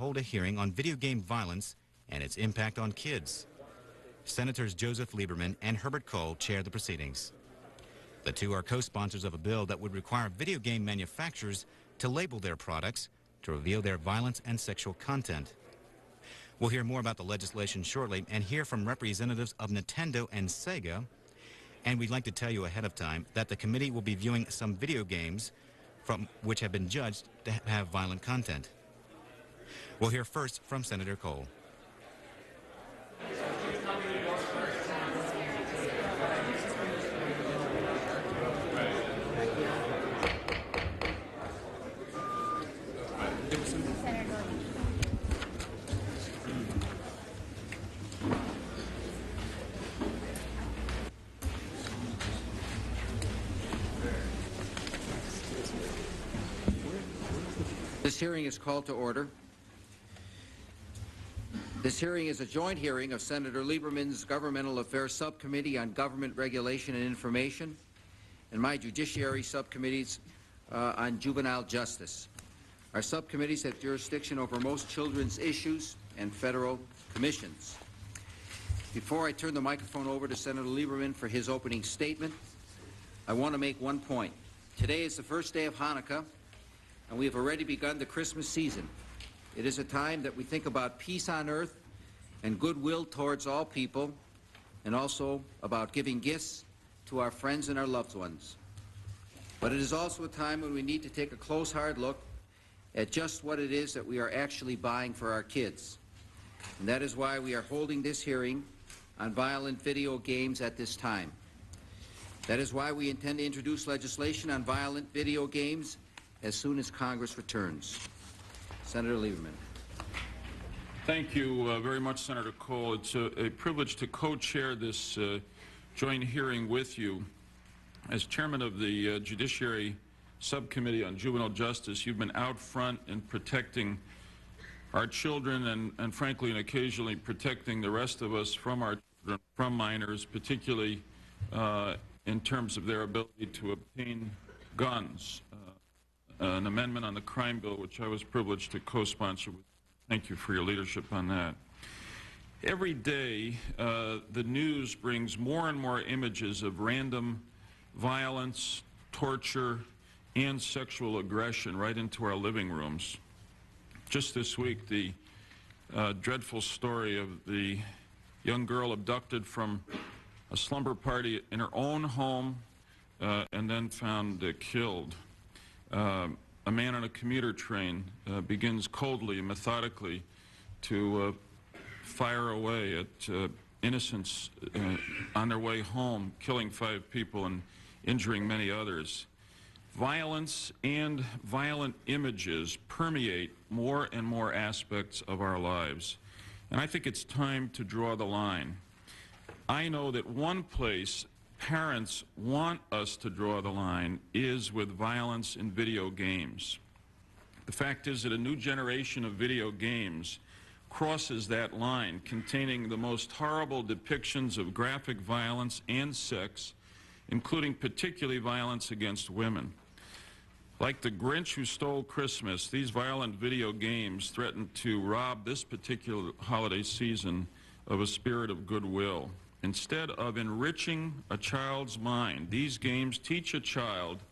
hold a hearing on video game violence and its impact on kids. Senators Joseph Lieberman and Herbert Kohl chair the proceedings. The two are co-sponsors of a bill that would require video game manufacturers to label their products to reveal their violence and sexual content. We'll hear more about the legislation shortly and hear from representatives of Nintendo and Sega. And we'd like to tell you ahead of time that the committee will be viewing some video games from which have been judged to have violent content. We'll hear first from Senator Kohl. This hearing is called to order. This hearing is a joint hearing of Senator Lieberman's Governmental Affairs Subcommittee on Government Regulation and Information and my Judiciary Subcommittees on Juvenile Justice. Our subcommittees have jurisdiction over most children's issues and federal commissions. Before I turn the microphone over to Senator Lieberman for his opening statement, I want to make one point. Today is the first day of Hanukkah, and we have already begun the Christmas season. It is a time that we think about peace on earth and goodwill towards all people, and also about giving gifts to our friends and our loved ones. But it is also a time when we need to take a close, hard look at just what it is that we are actually buying for our kids. And that is why we are holding this hearing on violent video games at this time. That is why we intend to introduce legislation on violent video games as soon as Congress returns. Senator Lieberman. Thank you very much, Senator Kohl. It's a privilege to co-chair this joint hearing with you. As chairman of the Judiciary Subcommittee on Juvenile Justice, you've been out front in protecting our children and frankly, and occasionally protecting the rest of us from our children, from minors, particularly in terms of their ability to obtain guns. An amendment on the crime bill, which I was privileged to co-sponsor. Thank you for your leadership on that. Every day, the news brings more and more images of random violence, torture, and sexual aggression right into our living rooms. Just this week, the dreadful story of the young girl abducted from a slumber party in her own home and then found killed. A man on a commuter train begins coldly and methodically to fire away at innocents on their way home, killing 5 people and injuring many others. Violence and violent images permeate more and more aspects of our lives. And I think it's time to draw the line. I know that one place parents want us to draw the line is with violence in video games. The fact is that a new generation of video games crosses that line, containing the most horrible depictions of graphic violence and sex, including particularly violence against women. Like the Grinch who stole Christmas, these violent video games threaten to rob this particular holiday season of a spirit of goodwill. Instead of enriching a child's mind, these games teach a child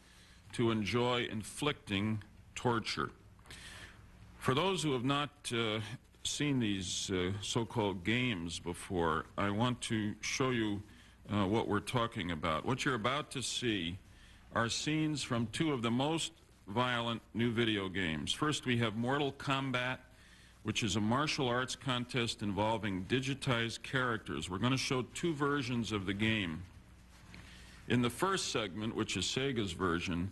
to enjoy inflicting torture. For those who have not seen these so-called games before, I want to show you what we're talking about. What you're about to see are scenes from 2 of the most violent new video games. First, we have Mortal Kombat, which is a martial arts contest involving digitized characters. We're going to show 2 versions of the game. In the first segment, which is Sega's version,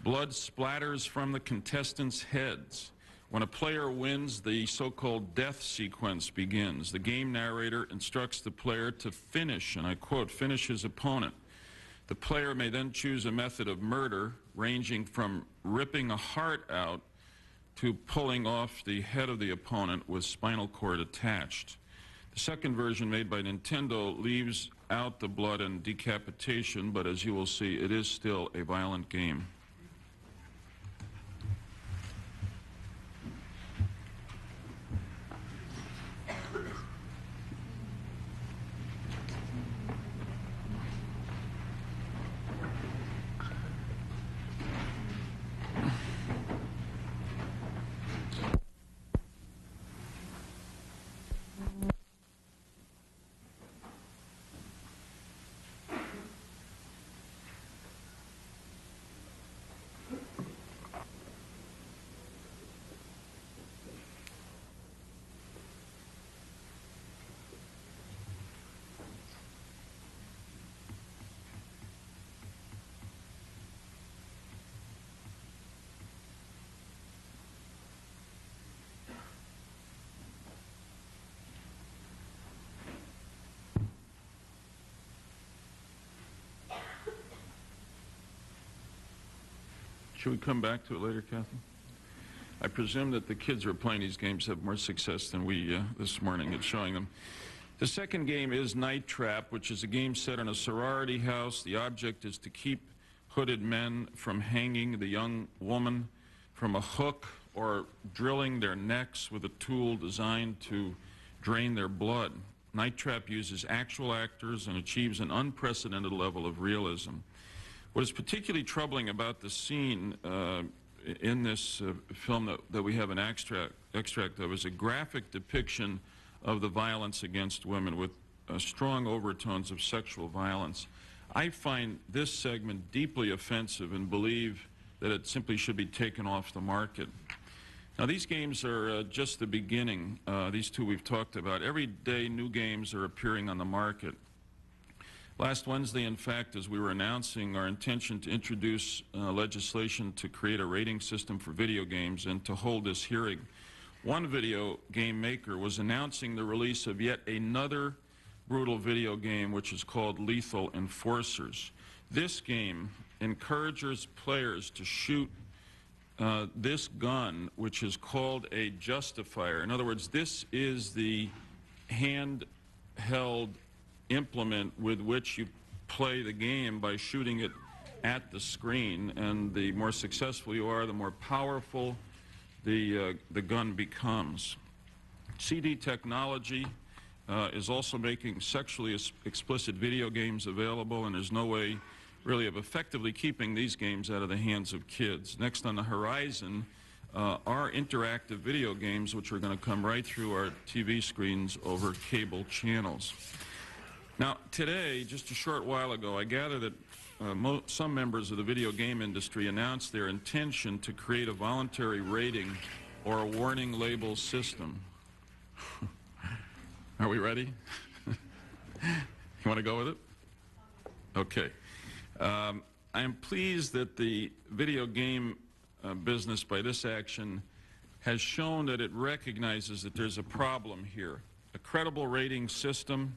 blood splatters from the contestants' heads. When a player wins, the so-called death sequence begins. The game narrator instructs the player to finish, and I quote, finish his opponent. The player may then choose a method of murder, ranging from ripping a heart out to pulling off the head of the opponent with spinal cord attached. The second version, made by Nintendo, leaves out the blood and decapitation, but as you will see, it is still a violent game. Should we come back to it later, Kathy? I presume that the kids who are playing these games have more success than we this morning at showing them. The second game is Night Trap, which is a game set in a sorority house. The object is to keep hooded men from hanging the young woman from a hook or drilling their necks with a tool designed to drain their blood. Night Trap uses actual actors and achieves an unprecedented level of realism. What is particularly troubling about the scene in this film that we have an extract of is a graphic depiction of the violence against women with strong overtones of sexual violence. I find this segment deeply offensive and believe that it simply should be taken off the market. Now, these games are just the beginning, these two we've talked about. Every day, new games are appearing on the market. Last Wednesday, in fact, as we were announcing our intention to introduce legislation to create a rating system for video games and to hold this hearing, one video game maker was announcing the release of yet another brutal video game, which is called Lethal Enforcers. This game encourages players to shoot this gun, which is called a justifier. In other words, this is the handheld implement with which you play the game by shooting it at the screen, and the more successful you are, the more powerful the gun becomes. CD technology is also making sexually explicit video games available, and there's no way really of effectively keeping these games out of the hands of kids. Next on the horizon are interactive video games, which are going to come right through our TV screens over cable channels. Now, today, just a short while ago, I gather that some members of the video game industry announced their intention to create a voluntary rating or a warning label system. Are we ready? You want to go with it? Okay. I am pleased that the video game business, by this action, has shown that it recognizes that there's a problem here. A credible rating system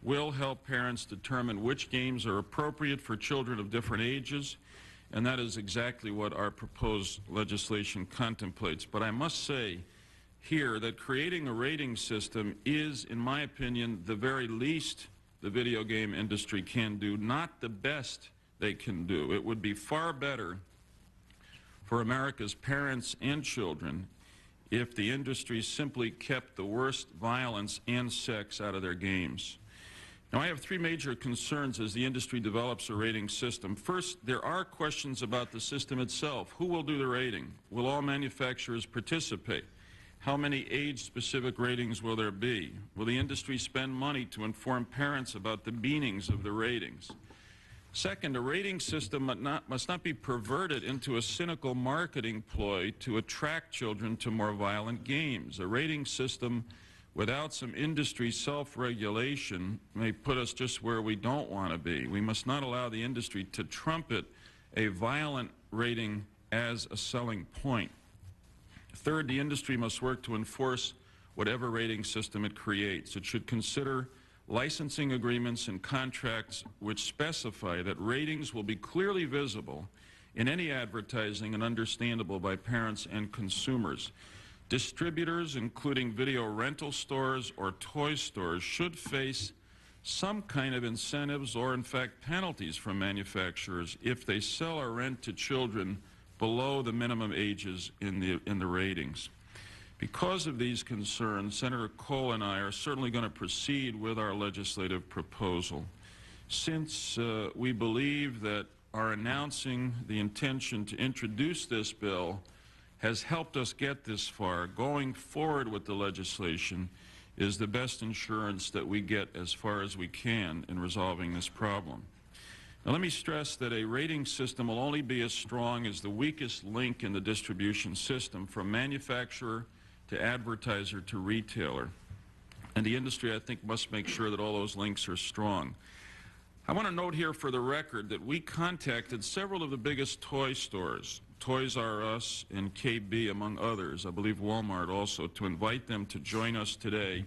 will help parents determine which games are appropriate for children of different ages, and that is exactly what our proposed legislation contemplates. But I must say here that creating a rating system is, in my opinion, the very least the video game industry can do, not the best they can do. It would be far better for America's parents and children if the industry simply kept the worst violence and sex out of their games. Now, I have three major concerns as the industry develops a rating system. First, there are questions about the system itself. Who will do the rating? Will all manufacturers participate? How many age-specific ratings will there be? Will the industry spend money to inform parents about the meanings of the ratings? Second, a rating system must not be perverted into a cynical marketing ploy to attract children to more violent games. A rating system without some industry self-regulation may put us just where we don't want to be. We must not allow the industry to trumpet a violent rating as a selling point. Third, the industry must work to enforce whatever rating system it creates. It should consider licensing agreements and contracts which specify that ratings will be clearly visible in any advertising and understandable by parents and consumers. Distributors, including video rental stores or toy stores, should face some kind of incentives or, in fact, penalties from manufacturers if they sell or rent to children below the minimum ages in the ratings. Because of these concerns, Senator Cole and I are certainly going to proceed with our legislative proposal. Since we believe that our announcing the intention to introduce this bill has helped us get this far, going forward with the legislation is the best insurance that we get as far as we can in resolving this problem. Now, let me stress that a rating system will only be as strong as the weakest link in the distribution system, from manufacturer to advertiser to retailer. And the industry, I think, must make sure that all those links are strong. I want to note here for the record that we contacted several of the biggest toy stores, Toys R Us and KB among others, I believe Walmart also, to invite them to join us today,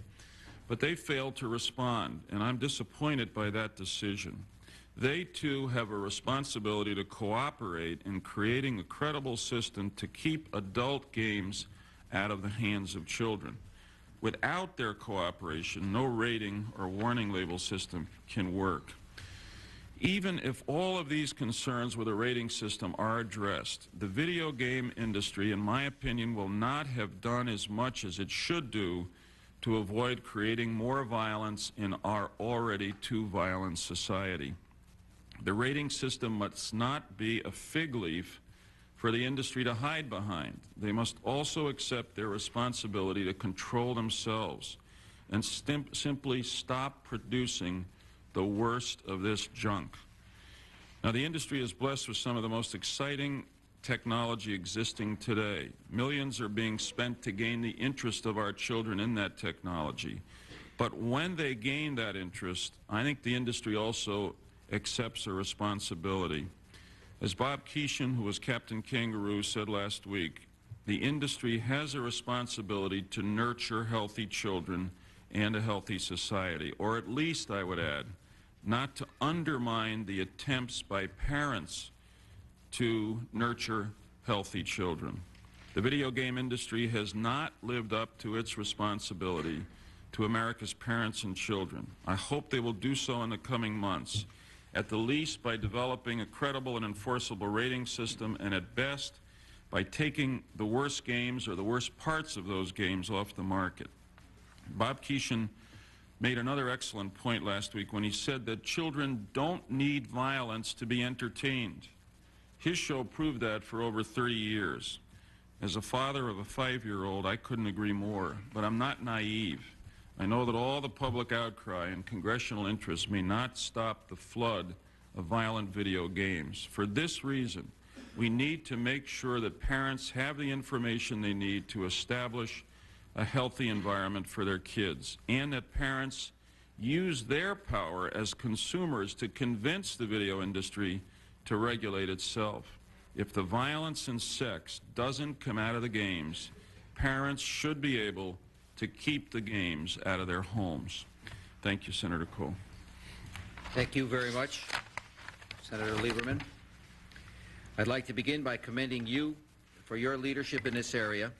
but they failed to respond, and I'm disappointed by that decision. They too have a responsibility to cooperate in creating a credible system to keep adult games out of the hands of children. Without their cooperation, no rating or warning label system can work. Even if all of these concerns with a rating system are addressed, the video game industry, in my opinion, will not have done as much as it should do to avoid creating more violence in our already too violent society. The rating system must not be a fig leaf for the industry to hide behind. They must also accept their responsibility to control themselves and simply stop producing the worst of this junk. Now, the industry is blessed with some of the most exciting technology existing today. Millions are being spent to gain the interest of our children in that technology. But when they gain that interest, I think the industry also accepts a responsibility. As Bob Keeshan, who was Captain Kangaroo, said last week, the industry has a responsibility to nurture healthy children and a healthy society, or at least, I would add, not to undermine the attempts by parents to nurture healthy children. The video game industry has not lived up to its responsibility to America's parents and children. I hope they will do so in the coming months, at the least by developing a credible and enforceable rating system, and at best by taking the worst games or the worst parts of those games off the market. Bob Keeshan made another excellent point last week when he said that children don't need violence to be entertained. His show proved that for over 30 years. As a father of a 5-year-old, I couldn't agree more, but I'm not naive. I know that all the public outcry and congressional interest may not stop the flood of violent video games. For this reason, we need to make sure that parents have the information they need to establish a healthy environment for their kids, and that parents use their power as consumers to convince the video industry to regulate itself. If the violence and sex doesn't come out of the games, parents should be able to keep the games out of their homes. Thank you, Senator Cole. Thank you very much, Senator Lieberman. I'd like to begin by commending you for your leadership in this area.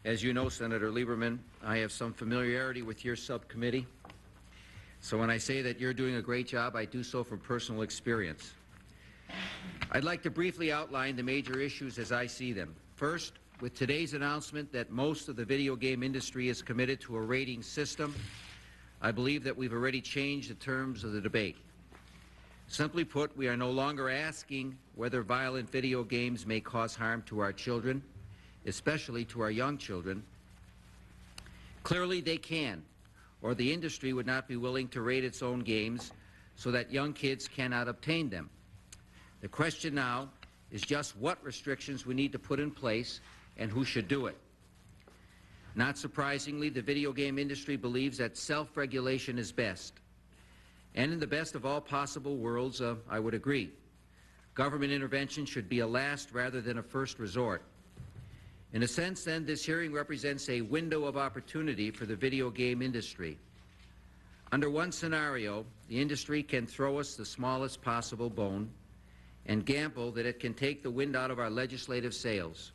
As you know, Senator Lieberman, I have some familiarity with your subcommittee. So when I say that you're doing a great job, I do so from personal experience. I'd like to briefly outline the major issues as I see them. First, with today's announcement that most of the video game industry is committed to a rating system, I believe that we've already changed the terms of the debate. Simply put, we are no longer asking whether violent video games may cause harm to our children, especially to our young children. Clearly they can, or the industry would not be willing to rate its own games so that young kids cannot obtain them. The question now is just what restrictions we need to put in place and who should do it. Not surprisingly, the video game industry believes that self-regulation is best. And in the best of all possible worlds, I would agree. Government intervention should be a last rather than a first resort. In a sense, then, this hearing represents a window of opportunity for the video game industry. Under one scenario, the industry can throw us the smallest possible bone and gamble that it can take the wind out of our legislative sails.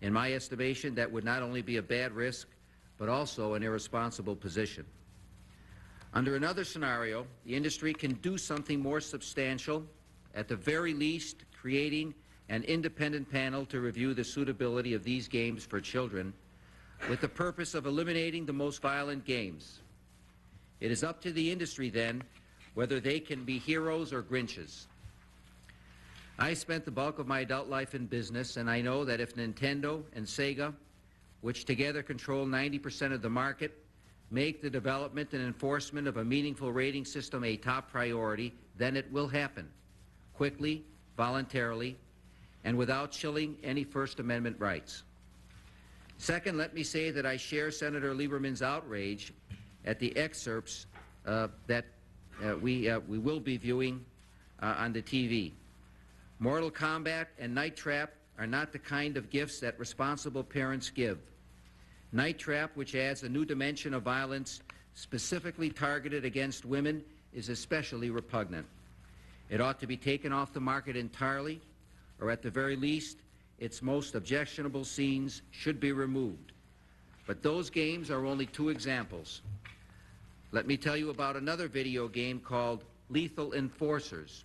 In my estimation, that would not only be a bad risk, but also an irresponsible position. Under another scenario, the industry can do something more substantial, at the very least creating an independent panel to review the suitability of these games for children with the purpose of eliminating the most violent games. It is up to the industry, then, whether they can be heroes or Grinches. I spent the bulk of my adult life in business, and I know that if Nintendo and Sega, which together control 90% of the market, make the development and enforcement of a meaningful rating system a top priority, then it will happen, quickly, voluntarily, and without chilling any First Amendment rights. Second, let me say that I share Senator Lieberman's outrage at the excerpts that we will be viewing on the TV. Mortal Kombat and Night Trap are not the kind of gifts that responsible parents give. Night Trap, which adds a new dimension of violence specifically targeted against women, is especially repugnant. It ought to be taken off the market entirely, or at the very least, its most objectionable scenes should be removed. But those games are only two examples. Let me tell you about another video game called Lethal Enforcers.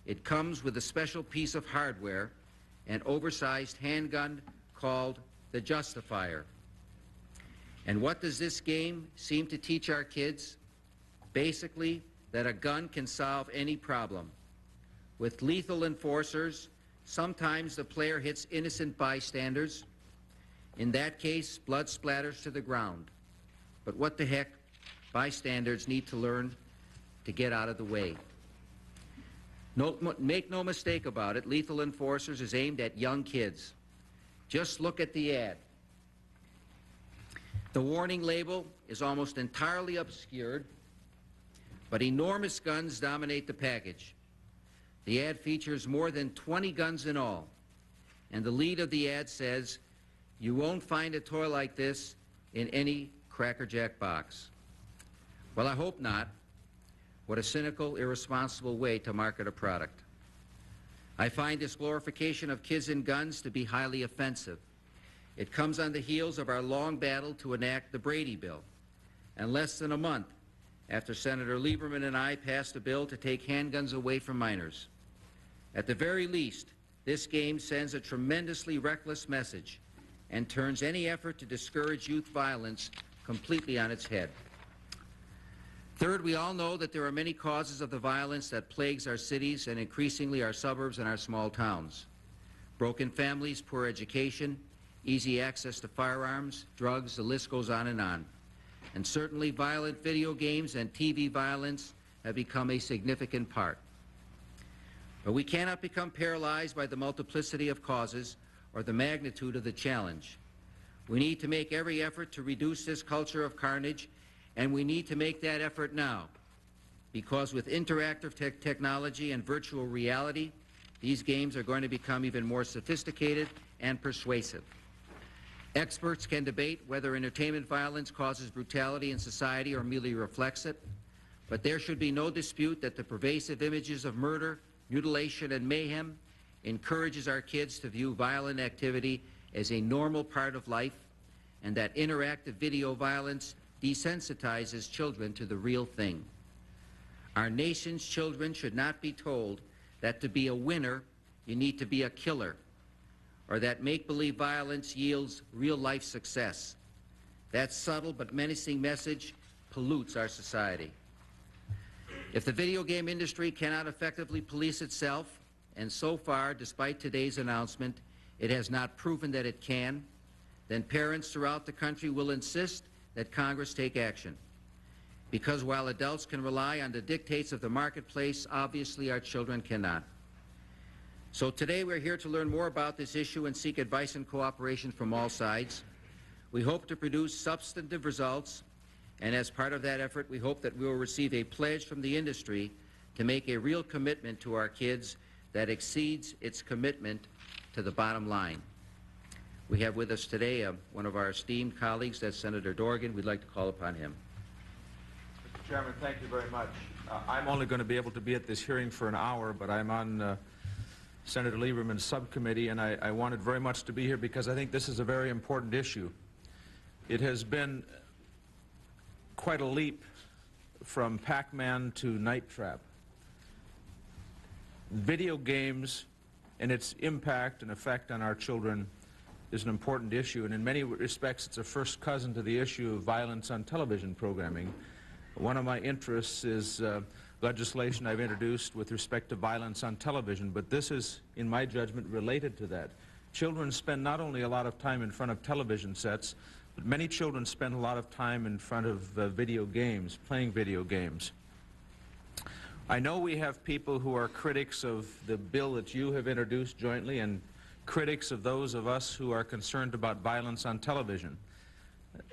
It comes with a special piece of hardware, an oversized handgun called the Justifier. And what does this game seem to teach our kids? Basically, that a gun can solve any problem. With Lethal Enforcers, sometimes the player hits innocent bystanders. In that case, blood splatters to the ground. But what the heck? Bystanders need to learn to get out of the way. Make no mistake about it, Lethal Enforcers is aimed at young kids. Just look at the ad. The warning label is almost entirely obscured, but enormous guns dominate the package. The ad features more than 20 guns in all, and the lead of the ad says, "You won't find a toy like this in any Cracker Jack box." Well, I hope not. What a cynical, irresponsible way to market a product. I find this glorification of kids and guns to be highly offensive. It comes on the heels of our long battle to enact the Brady Bill, and less than a month after Senator Lieberman and I passed a bill to take handguns away from minors. At the very least, this game sends a tremendously reckless message and turns any effort to discourage youth violence completely on its head. Third, we all know that there are many causes of the violence that plagues our cities and increasingly our suburbs and our small towns. Broken families, poor education, easy access to firearms, drugs, the list goes on. And certainly violent video games and TV violence have become a significant part. But we cannot become paralyzed by the multiplicity of causes or the magnitude of the challenge. We need to make every effort to reduce this culture of carnage, and we need to make that effort now, because with interactive technology and virtual reality, these games are going to become even more sophisticated and persuasive. Experts can debate whether entertainment violence causes brutality in society or merely reflects it, but there should be no dispute that the pervasive images of murder, mutilation, and mayhem encourages our kids to view violent activity as a normal part of life, and that interactive video violence desensitizes children to the real thing. Our nation's children should not be told that to be a winner, you need to be a killer, or that make-believe violence yields real-life success. That subtle but menacing message pollutes our society. If the video game industry cannot effectively police itself, and so far, despite today's announcement, it has not proven that it can, then parents throughout the country will insist that Congress take action. Because while adults can rely on the dictates of the marketplace, obviously our children cannot. So today we're here to learn more about this issue and seek advice and cooperation from all sides. We hope to produce substantive results, and as part of that effort, we hope that we will receive a pledge from the industry to make a real commitment to our kids that exceeds its commitment to the bottom line. We have with us today one of our esteemed colleagues, that's Senator Dorgan. We'd like to call upon him. Mr. Chairman, thank you very much. I'm only going to be able to be at this hearing for an hour, but I'm on Senator Lieberman's subcommittee, and I wanted very much to be here because I think this is a very important issue. It has been quite a leap from Pac-Man to Night Trap. Video games and its impact and effect on our children is an important issue, and in many respects it's a first cousin to the issue of violence on television programming. One of my interests is legislation I've introduced with respect to violence on television, but this is, in my judgment, related to that. Children spend not only a lot of time in front of television sets, but many children spend a lot of time in front of video games, playing video games. I know we have people who are critics of the bill that you have introduced jointly and critics of those of us who are concerned about violence on television.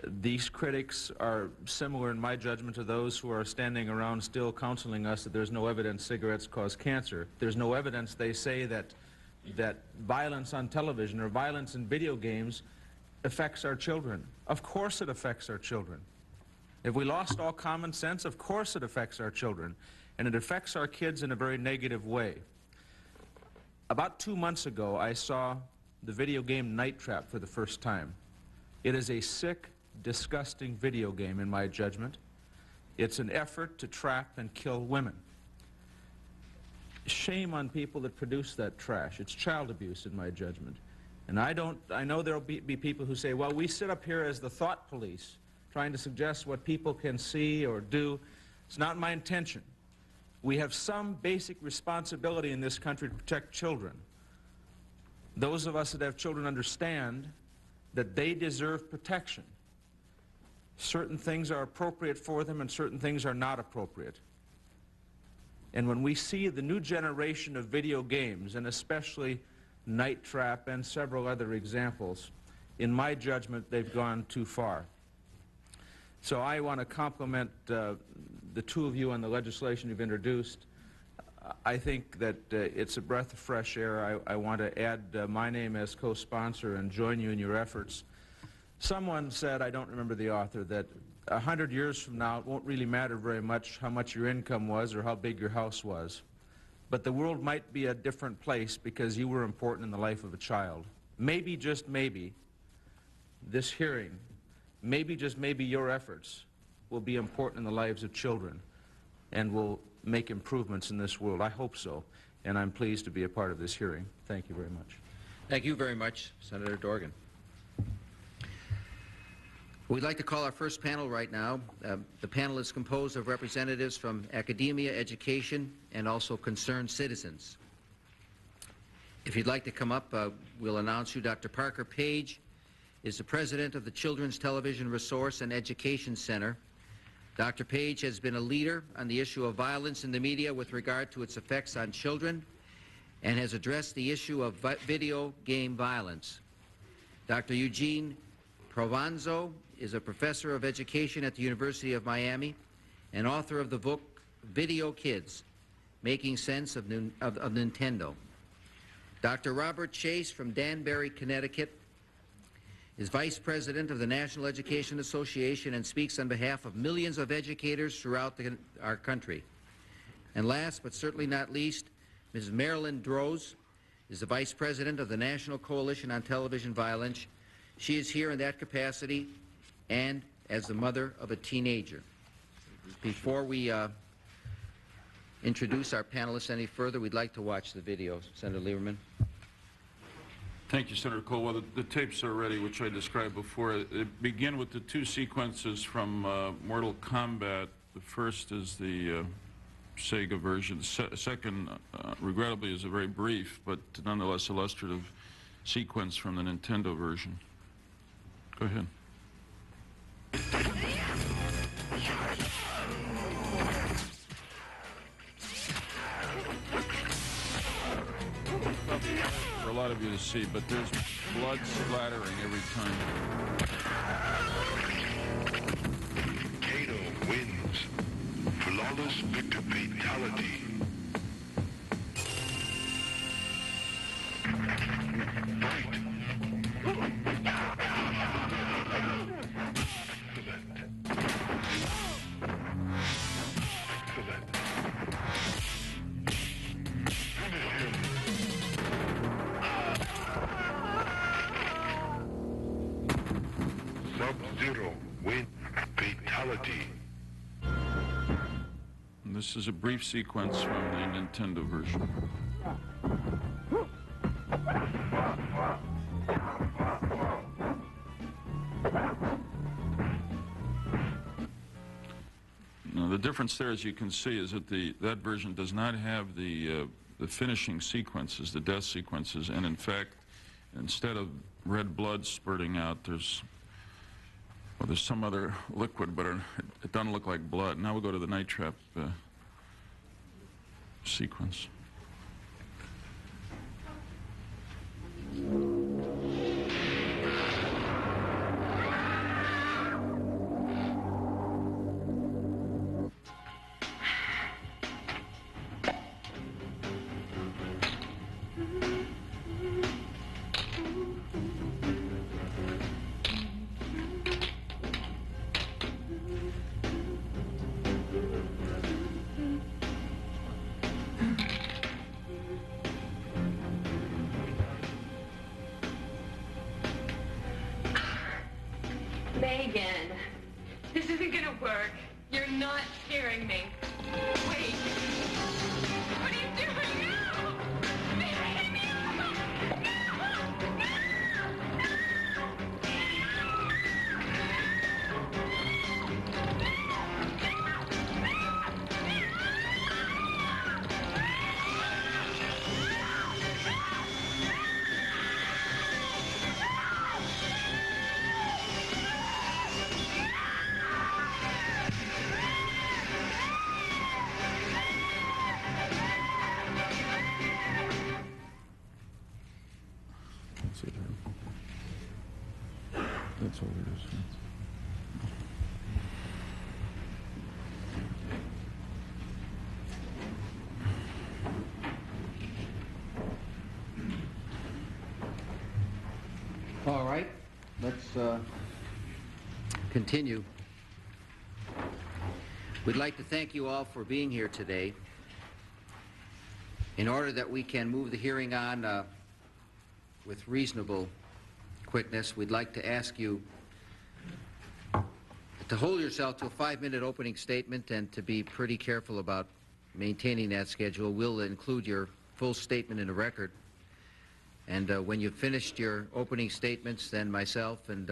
These critics are similar, in my judgment, to those who are standing around still counseling us that there's no evidence cigarettes cause cancer. There's no evidence, they say, that violence on television or violence in video games affects our children. Of course it affects our children. If we lost all common sense, of course it affects our children. and it affects our kids in a very negative way. About 2 months ago, I saw the video game Night Trap for the first time. It is a sick, disgusting video game, in my judgment. It's an effort to trap and kill women. Shame on people that produce that trash. It's child abuse, in my judgment. And I know there'll be people who say, well, we sit up here as the thought police, trying to suggest what people can see or do. It's not my intention. We have some basic responsibility in this country to protect children. Those of us that have children understand that they deserve protection. Certain things are appropriate for them and certain things are not appropriate. And when we see the new generation of video games, and especially Night Trap and several other examples, in my judgment, they've gone too far. So I want to compliment the two of you on the legislation you've introduced. I think that it's a breath of fresh air. I want to add my name as co-sponsor and join you in your efforts. Someone said, I don't remember the author, that 100 years from now it won't really matter very much how much your income was or how big your house was. But the world might be a different place because you were important in the life of a child. Maybe, just maybe, this hearing, maybe, just maybe, your efforts will be important in the lives of children and will make improvements in this world. I hope so, and I'm pleased to be a part of this hearing. Thank you very much. Thank you very much, Senator Dorgan. We'd like to call our first panel right now. The panel is composed of representatives from academia, education, and also concerned citizens. If you'd like to come up, we'll announce you. Dr. Parker Page is the president of the Children's Television Resource and Education Center. Dr. Page has been a leader on the issue of violence in the media with regard to its effects on children and has addressed the issue of video game violence. Dr. Eugene Provanzo is a professor of education at the University of Miami and author of the book Video Kids, Making Sense of Nintendo. Dr. Robert Chase from Danbury, Connecticut is Vice President of the National Education Association and speaks on behalf of millions of educators throughout our country. And last but certainly not least, Ms. Marilyn Droz is the Vice President of the National Coalition on Television Violence. She is here in that capacity and as the mother of a teenager. Before we introduce our panelists any further, we'd like to watch the video. Senator Lieberman. Thank you, Senator Cole. Well, the tapes are ready, which I described before. They begin with the two sequences from Mortal Kombat. The first is the Sega version. The second, regrettably, is a very brief, but nonetheless illustrative sequence from the Nintendo version. Go ahead. For a lot of you to see, but there's blood splattering every time. Kato wins. Flawless victor fatality. Fight. Sub-Zero win fatality. And this is a brief sequence from the Nintendo version. Now, the difference there, as you can see, is that that version does not have the finishing sequences, the death sequences, and in fact, instead of red blood spurting out, there's some other liquid, but it doesn't look like blood. Now we'll go to the Night Trap sequence. again. This isn't gonna work. You're not scaring me. Wait. What are you doing now? Leave me alone! That's all it is. All right, let's continue. We'd like to thank you all for being here today. In order that we can move the hearing on with reasonable quickness, we'd like to ask you to hold yourself to a 5-minute opening statement and to be pretty careful about maintaining that schedule. We'll include your full statement in the record. And when you've finished your opening statements, then myself and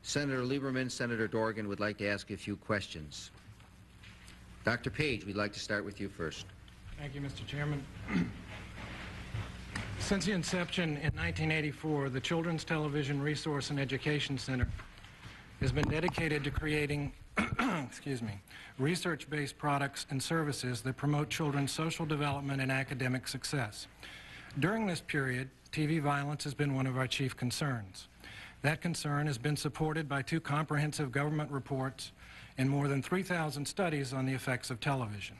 Senator Lieberman, Senator Dorgan would like to ask you a few questions. Dr. Page, we'd like to start with you first. Thank you, Mr. Chairman. Since the inception in 1984, the Children's Television Resource and Education Center has been dedicated to creating research-based products and services that promote children's social development and academic success. During this period, TV violence has been one of our chief concerns. That concern has been supported by 2 comprehensive government reports and more than 3,000 studies on the effects of television.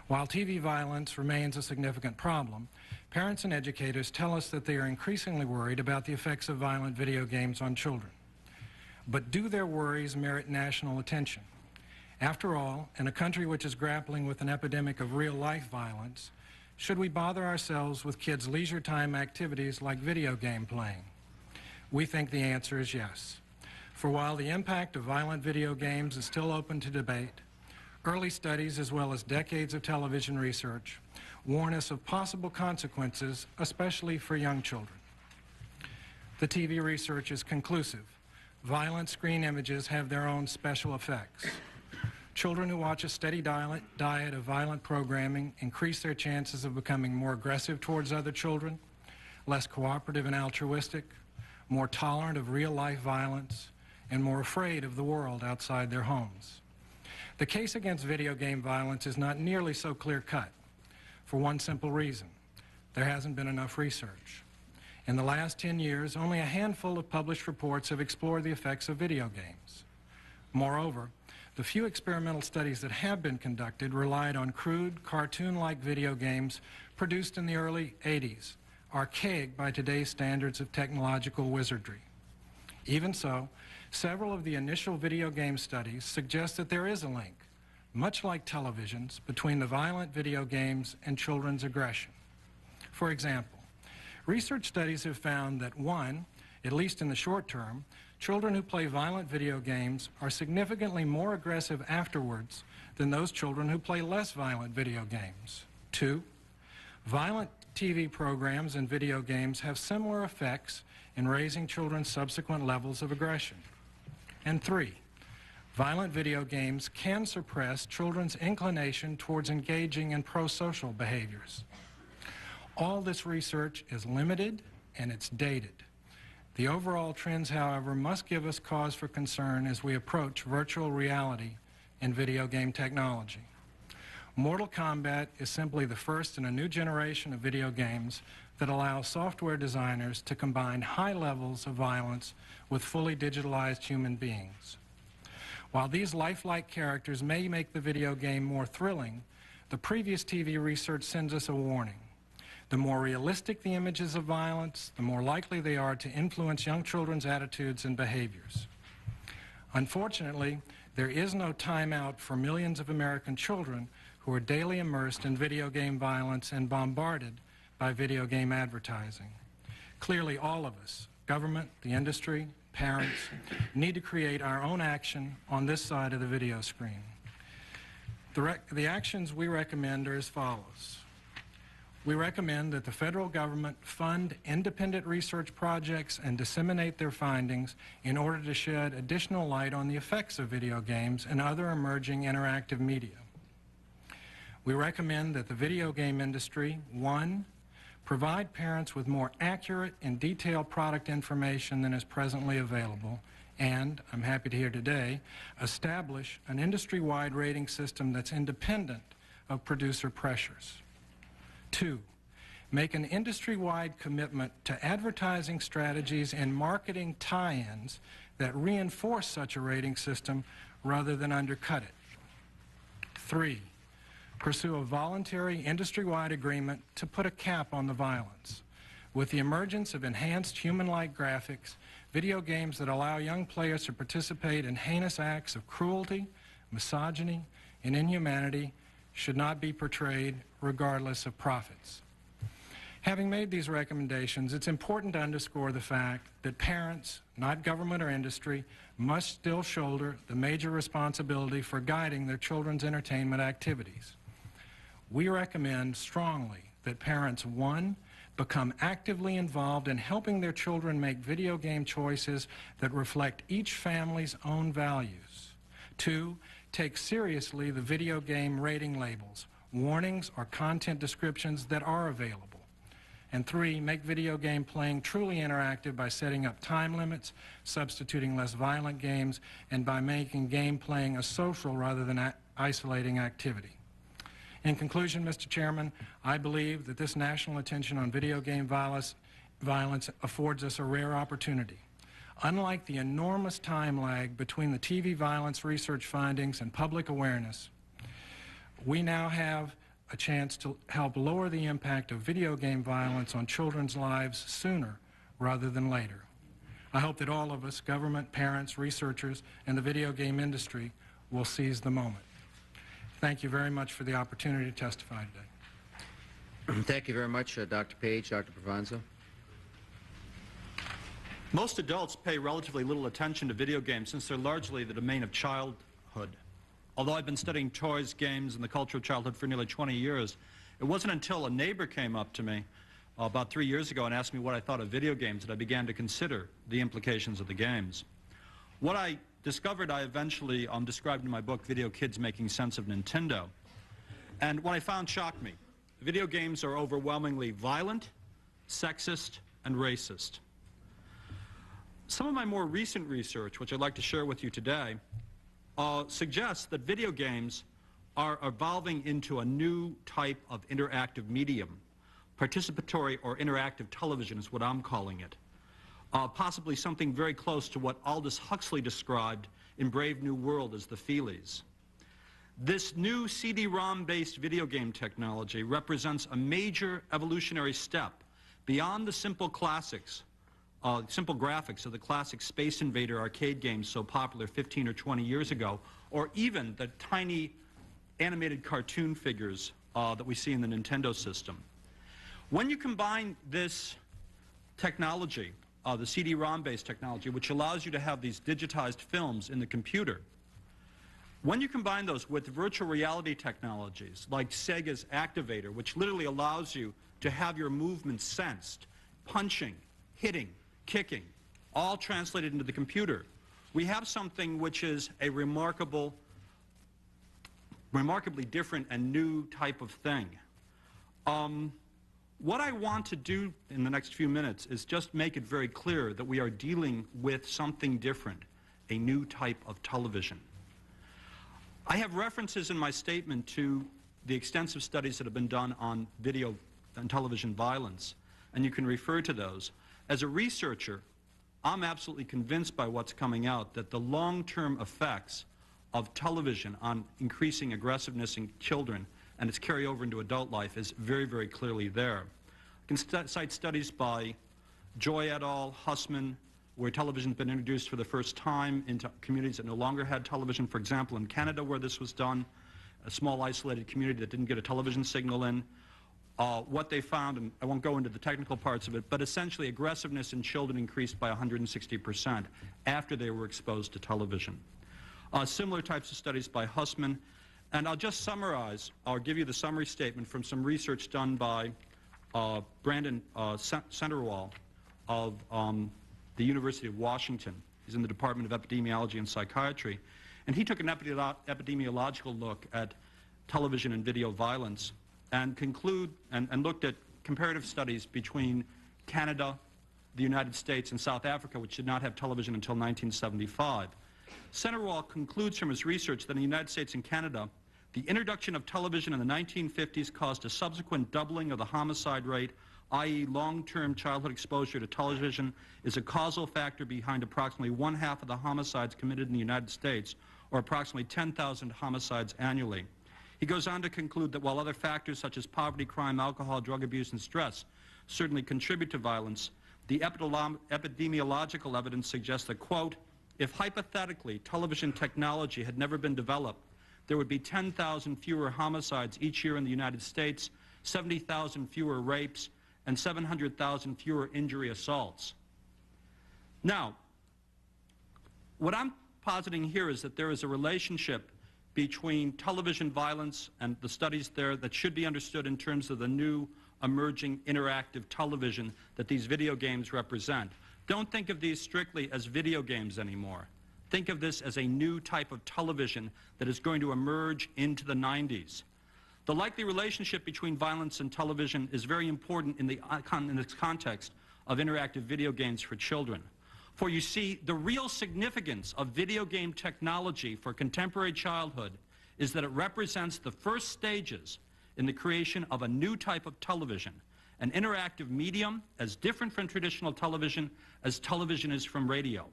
While TV violence remains a significant problem, parents and educators tell us that they are increasingly worried about the effects of violent video games on children. But do their worries merit national attention? After all, in a country which is grappling with an epidemic of real-life violence, should we bother ourselves with kids' leisure time activities like video game playing? We think the answer is yes. For while the impact of violent video games is still open to debate, early studies as well as decades of television research warn us of possible consequences, especially for young children. The TV research is conclusive. Violent screen images have their own special effects. Children who watch a steady diet of violent programming increase their chances of becoming more aggressive towards other children, less cooperative and altruistic, more tolerant of real-life violence, and more afraid of the world outside their homes. The case against video game violence is not nearly so clear-cut, for one simple reason: there hasn't been enough research. In the last 10 years, only a handful of published reports have explored the effects of video games. Moreover, the few experimental studies that have been conducted relied on crude, cartoon-like video games produced in the early 80s, archaic by today's standards of technological wizardry. Even so, several of the initial video game studies suggest that there is a link, much like television's, between the violent video games and children's aggression. For example, research studies have found that, one, at least in the short term, children who play violent video games are significantly more aggressive afterwards than those children who play less violent video games. Two, violent TV programs and video games have similar effects in raising children's subsequent levels of aggression. And three, violent video games can suppress children's inclination towards engaging in pro-social behaviors. All this research is limited and it's dated. The overall trends, however, must give us cause for concern as we approach virtual reality in video game technology. Mortal Kombat is simply the first in a new generation of video games that allow software designers to combine high levels of violence with fully digitalized human beings. While these lifelike characters may make the video game more thrilling, the previous TV research sends us a warning. The more realistic the images of violence, the more likely they are to influence young children's attitudes and behaviors. Unfortunately, there is no timeout for millions of American children who are daily immersed in video game violence and bombarded by video game advertising. Clearly, all of us, government, the industry, parents, need to create our own action on this side of the video screen. The actions we recommend are as follows. We recommend that the federal government fund independent research projects and disseminate their findings in order to shed additional light on the effects of video games and other emerging interactive media. We recommend that the video game industry, 1, provide parents with more accurate and detailed product information than is presently available, and, I'm happy to hear today, establish an industry-wide rating system that's independent of producer pressures. 2, make an industry-wide commitment to advertising strategies and marketing tie-ins that reinforce such a rating system rather than undercut it. 3, pursue a voluntary industry-wide agreement to put a cap on the violence. With the emergence of enhanced human-like graphics, video games that allow young players to participate in heinous acts of cruelty, misogyny, and inhumanity should not be portrayed regardless of profits. Having made these recommendations, it's important to underscore the fact that parents, not government or industry, must still shoulder the major responsibility for guiding their children's entertainment activities. We recommend strongly that parents, 1, become actively involved in helping their children make video game choices that reflect each family's own values. 2, take seriously the video game rating labels, warnings, or content descriptions that are available. And 3, make video game playing truly interactive by setting up time limits, substituting less violent games, and by making game playing a social rather than isolating activity. In conclusion, Mr. Chairman, I believe that this national attention on video game violence affords us a rare opportunity. Unlike the enormous time lag between the TV violence research findings and public awareness, we now have a chance to help lower the impact of video game violence on children's lives sooner rather than later. I hope that all of us, government, parents, researchers, and the video game industry, will seize the moment. Thank you very much for the opportunity to testify today. Thank you very much, Dr. Page. Dr. Provanzo. Most adults pay relatively little attention to video games since they're largely the domain of childhood. Although I've been studying toys, games, and the culture of childhood for nearly 20 years, it wasn't until a neighbor came up to me about 3 years ago and asked me what I thought of video games that I began to consider the implications of the games. What I discovered I eventually described in my book, Video Kids Making Sense of Nintendo. And what I found shocked me. Video games are overwhelmingly violent, sexist, and racist. Some of my more recent research, which I'd like to share with you today, suggests that video games are evolving into a new type of interactive medium. Participatory or interactive television is what I'm calling it. Possibly something very close to what Aldous Huxley described in Brave New World as the Feelies. This new CD-ROM-based video game technology represents a major evolutionary step beyond the simple classics, simple graphics of the classic Space Invader arcade games so popular 15 or 20 years ago, or even the tiny animated cartoon figures that we see in the Nintendo system. When you combine this technology, the CD-ROM-based technology, which allows you to have these digitized films in the computer, when you combine those with virtual reality technologies like Sega's Activator, which literally allows you to have your movements sensed, punching, hitting, kicking, all translated into the computer, we have something which is a remarkably different and new type of thing. What I want to do in the next few minutes is just make it very clear that we are dealing with something different, a new type of television. I have references in my statement to the extensive studies that have been done on video and television violence, and you can refer to those. As a researcher, I'm absolutely convinced by what's coming out that the long-term effects of television on increasing aggressiveness in children and its carryover into adult life is very, very clearly there. I can cite studies by Joy et al., Hussman, where television's been introduced for the first time into communities that no longer had television. For example, in Canada, where this was done, a small isolated community that didn't get a television signal in. what they found, and I won't go into the technical parts of it, but essentially aggressiveness in children increased by 160% after they were exposed to television. Similar types of studies by Hussman, and I'll just summarize, I'll give you the summary statement from some research done by Brandon Centerwall of the University of Washington. He's in the Department of Epidemiology and Psychiatry, and he took an epidemiological look at television and video violence and looked at comparative studies between Canada, the United States, and South Africa, which did not have television until 1975. Centerwall concludes from his research that in the United States and Canada, the introduction of television in the 1950s caused a subsequent doubling of the homicide rate, i.e. long-term childhood exposure to television is a causal factor behind approximately 1/2 of the homicides committed in the United States, or approximately 10,000 homicides annually. He goes on to conclude that while other factors such as poverty, crime, alcohol, drug abuse, and stress certainly contribute to violence, the epidemiological evidence suggests that, quote, if hypothetically television technology had never been developed, there would be 10,000 fewer homicides each year in the United States, 70,000 fewer rapes, and 700,000 fewer injury assaults. Now, what I'm positing here is that there is a relationship between television violence and the studies there that should be understood in terms of the new emerging interactive television that these video games represent. Don't think of these strictly as video games anymore. Think of this as a new type of television that is going to emerge into the 90s. The likely relationship between violence and television is very important in this context of interactive video games for children. For you see, the real significance of video game technology for contemporary childhood is that it represents the first stages in the creation of a new type of television, an interactive medium as different from traditional television as television is from radio.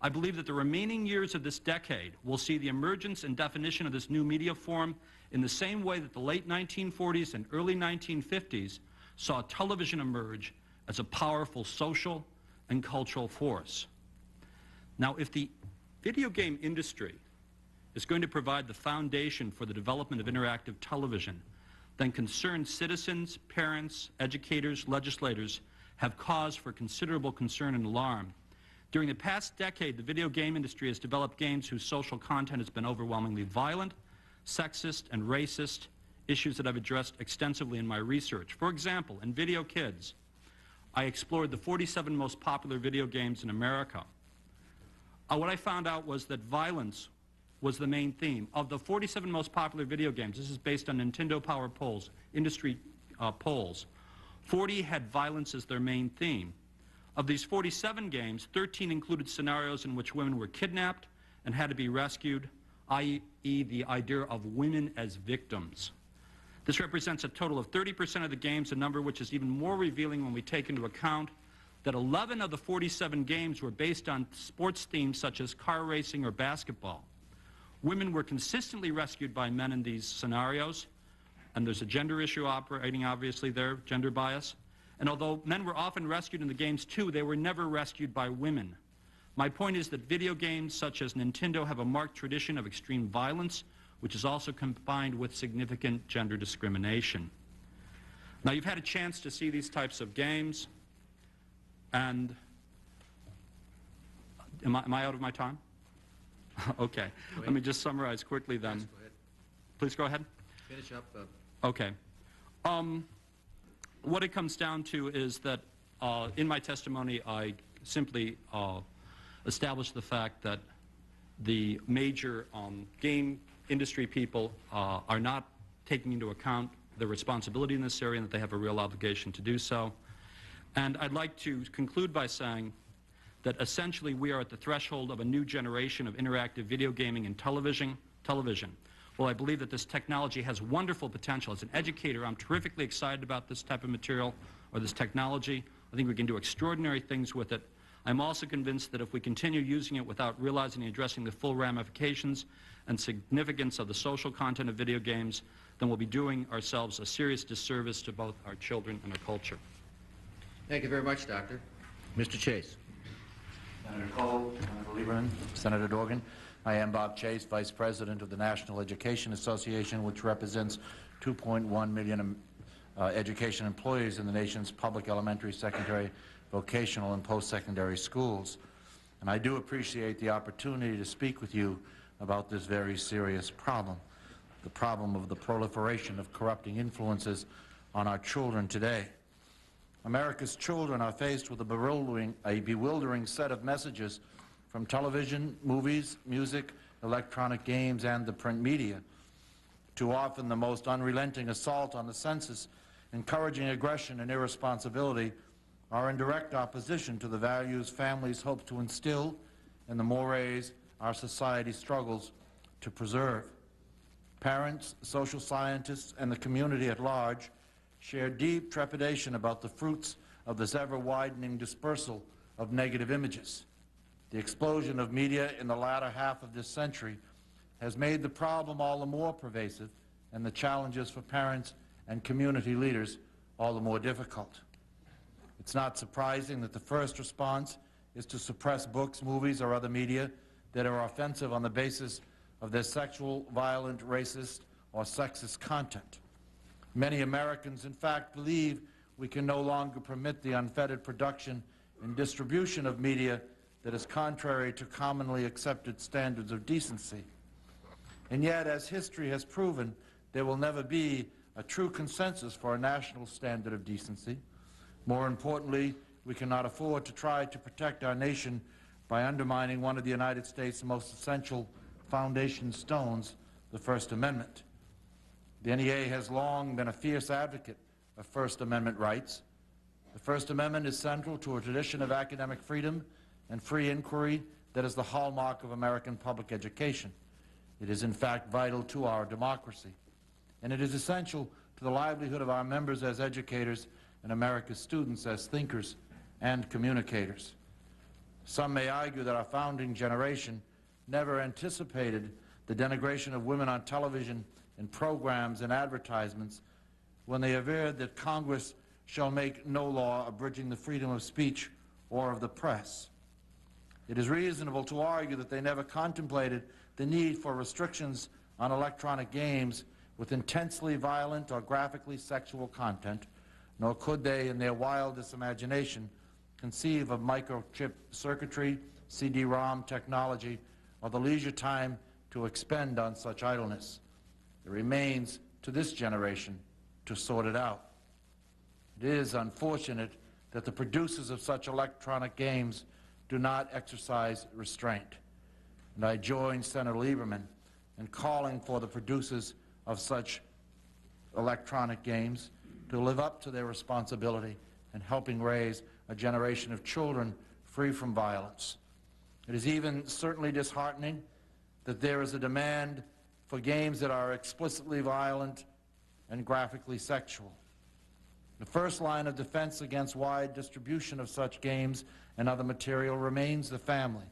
I believe that the remaining years of this decade will see the emergence and definition of this new media form in the same way that the late 1940s and early 1950s saw television emerge as a powerful social and cultural force. Now, if the video game industry is going to provide the foundation for the development of interactive television, then concerned citizens, parents, educators, legislators have cause for considerable concern and alarm. During the past decade, the video game industry has developed games whose social content has been overwhelmingly violent, sexist, and racist, issues that I've addressed extensively in my research. For example, in Video Kids, I explored the 47 most popular video games in America. What I found out was that violence was the main theme. Of the 47 most popular video games, this is based on Nintendo Power polls, industry polls, 40 had violence as their main theme. Of these 47 games, 13 included scenarios in which women were kidnapped and had to be rescued, i.e. the idea of women as victims. This represents a total of 30% of the games, a number which is even more revealing when we take into account that 11 of the 47 games were based on sports themes such as car racing or basketball. Women were consistently rescued by men in these scenarios, and there's a gender issue operating obviously there, gender bias. And although men were often rescued in the games too, they were never rescued by women. My point is that video games such as Nintendo have a marked tradition of extreme violence, which is also combined with significant gender discrimination. Now, you've had a chance to see these types of games, and am I out of my time? Okay. Let me just summarize quickly then. Yes, go ahead. Please go ahead. Finish up. Okay. What it comes down to is that in my testimony, I simply established the fact that the major game industry people are not taking into account their responsibility in this area and that they have a real obligation to do so. And I'd like to conclude by saying that essentially we are at the threshold of a new generation of interactive video gaming and television. Well, I believe that this technology has wonderful potential. As an educator, I'm terrifically excited about this type of material or this technology. I think we can do extraordinary things with it. I'm also convinced that if we continue using it without realizing and addressing the full ramifications and significance of the social content of video games, then we'll be doing ourselves a serious disservice to both our children and our culture. Thank you very much, Doctor. Mr. Chase. Senator Cole, Senator Lieberman, Senator Dorgan. I am Bob Chase, Vice President of the National Education Association, which represents 2.1 million education employees in the nation's public elementary, secondary, vocational, and post-secondary schools. And I do appreciate the opportunity to speak with you about this very serious problem, the problem of the proliferation of corrupting influences on our children today. America's children are faced with a bewildering set of messages from television, movies, music, electronic games, and the print media. Too often, the most unrelenting assault on the senses, encouraging aggression and irresponsibility, are in direct opposition to the values families hope to instill and the mores our society struggles to preserve. Parents, social scientists, and the community at large share deep trepidation about the fruits of this ever-widening dispersal of negative images. The explosion of media in the latter half of this century has made the problem all the more pervasive and the challenges for parents and community leaders all the more difficult. It's not surprising that the first response is to suppress books, movies, or other media that are offensive on the basis of their sexual, violent, racist, or sexist content. Many Americans, in fact, believe we can no longer permit the unfettered production and distribution of media that is contrary to commonly accepted standards of decency. And yet, as history has proven, there will never be a true consensus for a national standard of decency. More importantly, we cannot afford to try to protect our nation by undermining one of the United States' most essential foundation stones, the First Amendment. The NEA has long been a fierce advocate of First Amendment rights. The First Amendment is central to a tradition of academic freedom and free inquiry that is the hallmark of American public education. It is in fact vital to our democracy, and it is essential to the livelihood of our members as educators and America's students as thinkers and communicators. Some may argue that our founding generation never anticipated the denigration of women on television in programs and advertisements when they averred that Congress shall make no law abridging the freedom of speech or of the press. It is reasonable to argue that they never contemplated the need for restrictions on electronic games with intensely violent or graphically sexual content, nor could they, in their wildest imagination, conceive of microchip circuitry, CD-ROM technology, or the leisure time to expend on such idleness. It remains to this generation to sort it out. It is unfortunate that the producers of such electronic games do not exercise restraint. And I join Senator Lieberman in calling for the producers of such electronic games to live up to their responsibility in helping raise a generation of children free from violence. It is even certainly disheartening that there is a demand for games that are explicitly violent and graphically sexual. The first line of defense against wide distribution of such games and other material remains the family.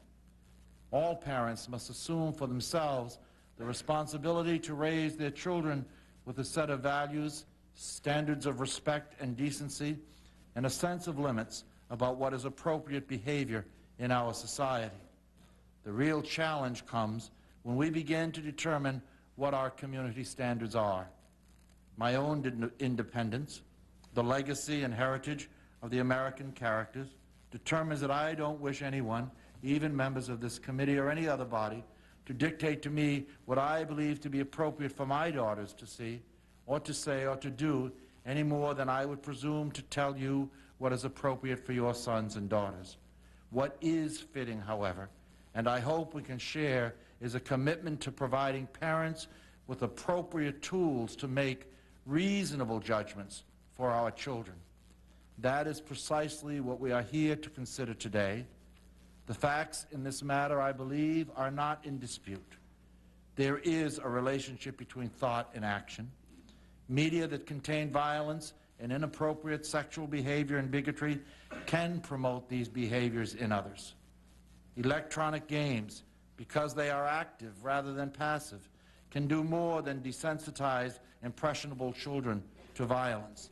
All parents must assume for themselves the responsibility to raise their children with a set of values, standards of respect and decency, and a sense of limits about what is appropriate behavior in our society. The real challenge comes when we begin to determine what our community standards are. My own independence, the legacy and heritage of the American characters, determines that I don't wish anyone, even members of this committee or any other body, to dictate to me what I believe to be appropriate for my daughters to see, or to say, or to do, any more than I would presume to tell you what is appropriate for your sons and daughters. What is fitting, however, and I hope we can share, is a commitment to providing parents with appropriate tools to make reasonable judgments for our children. That is precisely what we are here to consider today. The facts in this matter, I believe, are not in dispute. There is a relationship between thought and action. Media that contain violence and inappropriate sexual behavior and bigotry can promote these behaviors in others. Electronic games, because they are active rather than passive, can do more than desensitize impressionable children to violence.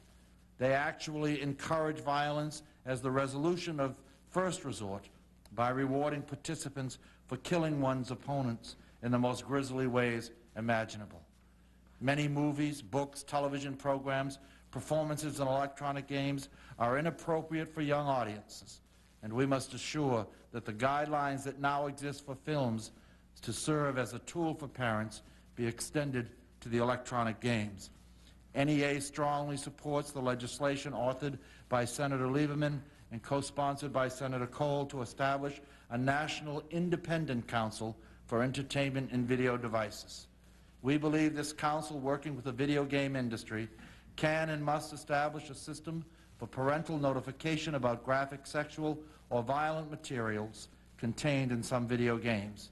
They actually encourage violence as the resolution of first resort by rewarding participants for killing one's opponents in the most grisly ways imaginable. Many movies, books, television programs performances in electronic games are inappropriate for young audiences, and we must assure that the guidelines that now exist for films to serve as a tool for parents be extended to the electronic games. NEA strongly supports the legislation authored by Senator Lieberman and co-sponsored by Senator Cole to establish a national independent council for entertainment and video devices. We believe this council, working with the video game industry, can and must establish a system for parental notification about graphic, sexual, or violent materials contained in some video games.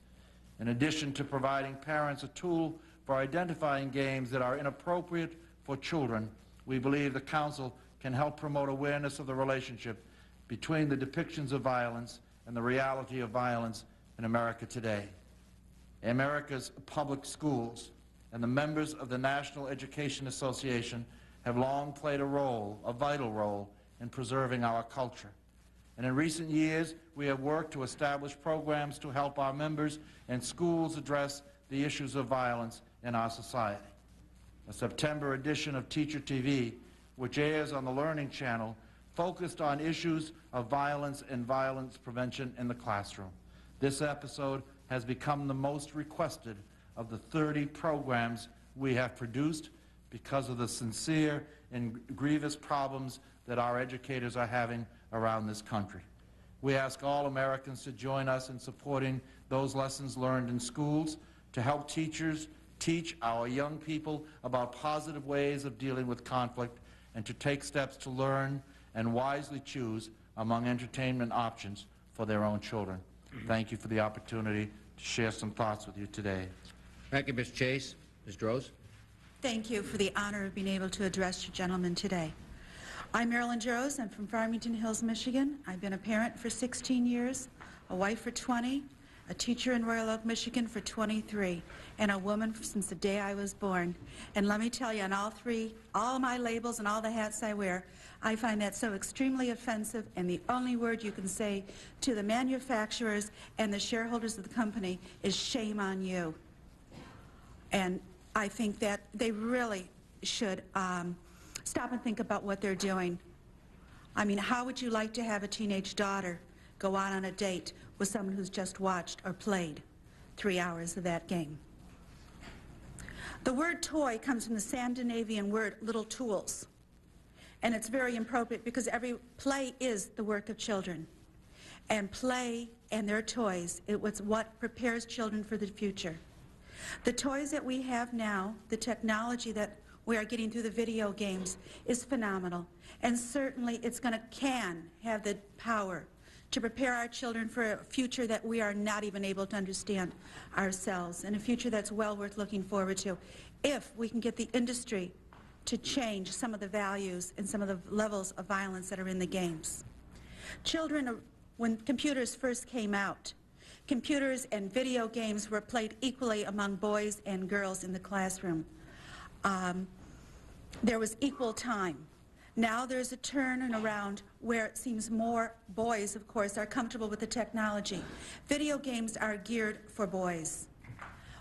In addition to providing parents a tool for identifying games that are inappropriate for children, we believe the Council can help promote awareness of the relationship between the depictions of violence and the reality of violence in America today. America's public schools and the members of the National Education Association have long played a vital role in preserving our culture. And in recent years, we have worked to establish programs to help our members and schools address the issues of violence in our society. A September edition of Teacher TV, which airs on the Learning Channel, focused on issues of violence and violence prevention in the classroom. This episode has become the most requested of the 30 programs we have produced because of the sincere and grievous problems that our educators are having around this country. We ask all Americans to join us in supporting those lessons learned in schools, to help teachers teach our young people about positive ways of dealing with conflict, and to take steps to learn and wisely choose among entertainment options for their own children. Thank you for the opportunity to share some thoughts with you today. Thank you, Ms. Chase. Ms. Droz. Thank you for the honor of being able to address you gentlemen today. I'm Marilyn Droz. I'm from Farmington Hills, Michigan. I've been a parent for 16 years, a wife for 20, a teacher in Royal Oak, Michigan for 23, and a woman since the day I was born. And let me tell you, on all three, all my labels and all the hats I wear, I find that so extremely offensive, and the only word you can say to the manufacturers and the shareholders of the company is shame on you. And I think that they really should stop and think about what they're doing. I mean, how would you like to have a teenage daughter go out on a date with someone who's just watched or played 3 hours of that game? The word toy comes from the Scandinavian word little tools. And it's very appropriate because every play is the work of children. And play and their toys, it's what prepares children for the future. The toys that we have now, the technology that we are getting through the video games is phenomenal. And certainly it's can have the power to prepare our children for a future that we are not even able to understand ourselves, and a future that's well worth looking forward to, if we can get the industry to change some of the values and some of the levels of violence that are in the games. Children, when computers first came out, computers and video games were played equally among boys and girls in the classroom. There was equal time. Now there's a turn around where it seems more boys, of course, are comfortable with the technology. Video games are geared for boys.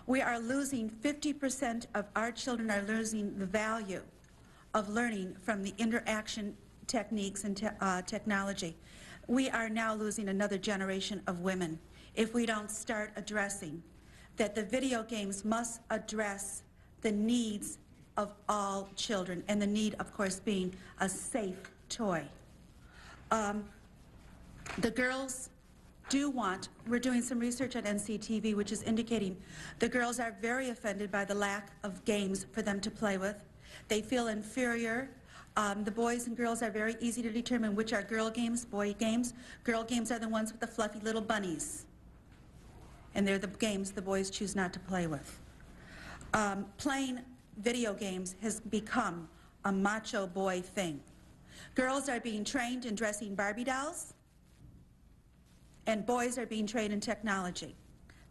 We are losing 50% of our children are losing the value of learning from the interaction techniques and technology. We are now losing another generation of women if we don't start addressing that the video games must address the needs of all children, and the need, of course, being a safe toy. The girls do want, we're doing some research at NCTV which is indicating the girls are very offended by the lack of games for them to play with. They feel inferior. The boys and girls are very easy to determine which are girl games, boy games. Girl games are the ones with the fluffy little bunnies. And they're the games the boys choose not to play with. Playing video games has become a macho boy thing. Girls are being trained in dressing Barbie dolls, and boys are being trained in technology.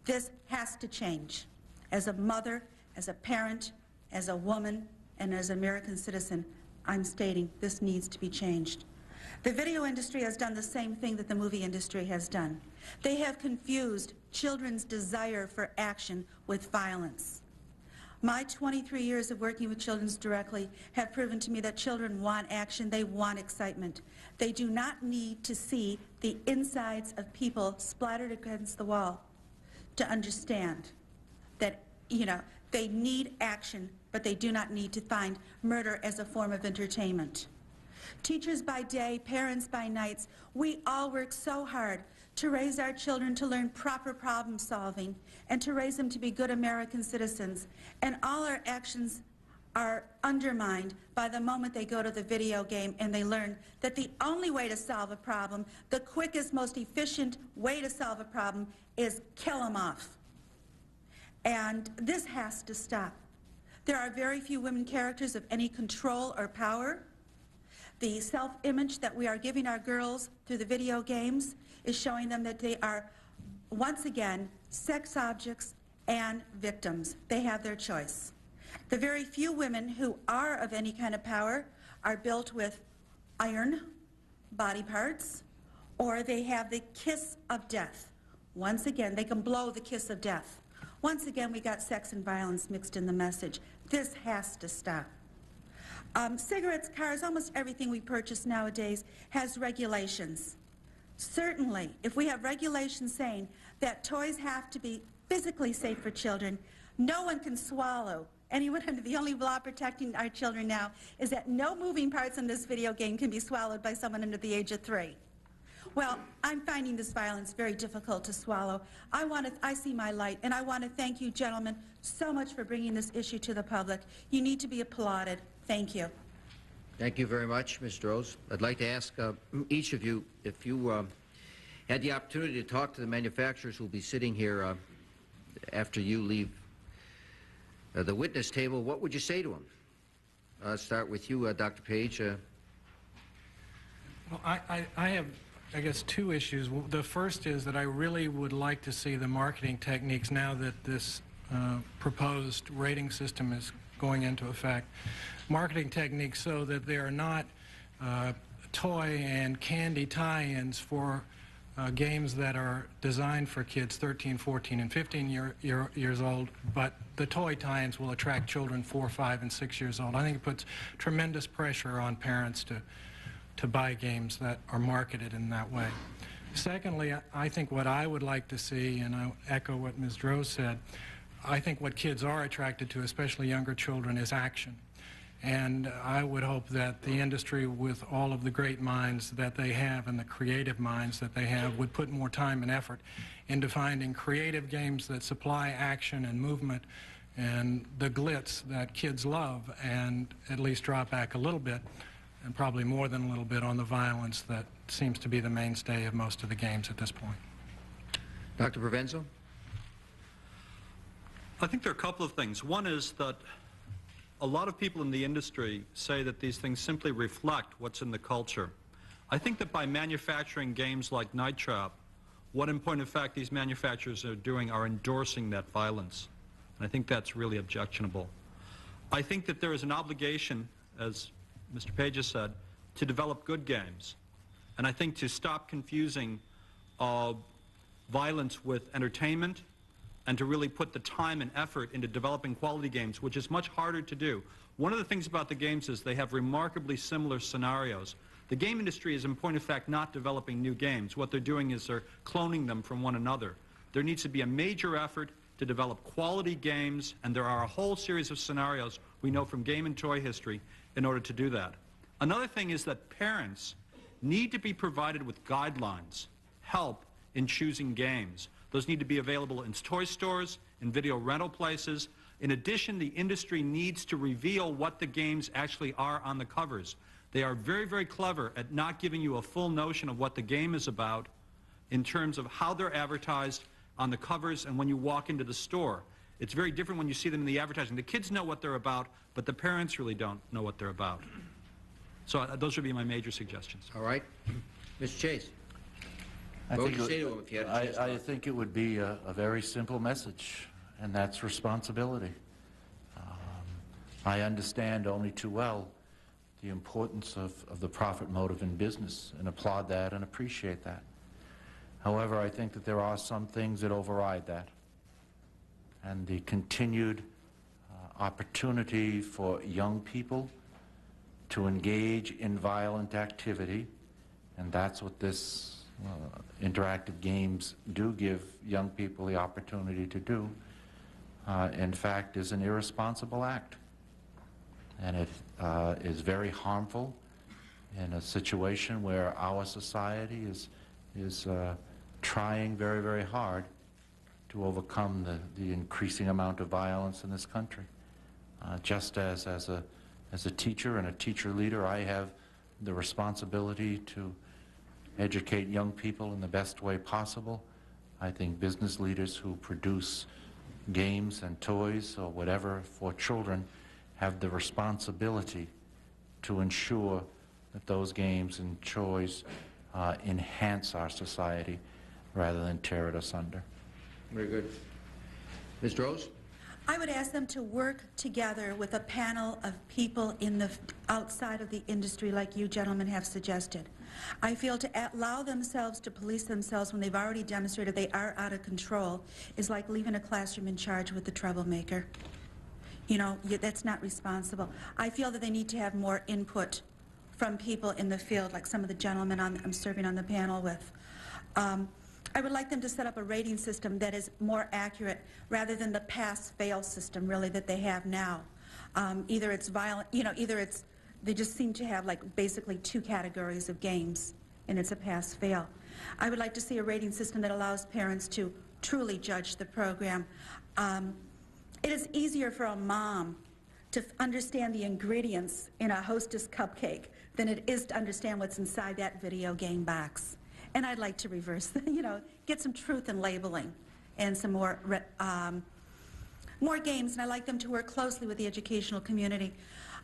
This has to change. As a mother, as a parent, as a woman, and as an American citizen, I'm stating this needs to be changed. The video industry has done the same thing that the movie industry has done. They have confused children's desire for action with violence. My 23 years of working with children directly have proven to me that children want action, they want excitement. They do not need to see the insides of people splattered against the wall to understand that, they need action, but they do not need to find murder as a form of entertainment. Teachers by day, parents by nights, we all work so hard to raise our children to learn proper problem solving and to raise them to be good American citizens. And all our actions are undermined by the moment they go to the video game and they learn that the only way to solve a problem, the quickest, most efficient way to solve a problem is kill them off. And this has to stop. There are very few women characters of any control or power. The self-image that we are giving our girls through the video games is showing them that they are, once again, sex objects and victims. They have their choice. The very few women who are of any kind of power are built with iron body parts, or they have the kiss of death. Once again, they can blow the kiss of death. Once again, we got sex and violence mixed in the message. This has to stop. Cigarettes, cars, almost everything we purchase nowadays has regulations. Certainly, if we have regulations saying that toys have to be physically safe for children, no one can swallow. The only law protecting our children now is that no moving parts in this video game can be swallowed by someone under the age of 3. Well, I'm finding this violence very difficult to swallow. I see my light, and I want to thank you, gentlemen, so much for bringing this issue to the public. You need to be applauded. Thank you. Thank you very much, Ms. Rose. I'd like to ask each of you, if you had the opportunity to talk to the manufacturers who will be sitting here after you leave the witness table, what would you say to them? I'll start with you, Dr. Page. Well, I have, I guess, two issues. The first is that I really would like to see the marketing techniques now that this proposed rating system is going into effect. Marketing techniques so that they are not toy and candy tie-ins for games that are designed for kids 13, 14, and 15 years old, but the toy tie-ins will attract children 4, 5, and 6 years old. I think it puts tremendous pressure on parents to buy games that are marketed in that way. Secondly, I think what I would like to see, and I echo what Ms. Droz said, I think what kids are attracted to, especially younger children, is action. And I would hope that the industry, with all of the great minds that they have and the creative minds that they have, would put more time and effort into finding creative games that supply action and movement and the glitz that kids love, and at least drop back a little bit, and probably more than a little bit, on the violence that seems to be the mainstay of most of the games at this point. Dr. Provenzo? I think there are a couple of things. One is that a lot of people in the industry say that these things simply reflect what's in the culture. I think that by manufacturing games like Night Trap, what in point of fact these manufacturers are doing are endorsing that violence. And I think that's really objectionable. I think that there is an obligation, as Mr. Page has said, to develop good games. And I think to stop confusing violence with entertainment, and to really put the time and effort into developing quality games, which is much harder to do. One of the things about the games is they have remarkably similar scenarios. The game industry is in point of fact not developing new games. What they're doing is they're cloning them from one another. There needs to be a major effort to develop quality games, and there are a whole series of scenarios we know from game and toy history in order to do that. Another thing is that parents need to be provided with guidelines, help in choosing games. Those need to be available in toy stores, in video rental places. In addition, the industry needs to reveal what the games actually are on the covers. They are very, very clever at not giving you a full notion of what the game is about in terms of how they're advertised on the covers and when you walk into the store. It's very different when you see them in the advertising. The kids know what they're about, but the parents really don't know what they're about. So those would be my major suggestions. All right. Mr. Chase. I think it would be a very simple message, and that's responsibility. I understand only too well the importance of the profit motive in business, and applaud that and appreciate that. However, I think that there are some things that override that, and the continued opportunity for young people to engage in violent activity, and that's what this interactive games do give young people the opportunity to do, in fact, is an irresponsible act. And it is very harmful in a situation where our society is trying very, very hard to overcome the increasing amount of violence in this country. Just as a teacher and a teacher leader, I have the responsibility to educate young people in the best way possible. I think business leaders who produce games and toys or whatever for children have the responsibility to ensure that those games and toys enhance our society rather than tear it asunder. Very good. Ms. Droz? I would ask them to work together with a panel of people in the outside of the industry like you gentlemen have suggested. I feel to allow themselves to police themselves when they've already demonstrated they are out of control is like leaving a classroom in charge with the troublemaker. You know, that's not responsible. I feel that they need to have more input from people in the field, like some of the gentlemen I'm serving on the panel with. I would like them to set up a rating system that is more accurate rather than the pass-fail system, really, that they have now. Either it's violent, you know, either it's, they just seem to have like basically two categories of games, and it's a pass-fail. I would like to see a rating system that allows parents to truly judge the program. It is easier for a mom to understand the ingredients in a Hostess cupcake than it is to understand what's inside that video game box. And I'd like to reverse, you know, get some truth in labeling and some more games, and I'd like them to work closely with the educational community.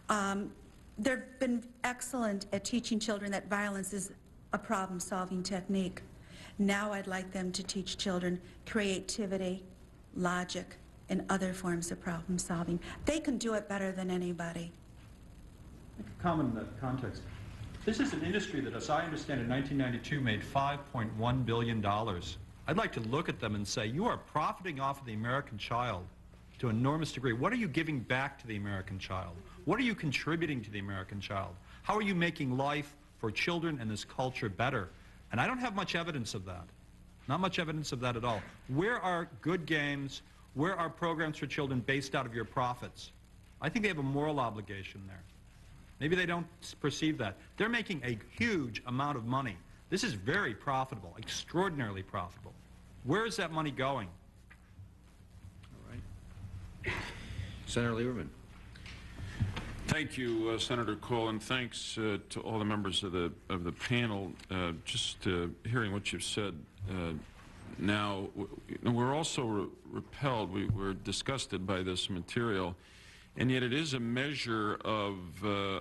They've been excellent at teaching children that violence is a problem-solving technique. Now I'd like them to teach children creativity, logic, and other forms of problem-solving. They can do it better than anybody. Comment in that context. This is an industry that, as I understand, in 1992 made $5.1 billion. I'd like to look at them and say, you are profiting off of the American child to an enormous degree. What are you giving back to the American child? What are you contributing to the American child? How are you making life for children and this culture better? And I don't have much evidence of that. Not much evidence of that at all. Where are good games? Where are programs for children based out of your profits? I think they have a moral obligation there. Maybe they don't perceive that. They're making a huge amount of money. This is very profitable, extraordinarily profitable. Where is that money going? All right. Senator Lieberman. Thank you, Senator Cole, and thanks to all the members of the panel. Just hearing what you've said now, we're also repelled. We're disgusted by this material. And yet it is a measure of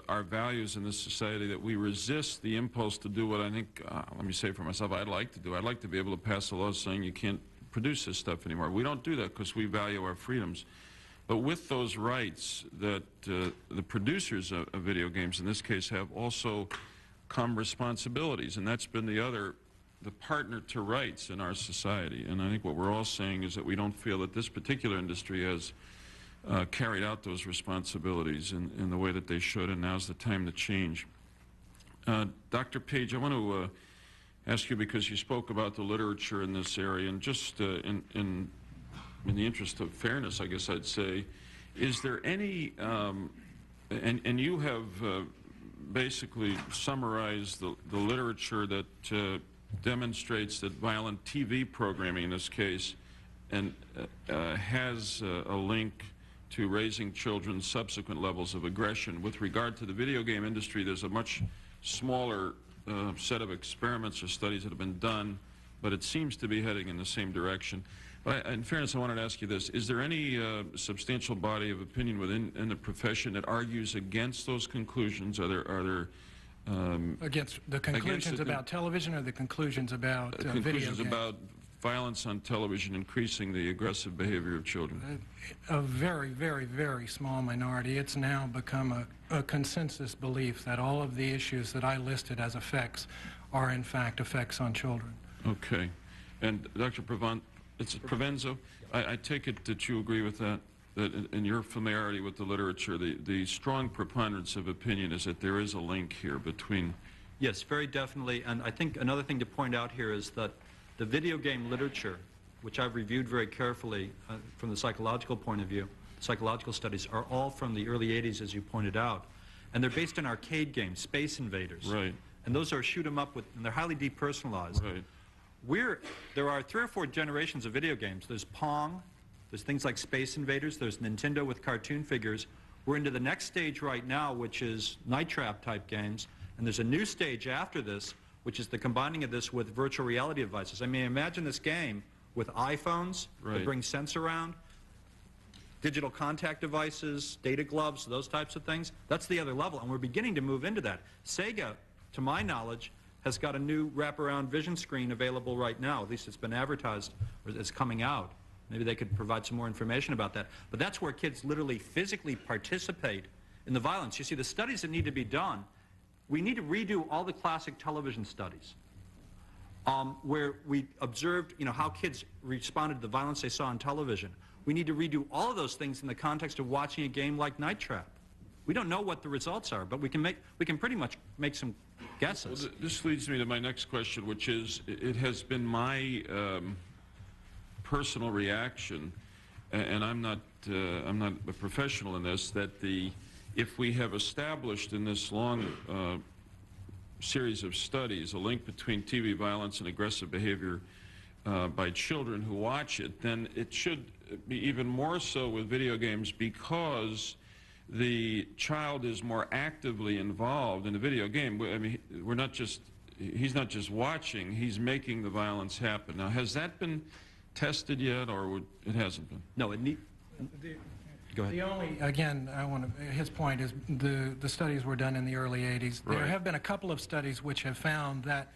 our values in this society that we resist the impulse to do what I think, let me say for myself, I'd like to do. I'd like to be able to pass a law saying you can't produce this stuff anymore. We don't do that because we value our freedoms. But with those rights that the producers of video games in this case have also come responsibilities. And that's been the partner to rights in our society. And I think what we're all saying is that we don't feel that this particular industry has carried out those responsibilities in the way that they should, and now's the time to change. Dr. Page, I want to ask you, because you spoke about the literature in this area, and just in the interest of fairness, I guess I'd say, is there any, and you have basically summarized the literature that demonstrates that violent TV programming in this case and has a link to raising children's subsequent levels of aggression. With regard to the video game industry, there's a much smaller set of experiments or studies that have been done, but it seems to be heading in the same direction. But in fairness, I wanted to ask you this. Is there any substantial body of opinion within the profession that argues against those conclusions? Are there against the conclusions about television, or the conclusions about video games? Conclusions about violence on television increasing the aggressive behavior of children? A very, very, very small minority. It's now become a consensus belief that all of the issues that I listed as effects are in fact effects on children. Okay. And Dr. Provenzo, I take it that you agree with that? that in your familiarity with the literature, the strong preponderance of opinion is that there is a link here between... Yes, very definitely. And I think another thing to point out here is that the video game literature, which I've reviewed very carefully from the psychological point of view, psychological studies, are all from the early 80s, as you pointed out. And they're based on arcade games, Space Invaders. Right. And those are shoot 'em up with, and they're highly depersonalized. Right. There are 3 or 4 generations of video games. There's Pong, there's things like Space Invaders, there's Nintendo with cartoon figures. We're into the next stage right now, which is Night Trap type games. And there's a new stage after this, which is the combining of this with virtual reality devices. I mean, imagine this game with iPhones that bring sense around, digital contact devices, data gloves, those types of things. That's the other level, and we're beginning to move into that. Sega, to my knowledge, has got a new wraparound vision screen available right now. At least it's been advertised, or it's coming out. Maybe they could provide some more information about that. But that's where kids literally physically participate in the violence. You see, the studies that need to be done, we need to redo all the classic television studies where we observed, how kids responded to the violence they saw on television. We need to redo all of those things in the context of watching a game like Night Trap. We don't know what the results are, but we can pretty much make some guesses. Well, this leads me to my next question, which is, it has been my personal reaction, and I'm not a professional in this, that if we have established in this long series of studies a link between TV violence and aggressive behavior by children who watch it, then it should be even more so with video games, because the child is more actively involved in the video game. I mean, he's not just watching, he's making the violence happen. Now, has that been tested yet, or it hasn't been? No, Go ahead. The only, again, his point is the studies were done in the early 80s. Right. There have been a couple of studies which have found that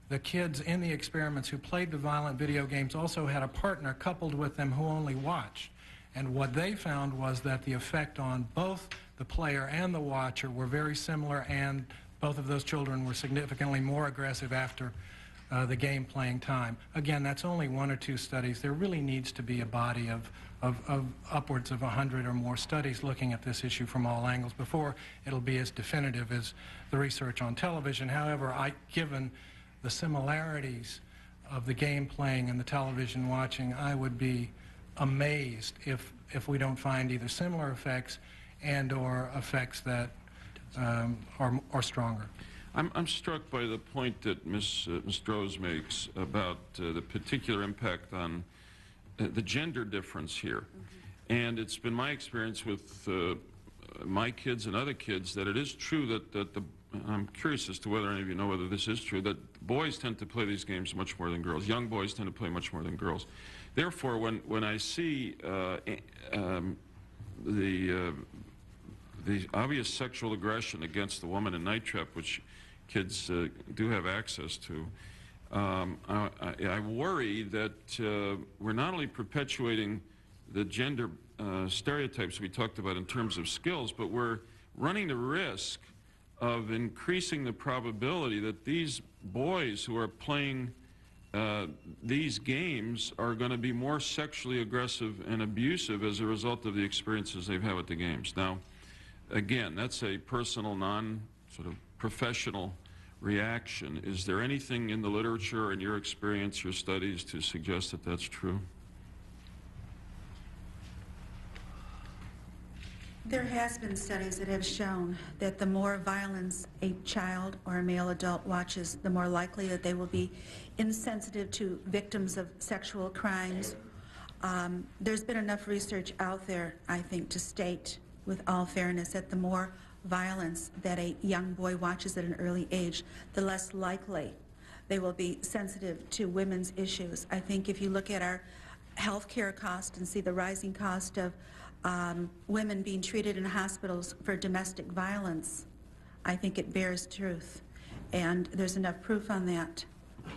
the kids in the experiments who played the violent video games also had a partner coupled with them who only watched. And what they found was that the effect on both the player and the watcher were very similar, and both of those children were significantly more aggressive after the game playing time. Again, that's only 1 or 2 studies. There really needs to be a body of upwards of 100 or more studies looking at this issue from all angles before it'll be as definitive as the research on television. However, given the similarities of the game playing and the television watching, I would be amazed if we don't find either similar effects and or effects that are stronger. I'm struck by the point that Ms. Droz makes about the particular impact on the gender difference here. And it's been my experience with my kids and other kids that it is true that I'm curious as to whether any of you know whether this is true, that boys tend to play these games much more than girls. Young boys tend to play much more than girls. Therefore, when I see the obvious sexual aggression against the woman in Night Trap, which kids do have access to, I worry that we're not only perpetuating the gender stereotypes we talked about in terms of skills, but we're running the risk of increasing the probability that these boys who are playing these games are going to be more sexually aggressive and abusive as a result of the experiences they've had with the games. Now, again, that's a personal, sort of professional reaction. Is there anything in the literature, in your experience, your studies, to suggest that that's true? There has been studies that have shown that the more violence a child or a male adult watches, the more likely that they will be insensitive to victims of sexual crimes. There's been enough research out there, I think, to state with all fairness that the more violence that a young boy watches at an early age, the less likely they will be sensitive to women's issues. I think if you look at our health care cost and see the rising cost of women being treated in hospitals for domestic violence, I think it bears truth. And there's enough proof on that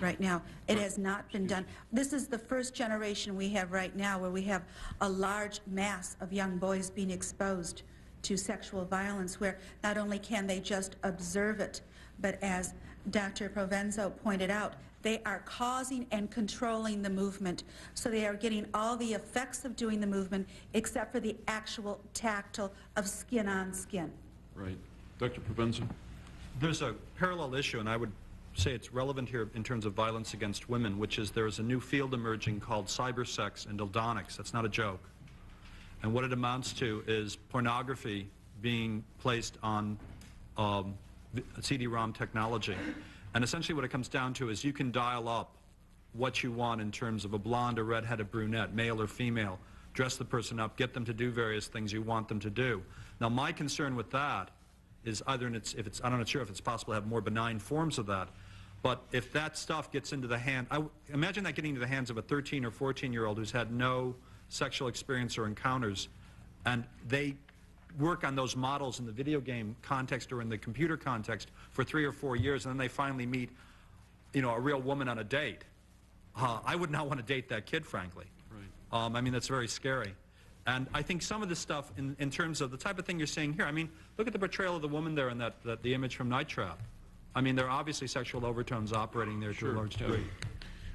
right now. It has not been done. This is the first generation we have right now where we have a large mass of young boys being exposed to sexual violence, where not only can they just observe it, but as Dr. Provenzo pointed out, They are causing and controlling the movement. So they are getting all the effects of doing the movement except for the actual tactile of skin on skin. Right. Dr. Provenza? There's a parallel issue, and I would say it's relevant here in terms of violence against women, which is there is a new field emerging called cybersex and dildonics. That's not a joke. And what it amounts to is pornography being placed on CD-ROM technology. And essentially what it comes down to is you can dial up what you want in terms of a blonde or red-headed brunette, male or female, dress the person up, get them to do various things you want them to do. Now my concern with that is either I'm not sure if it's possible to have more benign forms of that, but if that stuff gets into the hand, imagine that getting into the hands of a 13 or 14-year-old who's had no sexual experience or encounters, and they work on those models in the video game context or in the computer context for 3 or 4 years, and then they finally meet, a real woman on a date. I would not want to date that kid, frankly. Right. I mean, that's very scary. And I think some of the stuff in terms of the type of thing you're saying here, I mean, look at the portrayal of the woman there in the image from Night Trap. I mean, there are obviously sexual overtones operating there to a large degree.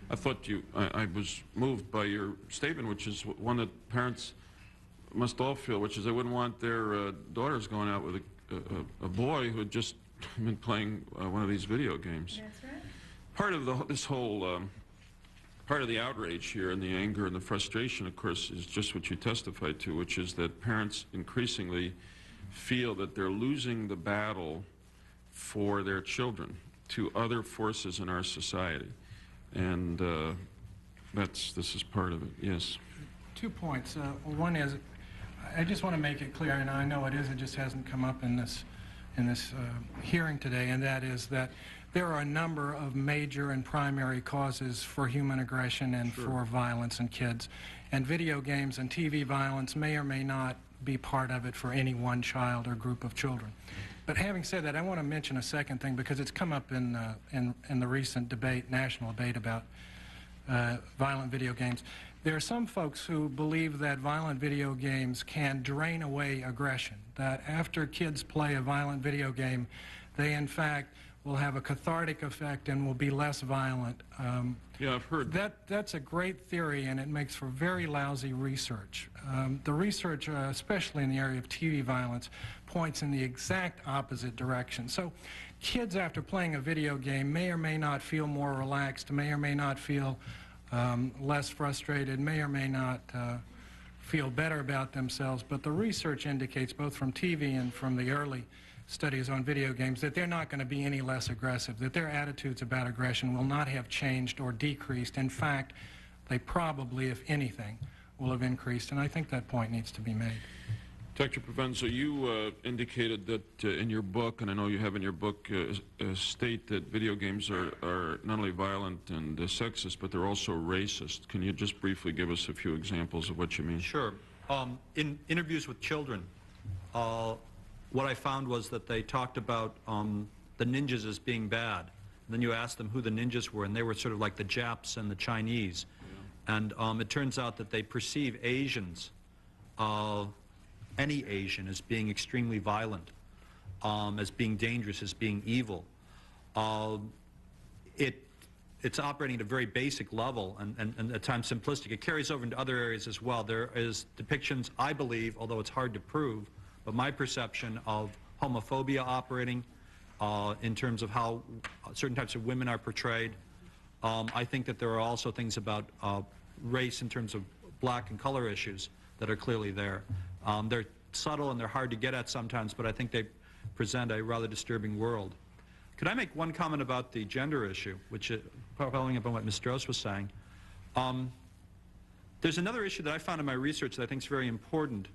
I thought I was moved by your statement, which is one that parents must all feel, which is they wouldn't want their daughters going out with a boy who had just been playing one of these video games. That's right. Part of this whole, part of the outrage here and the anger and the frustration, of course, is just what you testified to, which is that parents increasingly feel that they're losing the battle for their children to other forces in our society. And this is part of it, yes. 2 points. One is, I just want to make it clear, and I know it just hasn't come up in this hearing today, and that is that there are a number of major and primary causes for human aggression and for violence in kids. And video games and TV violence may or may not be part of it for any one child or group of children. But having said that, I want to mention a second thing because it's come up in the recent debate, national debate about violent video games. There are some folks who believe that violent video games can drain away aggression, that after kids play a violent video game, they in fact will have a cathartic effect and will be less violent. Yeah, I've heard that's a great theory, and it makes for very lousy research. The research, especially in the area of TV violence, points in the exact opposite direction. So kids, after playing a video game, may or may not feel more relaxed, may or may not feel less frustrated, may or may not feel better about themselves, but the research indicates, both from TV and from the early studies on video games, that they're not going to be any less aggressive, that their attitudes about aggression will not have changed or decreased. In fact, they probably, if anything, will have increased, and I think that point needs to be made. Dr. Provenza, you indicated that in your book, and I know you have in your book, state that video games are not only violent and sexist, but they're also racist. Can you just briefly give us a few examples of what you mean? Sure. In interviews with children, what I found was that they talked about the ninjas as being bad. And then you asked them who the ninjas were, and they were sort of like the Japs and the Chinese. Yeah. And it turns out that they perceive Asians, any Asian, as being extremely violent, as being dangerous, as being evil. It's operating at a very basic level and at times simplistic. It carries over into other areas as well. There is depictions, I believe, although it's hard to prove, but my perception of homophobia operating in terms of how certain types of women are portrayed. I think that there are also things about race in terms of black and color issues that are clearly there. They're subtle and they're hard to get at sometimes, but I think they present a rather disturbing world. Could I make one comment about the gender issue, which, following up on what Ms. Strauss was saying? There's another issue that I found in my research that I think is very important,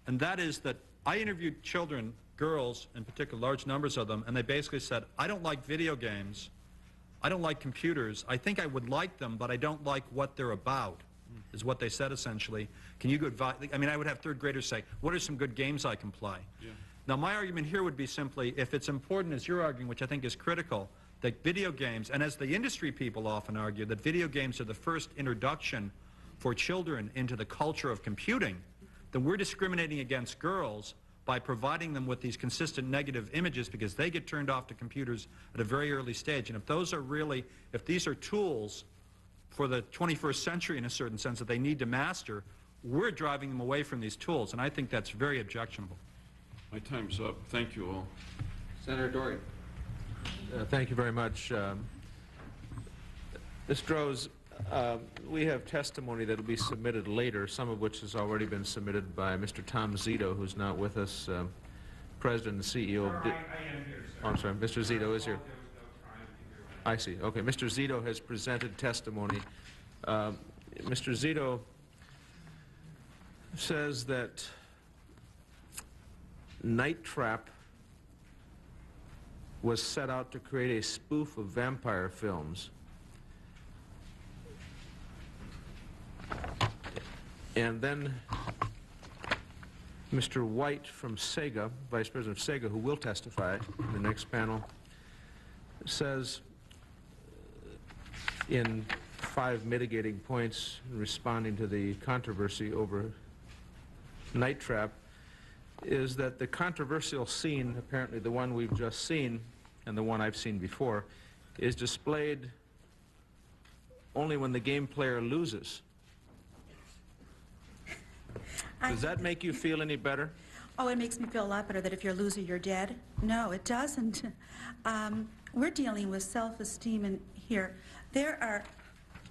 and that is that I interviewed children, girls in particular, large numbers of them, and they basically said, I don't like video games, I don't like computers, I think I would like them, but I don't like what they're about, is what they said essentially. Can you go advise, I mean, I would have third graders say, what are some good games I can play? Yeah. Now my argument here would be simply, if it's important as you're arguing, which I think is critical, that video games, and as the industry people often argue, that video games are the first introduction for children into the culture of computing, then we're discriminating against girls by providing them with these consistent negative images, because they get turned off to computers at a very early stage. And if those are really, if these are tools for the 21st century in a certain sense that they need to master, we're driving them away from these tools, and I think that's very objectionable. My time's up. Thank you all. Senator Dorian. Thank you very much. Ms. Droz, we have testimony that will be submitted later, some of which has already been submitted by Mr. Tom Zito, who's not with us, President and CEO of... I am here, sir. Oh, I'm sorry, Mr. Zito is here. I see. Okay, Mr. Zito has presented testimony. Mr. Zito says that Night Trap was set out to create a spoof of vampire films. And then Mr. White from Sega, Vice President of Sega, who will testify in the next panel, says in 5 mitigating points responding to the controversy over Night Trap, is that the controversial scene, apparently the one we've just seen and the one I've seen before, is displayed only when the game player loses. Does that make you feel any better? Oh, it makes me feel a lot better that if you're a loser, you're dead. No, it doesn't. We're dealing with self-esteem in here. There are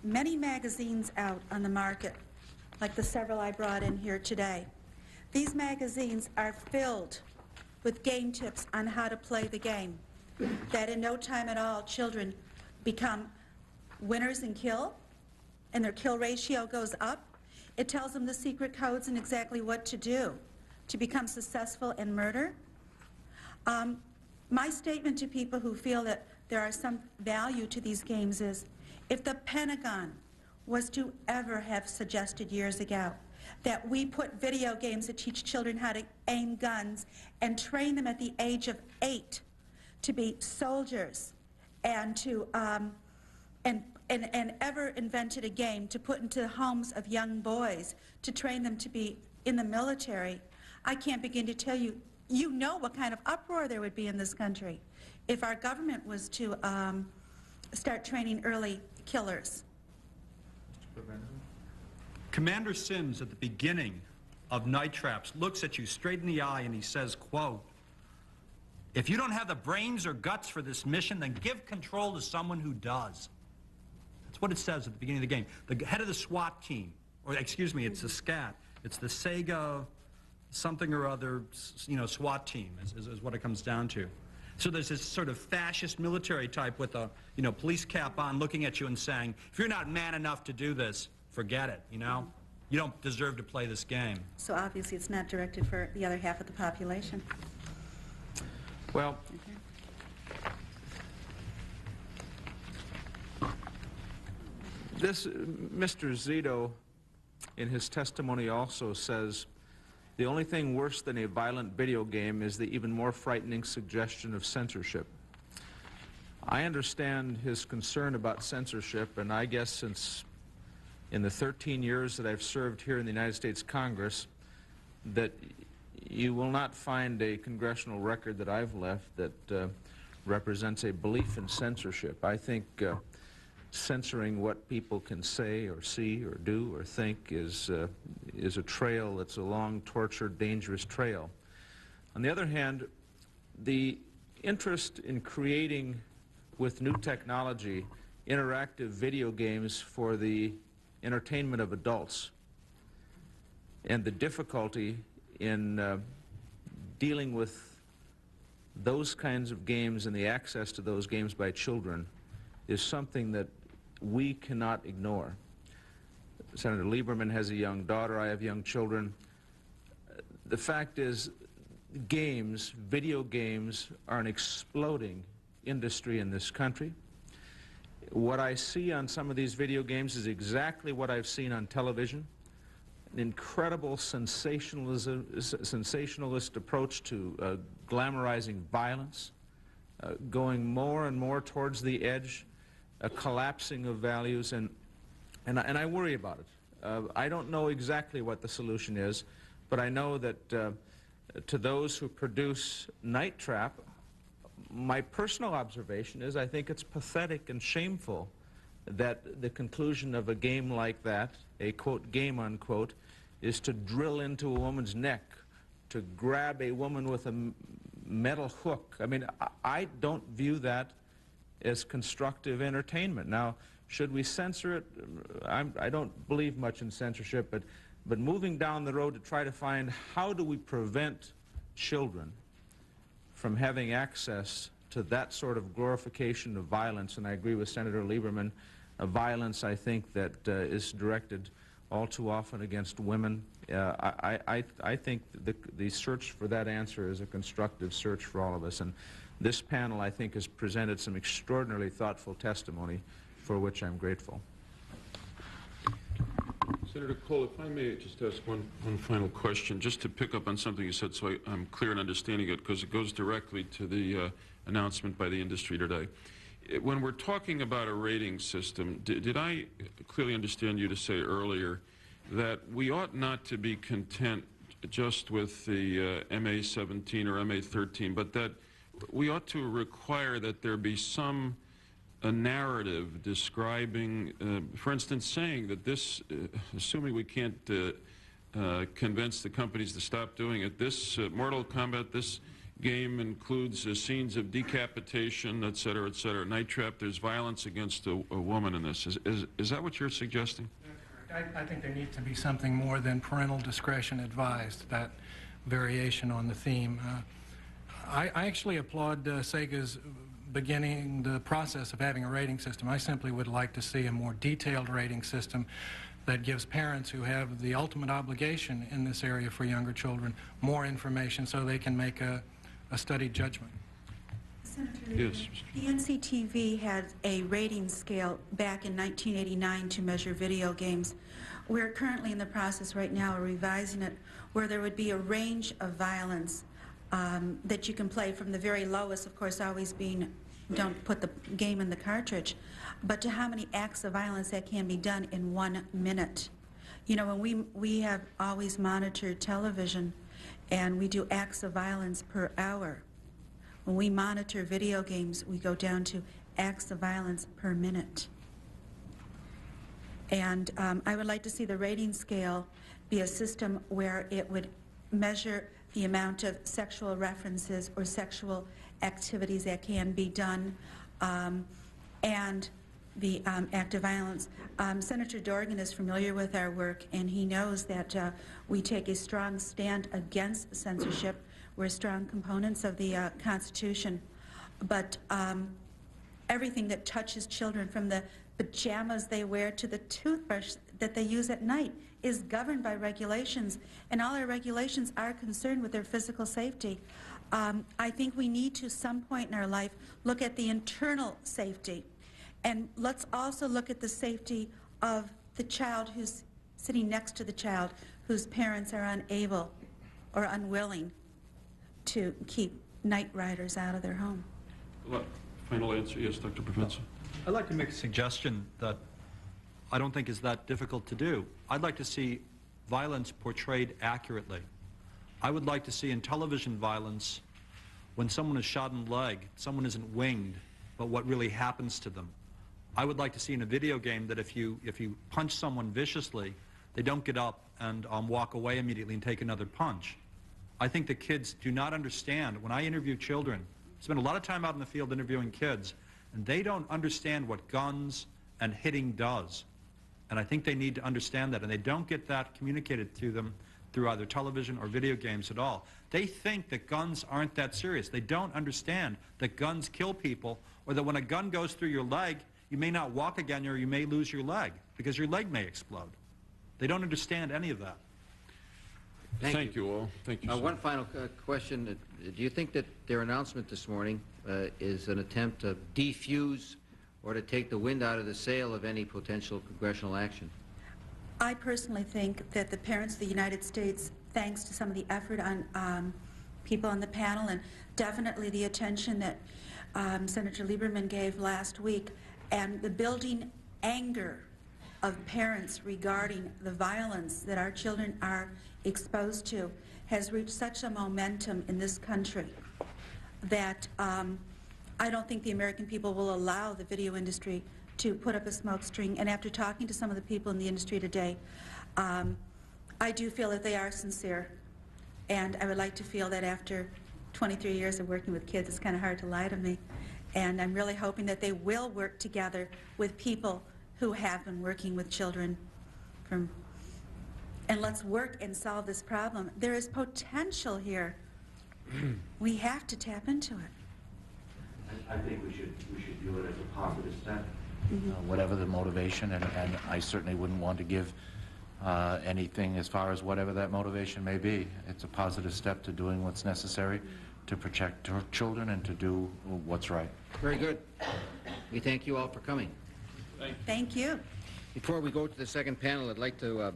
many magazines out on the market, like the several I brought in here today. These magazines are filled with game tips on how to play the game, that in no time at all children become winners in kill, and their kill ratio goes up. It tells them the secret codes and exactly what to do to become successful in murder. My statement to people who feel that there are some value to these games is, if the Pentagon was to ever have suggested years ago that we put video games that teach children how to aim guns and train them at the age of 8 to be soldiers, and to and ever invented a game to put into the homes of young boys to train them to be in the military, I can't begin to tell you, you know what kind of uproar there would be in this country if our government was to start training early killers. Commander Sims, at the beginning of Night Traps, looks at you straight in the eye and he says, quote, "If you don't have the brains or guts for this mission, then give control to someone who does." That's what it says at the beginning of the game. The head of the SWAT team, or excuse me, it's the SCAT. It's the Sega something or other, you know, SWAT team is what it comes down to. So there's this sort of fascist military type with a, you know, police cap on looking at you and saying, if you're not man enough to do this, forget it, you know? You don't deserve to play this game. So obviously it's not directed for the other half of the population. Well, this, Mr. Zito, in his testimony also says, the only thing worse than a violent video game is the even more frightening suggestion of censorship. I understand his concern about censorship, and I guess since in the 13 years that I've served here in the United States Congress, that you will not find a congressional record that I've left that represents a belief in censorship. I think censoring what people can say or see or do or think is a trail that's a long, tortured, dangerous trail. On the other hand, the interest in creating, with new technology, interactive video games for the entertainment of adults, and the difficulty in dealing with those kinds of games and the access to those games by children is something that we cannot ignore. Senator Lieberman has a young daughter, I have young children. The fact is, games, video games, are an exploding industry in this country. What I see on some of these video games is exactly what I've seen on television. An incredible sensationalist approach to glamorizing violence, going more and more towards the edge, a collapsing of values, and I worry about it. I don't know exactly what the solution is, but I know that to those who produce Night Trap, my personal observation is I think it's pathetic and shameful that the conclusion of a game like that, a, quote, game, unquote, is to drill into a woman's neck, to grab a woman with a metal hook. I mean, I don't view that as constructive entertainment. Now, should we censor it? I don't believe much in censorship, but moving down the road to try to find how do we prevent children from having access to that sort of glorification of violence, and I agree with Senator Lieberman, violence, I think, that is directed all too often against women. I think the search for that answer is a constructive search for all of us, and this panel, I think, has presented some extraordinarily thoughtful testimony for which I'm grateful. Senator Cole, if I may just ask one final question, just to pick up on something you said so I'm clear in understanding it, because it goes directly to the announcement by the industry today. When we're talking about a rating system, did I clearly understand you to say earlier that we ought not to be content just with the MA-17 or MA-13, but that we ought to require that there be some a narrative describing, for instance, saying that this, assuming we can't convince the companies to stop doing it, this Mortal Kombat, this game includes scenes of decapitation, et cetera, et cetera. Night Trap, there's violence against a woman in this. Is that what you're suggesting? I think there needs to be something more than parental discretion advised, that variation on the theme. I actually applaud Sega's beginning the process of having a rating system. I simply would like to see a more detailed rating system that gives parents who have the ultimate obligation in this area for younger children more information so they can make a studied judgment. Senator Yes. The NCTV had a rating scale back in 1989 to measure video games. We're currently in the process right now of revising it, where there would be a range of violence that you can play, from the very lowest, of course, always being don't put the game in the cartridge, but to how many acts of violence that can be done in 1 minute. You know, when we have always monitored television, and we do acts of violence per hour. When we monitor video games, we go down to acts of violence per minute. And I would like to see the rating scale be a system where it would measure the amount of sexual references or sexual activities that can be done, and the act of violence. Senator Dorgan is familiar with our work, and he knows that we take a strong stand against censorship. We're strong components of the Constitution. But everything that touches children, from the pajamas they wear to the toothbrush that they use at night, is governed by regulations, and all our regulations are concerned with their physical safety. I think we need to, some point in our life, look at the internal safety, and let's also look at the safety of the child who's sitting next to the child whose parents are unable or unwilling to keep night riders out of their home. Well, final answer, yes, Dr. Professor. I'd like to make a suggestion that I don't think is that difficult to do. I'd like to see violence portrayed accurately. I would like to see in television violence, when someone is shot in the leg, someone isn't winged, but what really happens to them. I would like to see in a video game that if you punch someone viciously, they don't get up and walk away immediately and take another punch. I think the kids do not understand. When I interview children, I spend a lot of time out in the field interviewing kids, and they don't understand what guns and hitting does. And I think they need to understand that, and they don't get that communicated to them through either television or video games at all. They think that guns aren't that serious. They don't understand that guns kill people, or that when a gun goes through your leg, you may not walk again, or you may lose your leg, because your leg may explode. They don't understand any of that. Thank you all. Thank you, sir. One final question. Do you think that their announcement this morning is an attempt to defuse or to take the wind out of the sail of any potential congressional action? I personally think that the parents of the United States, thanks to some of the effort on people on the panel, and definitely the attention that Senator Lieberman gave last week, and the building anger of parents regarding the violence that our children are exposed to, has reached such a momentum in this country that I don't think the American people will allow the video industry to put up a smoke screen. And after talking to some of the people in the industry today, I do feel that they are sincere. And I would like to feel that after 23 years of working with kids, it's kind of hard to lie to me. And I'm really hoping that they will work together with people who have been working with children and let's work and solve this problem. There is potential here. We have to tap into it. I think we should view it as a positive step, whatever the motivation, and I certainly wouldn't want to give anything as far as whatever that motivation may be. It's a positive step to doing what's necessary to protect children and to do what's right. Very good. We thank you all for coming. Thank you. Before we go to the second panel, I'd like to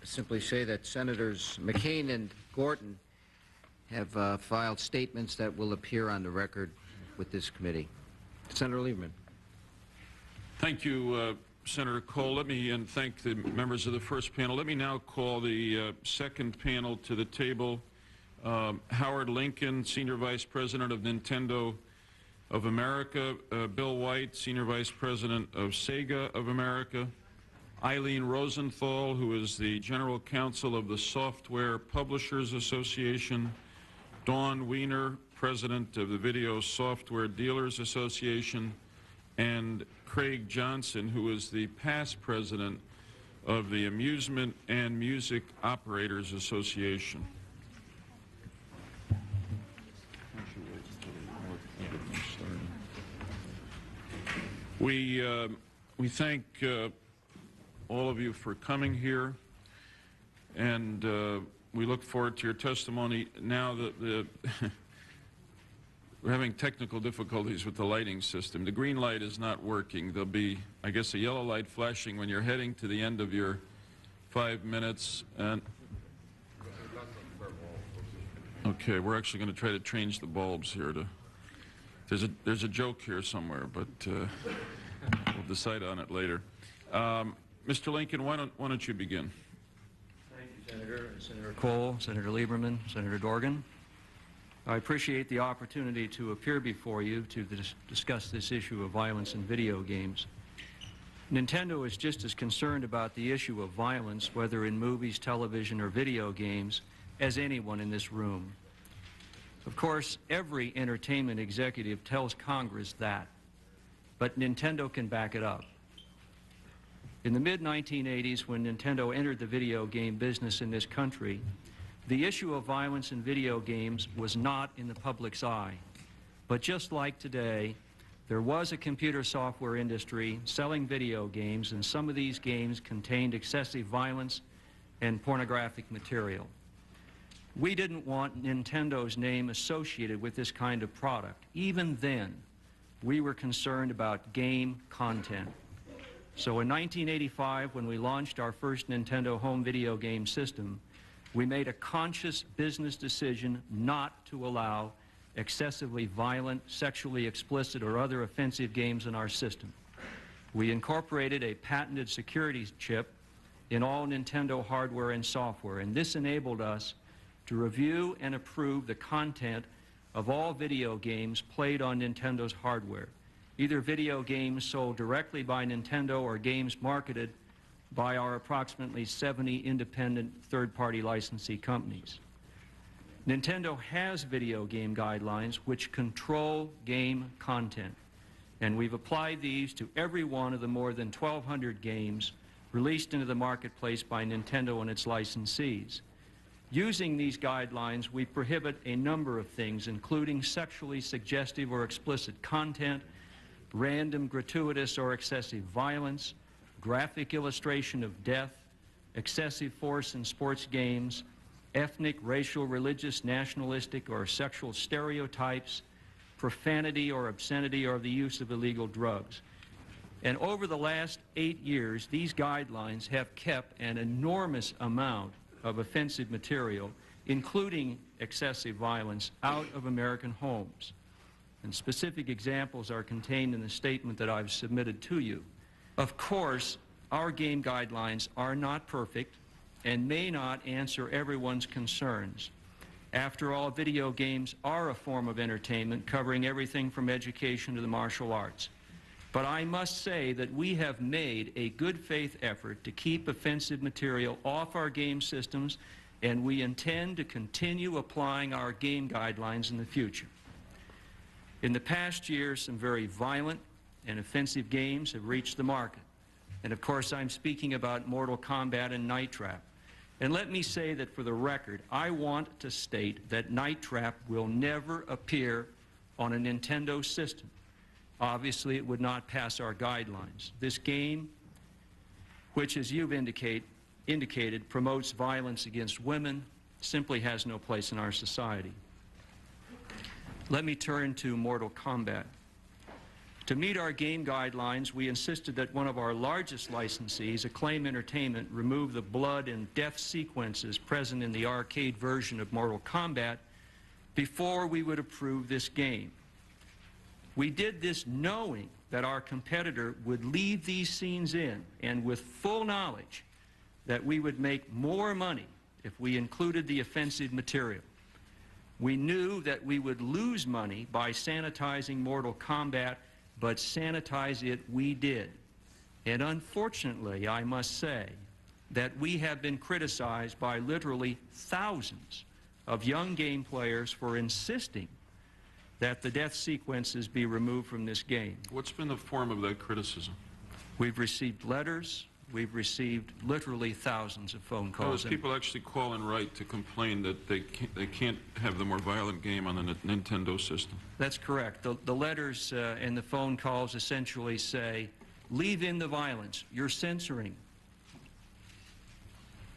simply say that Senators McCain and Gordon have filed statements that will appear on the record with this committee. Senator Lieberman. Thank you, Senator Cole. Let me thank the members of the first panel. Let me now call the second panel to the table. Howard Lincoln, Senior Vice President of Nintendo of America, Bill White, Senior Vice President of Sega of America, Eileen Rosenthal, who is the General Counsel of the Software Publishers Association, Dawn Wiener, President of the Video Software Dealers Association, and Craig Johnson, who is the past President of the Amusement and Music Operators Association. We thank all of you for coming here, and we look forward to your testimony. Now that we're having technical difficulties with the lighting system. The green light is not working. There'll be, I guess, a yellow light flashing when you're heading to the end of your 5 minutes. And okay, we're actually going to try to change the bulbs here. There's a joke here somewhere, but we'll decide on it later. Mr. Lincoln, why don't you begin? Thank you, Senator. Senator Cole, Senator Lieberman, Senator Dorgan. I appreciate the opportunity to appear before you to discuss this issue of violence in video games. Nintendo is just as concerned about the issue of violence, whether in movies, television, or video games, as anyone in this room. Of course, every entertainment executive tells Congress that, but Nintendo can back it up. In the mid-1980s, when Nintendo entered the video game business in this country, the issue of violence in video games was not in the public's eye. But just like today, there was a computer software industry selling video games, and some of these games contained excessive violence and pornographic material. We didn't want Nintendo's name associated with this kind of product. Even then, we were concerned about game content. So in 1985, when we launched our first Nintendo home video game system, we made a conscious business decision not to allow excessively violent, sexually explicit, or other offensive games in our system. We incorporated a patented security chip in all Nintendo hardware and software, and this enabled us to review and approve the content of all video games played on Nintendo's hardware, either video games sold directly by Nintendo or games marketed by our approximately 70 independent third-party licensee companies. Nintendo has video game guidelines which control game content, and we've applied these to every one of the more than 1,200 games released into the marketplace by Nintendo and its licensees. Using these guidelines, we prohibit a number of things, including sexually suggestive or explicit content, random, gratuitous, or excessive violence, graphic illustration of death, excessive force in sports games, ethnic, racial, religious, nationalistic, or sexual stereotypes, profanity or obscenity, or the use of illegal drugs. And over the last 8 years, these guidelines have kept an enormous amount of offensive material, including excessive violence, out of American homes. And specific examples are contained in the statement that I've submitted to you. Of course, our game guidelines are not perfect, and may not answer everyone's concerns. After all, video games are a form of entertainment covering everything from education to the martial arts. But I must say that we have made a good faith effort to keep offensive material off our game systems, and we intend to continue applying our game guidelines in the future. In the past year, some very violent and offensive games have reached the market. And of course, I'm speaking about Mortal Kombat and Night Trap. And let me say that for the record, I want to state that Night Trap will never appear on a Nintendo system. Obviously, it would not pass our guidelines. This game, which as you've indicated, promotes violence against women, simply has no place in our society. Let me turn to Mortal Kombat. To meet our game guidelines, we insisted that one of our largest licensees, Acclaim Entertainment, remove the blood and death sequences present in the arcade version of Mortal Kombat before we would approve this game. We did this knowing that our competitor would leave these scenes in, and with full knowledge that we would make more money if we included the offensive material. We knew that we would lose money by sanitizing Mortal Kombat, but sanitize it we did. And unfortunately, I must say that we have been criticized by literally thousands of young game players for insisting that the death sequences be removed from this game. What's been the form of that criticism? We've received letters. We've received literally thousands of phone calls. People actually call and write to complain that they can't have the more violent game on the Nintendo system. That's correct. The letters and the phone calls essentially say, leave in the violence. You're censoring.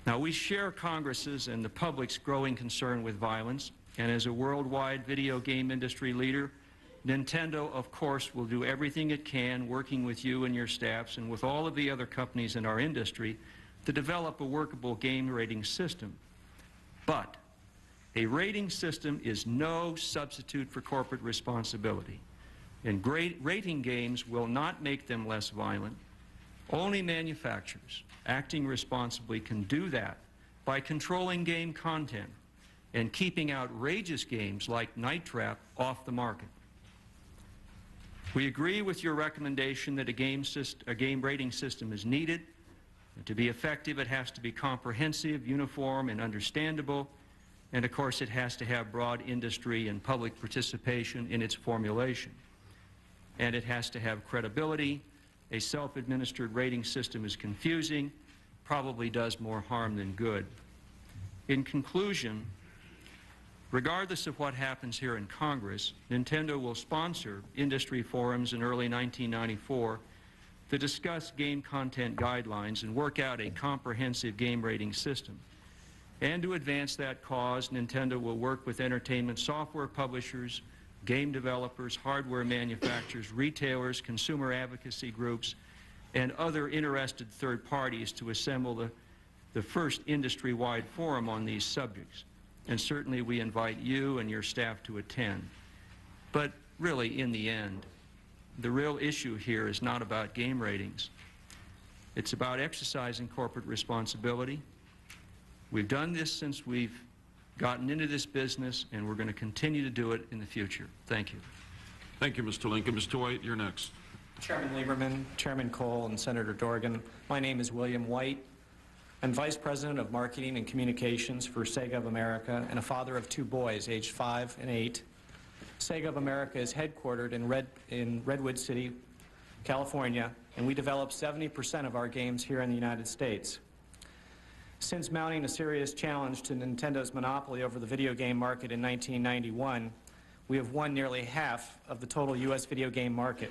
Now, we share Congress's and the public's growing concern with violence, and as a worldwide video game industry leader, Nintendo, of course, will do everything it can, working with you and your staffs and with all of the other companies in our industry, to develop a workable game rating system. But a rating system is no substitute for corporate responsibility. And rating games will not make them less violent. Only manufacturers acting responsibly can do that by controlling game content and keeping outrageous games like Night Trap off the market. We agree with your recommendation that a game rating system is needed. To be effective, it has to be comprehensive, uniform, and understandable. And of course, it has to have broad industry and public participation in its formulation. And it has to have credibility. A self-administered rating system is confusing, probably does more harm than good. In conclusion, regardless of what happens here in Congress, Nintendo will sponsor industry forums in early 1994 to discuss game content guidelines and work out a comprehensive game rating system. And to advance that cause, Nintendo will work with entertainment software publishers, game developers, hardware manufacturers, retailers, consumer advocacy groups, and other interested third parties to assemble the first industry-wide forum on these subjects. And certainly we invite you and your staff to attend. But really, in the end, the real issue here is not about game ratings. It's about exercising corporate responsibility. We've done this since we've gotten into this business, and we're going to continue to do it in the future. Thank you. Thank you, Mr. Lincoln. Mr. White, you're next. Chairman Lieberman, Chairman Cole, and Senator Dorgan, my name is William White. I'm Vice President of Marketing and Communications for Sega of America and a father of 2 boys, aged 5 and 8. Sega of America is headquartered in Redwood City, California, and we develop 70% of our games here in the United States. Since mounting a serious challenge to Nintendo's monopoly over the video game market in 1991, we have won nearly half of the total U.S. video game market.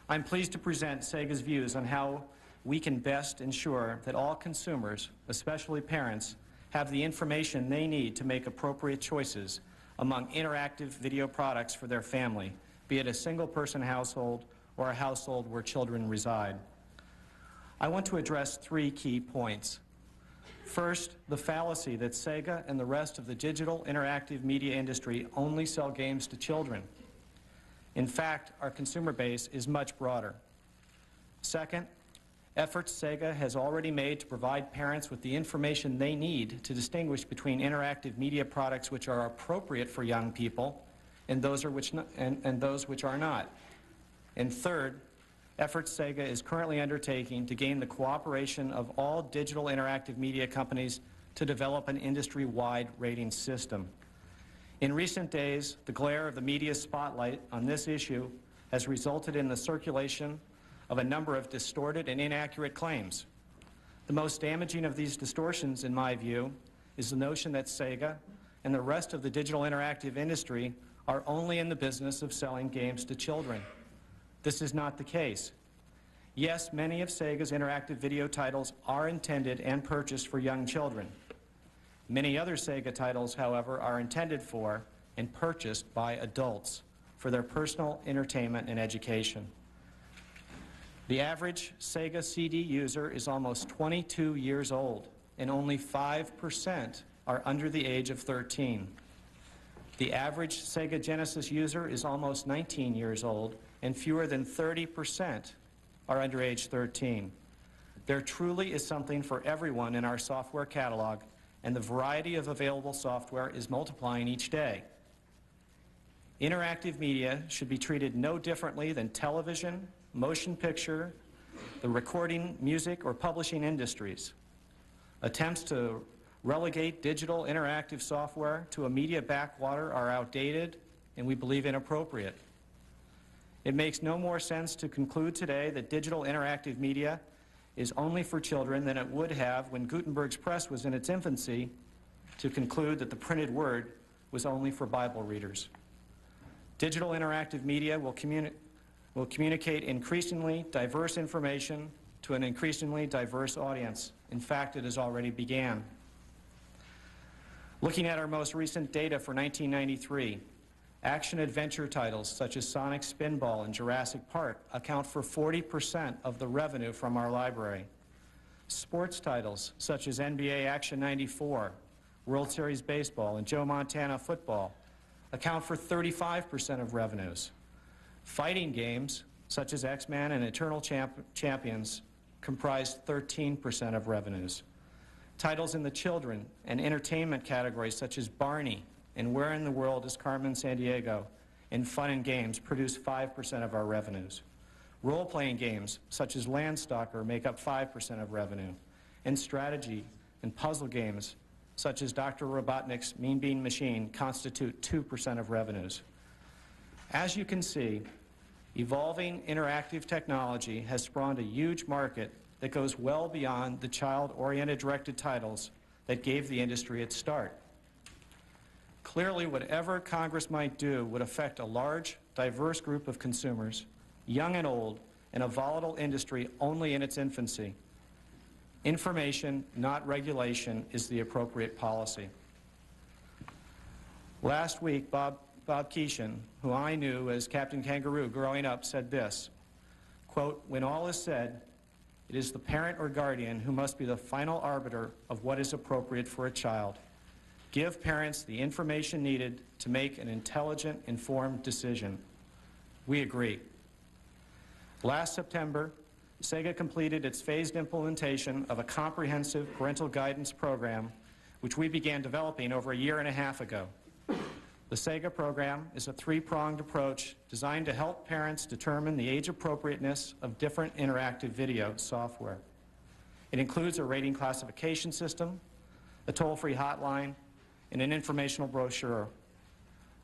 I'm pleased to present Sega's views on how we can best ensure that all consumers, especially parents, have the information they need to make appropriate choices among interactive video products for their family, be it a single-person household or a household where children reside. I want to address 3 key points. First, the fallacy that Sega and the rest of the digital interactive media industry only sell games to children. In fact, our consumer base is much broader. Second, efforts Sega has already made to provide parents with the information they need to distinguish between interactive media products which are appropriate for young people and those which are not. And third, efforts Sega is currently undertaking to gain the cooperation of all digital interactive media companies to develop an industry-wide rating system. In recent days, the glare of the media spotlight on this issue has resulted in the circulation of a number of distorted and inaccurate claims. The most damaging of these distortions, in my view, is the notion that Sega and the rest of the digital interactive industry are only in the business of selling games to children. This is not the case. Yes, many of Sega's interactive video titles are intended and purchased for young children. Many other Sega titles, however, are intended for and purchased by adults for their personal entertainment and education. The average Sega CD user is almost 22 years old, and only 5% are under the age of 13. The average Sega Genesis user is almost 19 years old, and fewer than 30% are under age 13. There truly is something for everyone in our software catalog, and the variety of available software is multiplying each day. Interactive media should be treated no differently than television, motion picture, the recording, music, or publishing industries. Attempts to relegate digital interactive software to a media backwater are outdated and we believe inappropriate. It makes no more sense to conclude today that digital interactive media is only for children than it would have when Gutenberg's press was in its infancy to conclude that the printed word was only for Bible readers. Digital interactive media will communicate increasingly diverse information to an increasingly diverse audience. In fact, it has already began. Looking at our most recent data for 1993, action-adventure titles such as Sonic Spinball and Jurassic Park account for 40% of the revenue from our library. Sports titles such as NBA Action 94, World Series Baseball, and Joe Montana Football account for 35% of revenues. Fighting games such as X-Men and Eternal Champions comprised 13% of revenues. Titles in the children and entertainment categories such as Barney and Where in the World is Carmen Sandiego and Fun and Games produce 5% of our revenues. Role-playing games such as Landstalker make up 5% of revenue, and strategy and puzzle games such as Dr. Robotnik's Mean Bean Machine constitute 2% of revenues. As you can see, evolving interactive technology has spawned a huge market that goes well beyond the child-oriented directed titles that gave the industry its start. Clearly, whatever Congress might do would affect a large, diverse group of consumers, young and old, in a volatile industry only in its infancy. Information, not regulation, is the appropriate policy. Last week, Bob Keeshan, who I knew as Captain Kangaroo growing up, said this, quote, "When all is said, it is the parent or guardian who must be the final arbiter of what is appropriate for a child. Give parents the information needed to make an intelligent, informed decision." We agree. Last September, Sega completed its phased implementation of a comprehensive parental guidance program, which we began developing over a year and a half ago. The Sega program is a three-pronged approach designed to help parents determine the age appropriateness of different interactive video software. It includes a rating classification system, a toll-free hotline, and an informational brochure.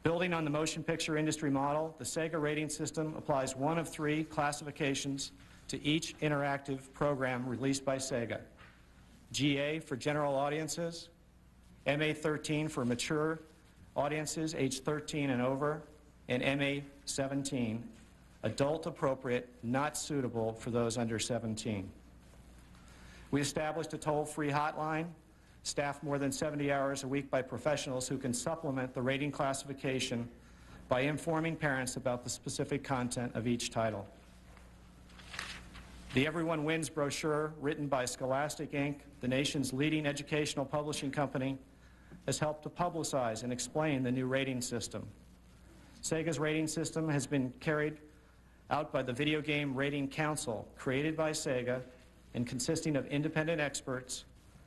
Building on the motion picture industry model, the Sega rating system applies one of three classifications to each interactive program released by Sega: GA for general audiences, MA13 for mature audiences age 13 and over, and MA17, adult appropriate, not suitable for those under 17. We established a toll-free hotline, staffed more than 70 hours a week by professionals who can supplement the rating classification by informing parents about the specific content of each title. The Everyone Wins brochure, written by Scholastic, Inc., the nation's leading educational publishing company, has helped to publicize and explain the new rating system. Sega's rating system has been carried out by the Video Game Rating Council, created by Sega and consisting of independent experts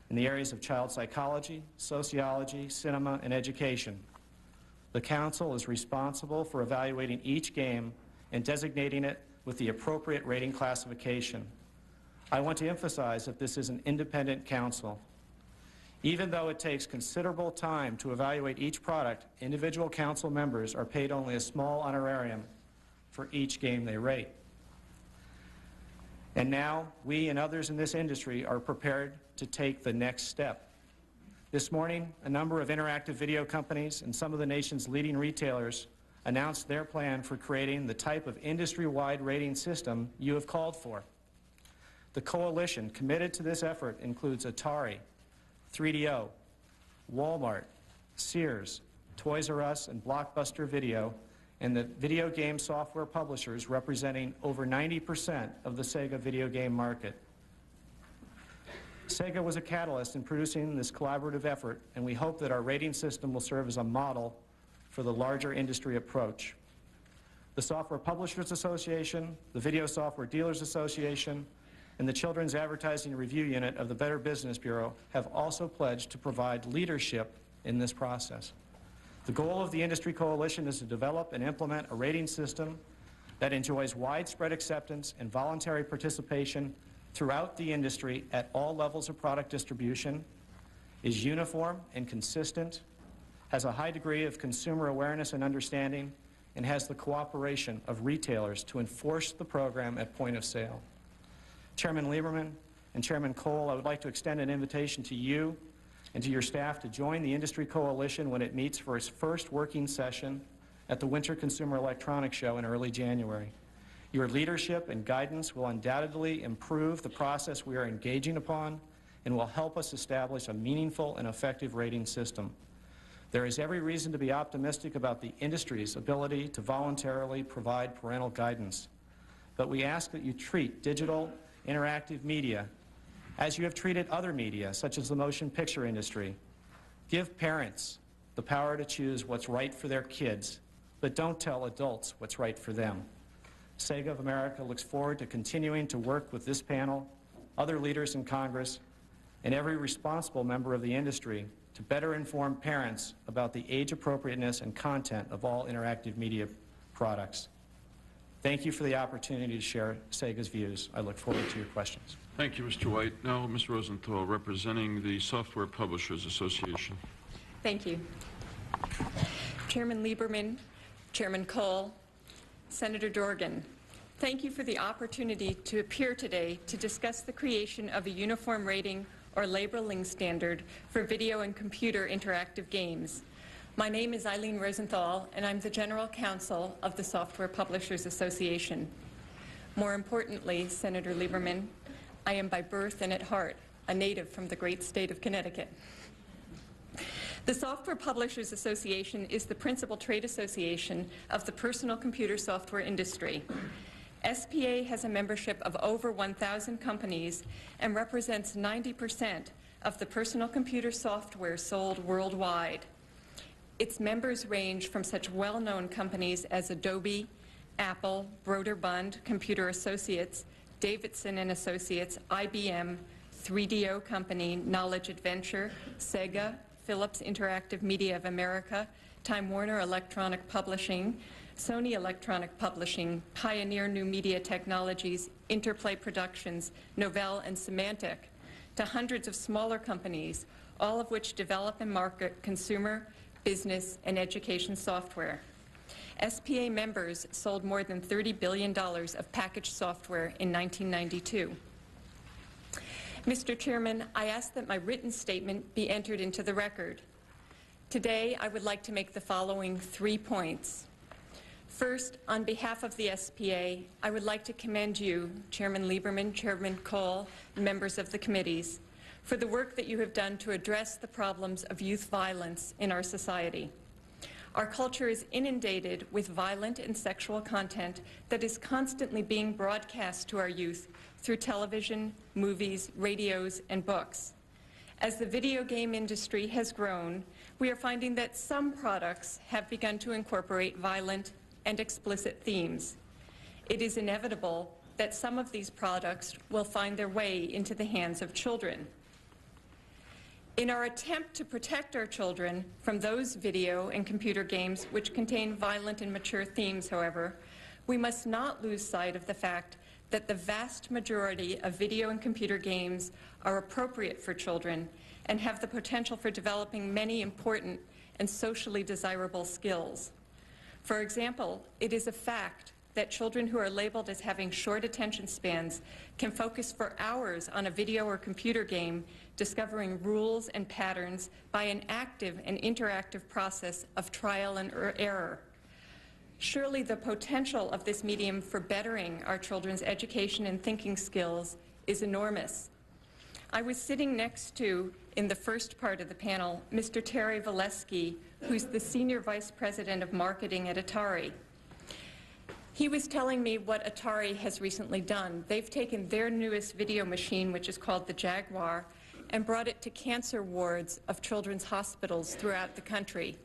in the areas of child psychology, sociology, cinema, and education. The Council is responsible for evaluating each game and designating it with the appropriate rating classification. I want to emphasize that this is an independent council. Even though it takes considerable time to evaluate each product, individual council members are paid only a small honorarium for each game they rate. And now, we and others in this industry are prepared to take the next step. This morning, a number of interactive video companies and some of the nation's leading retailers announced their plan for creating the type of industry-wide rating system you have called for. The coalition committed to this effort includes Atari, 3DO, Walmart, Sears, Toys R Us, and Blockbuster Video, and the video game software publishers representing over 90% of the Sega video game market. Sega was a catalyst in producing this collaborative effort, and we hope that our rating system will serve as a model for the larger industry approach. The Software Publishers Association, the Video Software Dealers Association, and the Children's Advertising Review Unit of the Better Business Bureau have also pledged to provide leadership in this process. The goal of the industry coalition is to develop and implement a rating system that enjoys widespread acceptance and voluntary participation throughout the industry at all levels of product distribution, is uniform and consistent, has a high degree of consumer awareness and understanding, and has the cooperation of retailers to enforce the program at point of sale. Chairman Lieberman and Chairman Cole, I would like to extend an invitation to you and to your staff to join the industry coalition when it meets for its first working session at the Winter Consumer Electronics Show in early January. Your leadership and guidance will undoubtedly improve the process we are engaging upon and will help us establish a meaningful and effective rating system. There is every reason to be optimistic about the industry's ability to voluntarily provide parental guidance. But we ask that you treat digital, interactive media as you have treated other media, such as the motion picture industry. Give parents the power to choose what's right for their kids, but don't tell adults what's right for them. Sega of America looks forward to continuing to work with this panel, other leaders in Congress, and every responsible member of the industry to better inform parents about the age appropriateness and content of all interactive media products. Thank you for the opportunity to share Sega's views. I look forward to your questions. Thank you, Mr. White. Now, Ms. Rosenthal, representing the Software Publishers Association. Thank you. Chairman Lieberman, Chairman Cole, Senator Dorgan, thank you for the opportunity to appear today to discuss the creation of a uniform rating or labeling standard for video and computer interactive games. My name is Eileen Rosenthal, and I'm the General Counsel of the Software Publishers Association. More importantly, Senator Lieberman, I am by birth and at heart a native from the great state of Connecticut. The Software Publishers Association is the principal trade association of the personal computer software industry. SPA has a membership of over 1,000 companies and represents 90% of the personal computer software sold worldwide. Its members range from such well-known companies as Adobe, Apple, Broderbund, Computer Associates, Davidson and Associates, IBM, 3DO Company, Knowledge Adventure, Sega, Philips Interactive Media of America, Time Warner Electronic Publishing, Sony Electronic Publishing, Pioneer New Media Technologies, Interplay Productions, Novell, and Symantec, to hundreds of smaller companies, all of which develop and market consumer, business, and education software. SPA members sold more than $30 billion of packaged software in 1992. Mr. Chairman, I ask that my written statement be entered into the record. Today, I would like to make the following 3 points. First, on behalf of the SPA, I would like to commend you, Chairman Lieberman, Chairman Cole, and members of the committees, for the work that you have done to address the problems of youth violence in our society. Our culture is inundated with violent and sexual content that is constantly being broadcast to our youth through television, movies, radios, and books. As the video game industry has grown, we are finding that some products have begun to incorporate violent and explicit themes. It is inevitable that some of these products will find their way into the hands of children. In our attempt to protect our children from those video and computer games which contain violent and mature themes, however, we must not lose sight of the fact that the vast majority of video and computer games are appropriate for children and have the potential for developing many important and socially desirable skills. For example, it is a fact that children who are labeled as having short attention spans can focus for hours on a video or computer game, discovering rules and patterns by an active and interactive process of trial and error. Surely the potential of this medium for bettering our children's education and thinking skills is enormous. I was sitting next to, in the first part of the panel, Mr. Terry Valesky, who's the Senior Vice President of Marketing at Atari. He was telling me what Atari has recently done. They've taken their newest video machine, which is called the Jaguar, and brought it to cancer wards of children's hospitals throughout the country.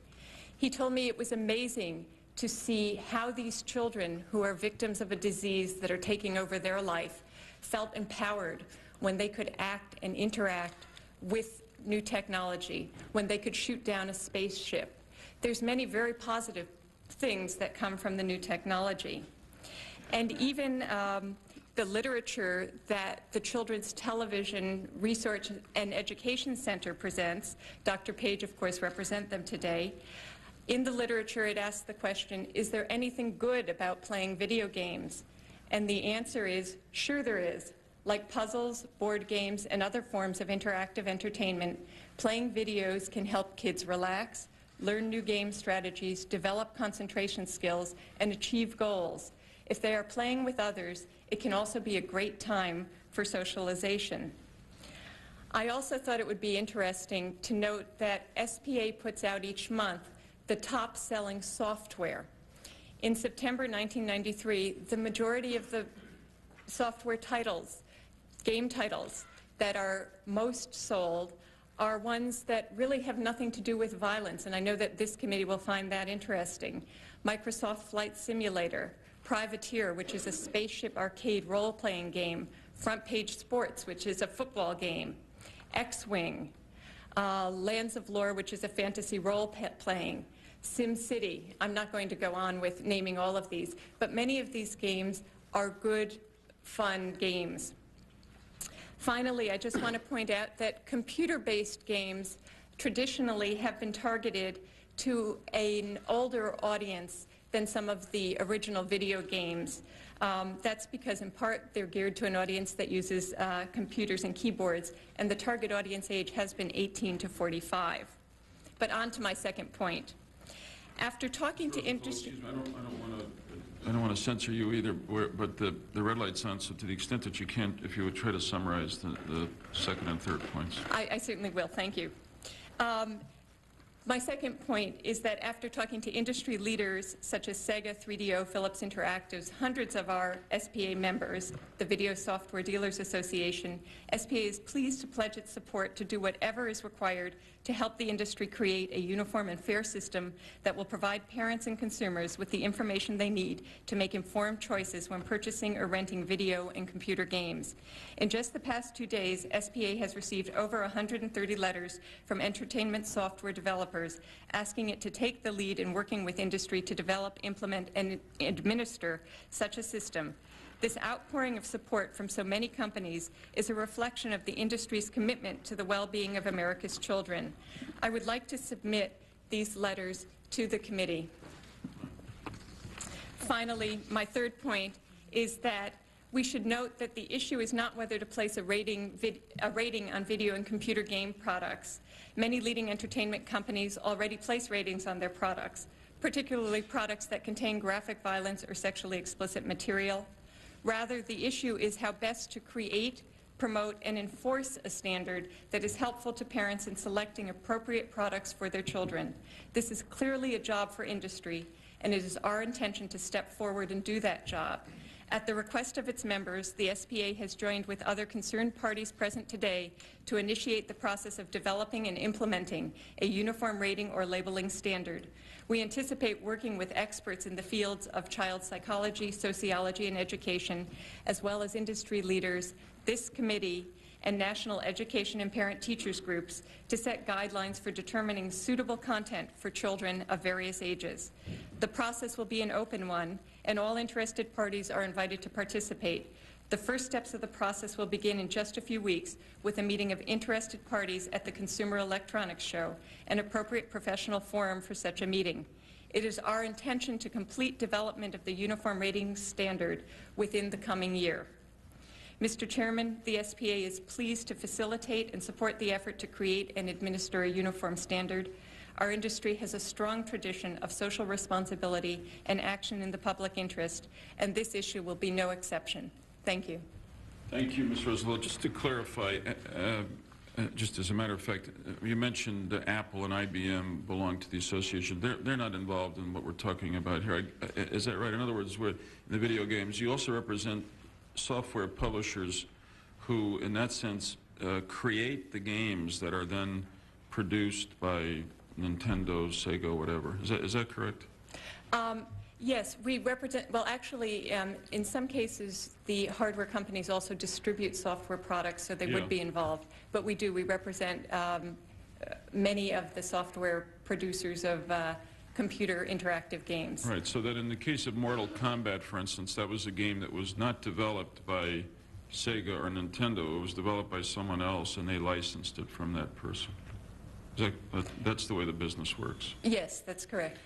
He told me it was amazing to see how these children who are victims of a disease that are taking over their life felt empowered when they could act and interact with new technology, when they could shoot down a spaceship. There's many very positive things that come from the new technology. And even the literature that the Children's Television Research and Education Center presents, Dr. Page, of course, represents them today. In the literature, it asks the question, is there anything good about playing video games? And the answer is, sure there is. Like puzzles, board games, and other forms of interactive entertainment, playing videos can help kids relax, learn new game strategies, develop concentration skills, and achieve goals. If they are playing with others, it can also be a great time for socialization. I also thought it would be interesting to note that SPA puts out each month the top-selling software. In September 1993, the majority of the software titles, game titles, that are most sold are ones that really have nothing to do with violence, and I know that this committee will find that interesting. Microsoft Flight Simulator, Privateer, which is a spaceship arcade role-playing game, Front Page Sports, which is a football game, X-Wing, Lands of Lore, which is a fantasy role-playing, SimCity. I'm not going to go on with naming all of these, but many of these games are good, fun games. Finally, I just want to point out that computer-based games traditionally have been targeted to an older audience than some of the original video games. That's because, in part, they're geared to an audience that uses computers and keyboards, and the target audience age has been 18 to 45. But on to my second point. After talking to industry... I don't want to censor you either, but the red light's on, so to the extent that you can, if you would try to summarize the second and third points. I certainly will. Thank you. My second point is that after talking to industry leaders such as Sega, 3DO, Philips Interactives, hundreds of our SPA members, the Video Software Dealers Association, SPA is pleased to pledge its support to do whatever is required to help the industry create a uniform and fair system that will provide parents and consumers with the information they need to make informed choices when purchasing or renting video and computer games. In just the past 2 days, SPA has received over 130 letters from entertainment software developers asking it to take the lead in working with industry to develop, implement, and administer such a system. This outpouring of support from so many companies is a reflection of the industry's commitment to the well-being of America's children. I would like to submit these letters to the committee. Finally, my third point is that we should note that the issue is not whether to place a rating on video and computer game products. Many leading entertainment companies already place ratings on their products, particularly products that contain graphic violence or sexually explicit material. Rather, the issue is how best to create, promote, and enforce a standard that is helpful to parents in selecting appropriate products for their children. This is clearly a job for industry, and it is our intention to step forward and do that job. At the request of its members, the SPA has joined with other concerned parties present today to initiate the process of developing and implementing a uniform rating or labeling standard. We anticipate working with experts in the fields of child psychology, sociology, and education, as well as industry leaders, this committee, and national education and parent teachers groups to set guidelines for determining suitable content for children of various ages. The process will be an open one, and all interested parties are invited to participate. The first steps of the process will begin in just a few weeks with a meeting of interested parties at the Consumer Electronics Show, an appropriate professional forum for such a meeting. It is our intention to complete development of the uniform rating standard within the coming year. Mr. Chairman, the SPA is pleased to facilitate and support the effort to create and administer a uniform standard. Our industry has a strong tradition of social responsibility and action in the public interest, and this issue will be no exception. Thank you. Thank you, Ms. Roosevelt. Just to clarify, just as a matter of fact, you mentioned Apple and IBM belong to the association. They're not involved in what we're talking about here. Is that right? In other words, in the video games, you also represent software publishers who, in that sense, create the games that are then produced by Nintendo, Sega, whatever. Is that correct? Yes, we represent, well, actually, in some cases, the hardware companies also distribute software products, so they would be involved. But we do, we represent many of the software producers of computer interactive games. Right, so that in the case of Mortal Kombat, for instance, that was a game that was not developed by Sega or Nintendo. It was developed by someone else, and they licensed it from that person. That's the way the business works. Yes, that's correct.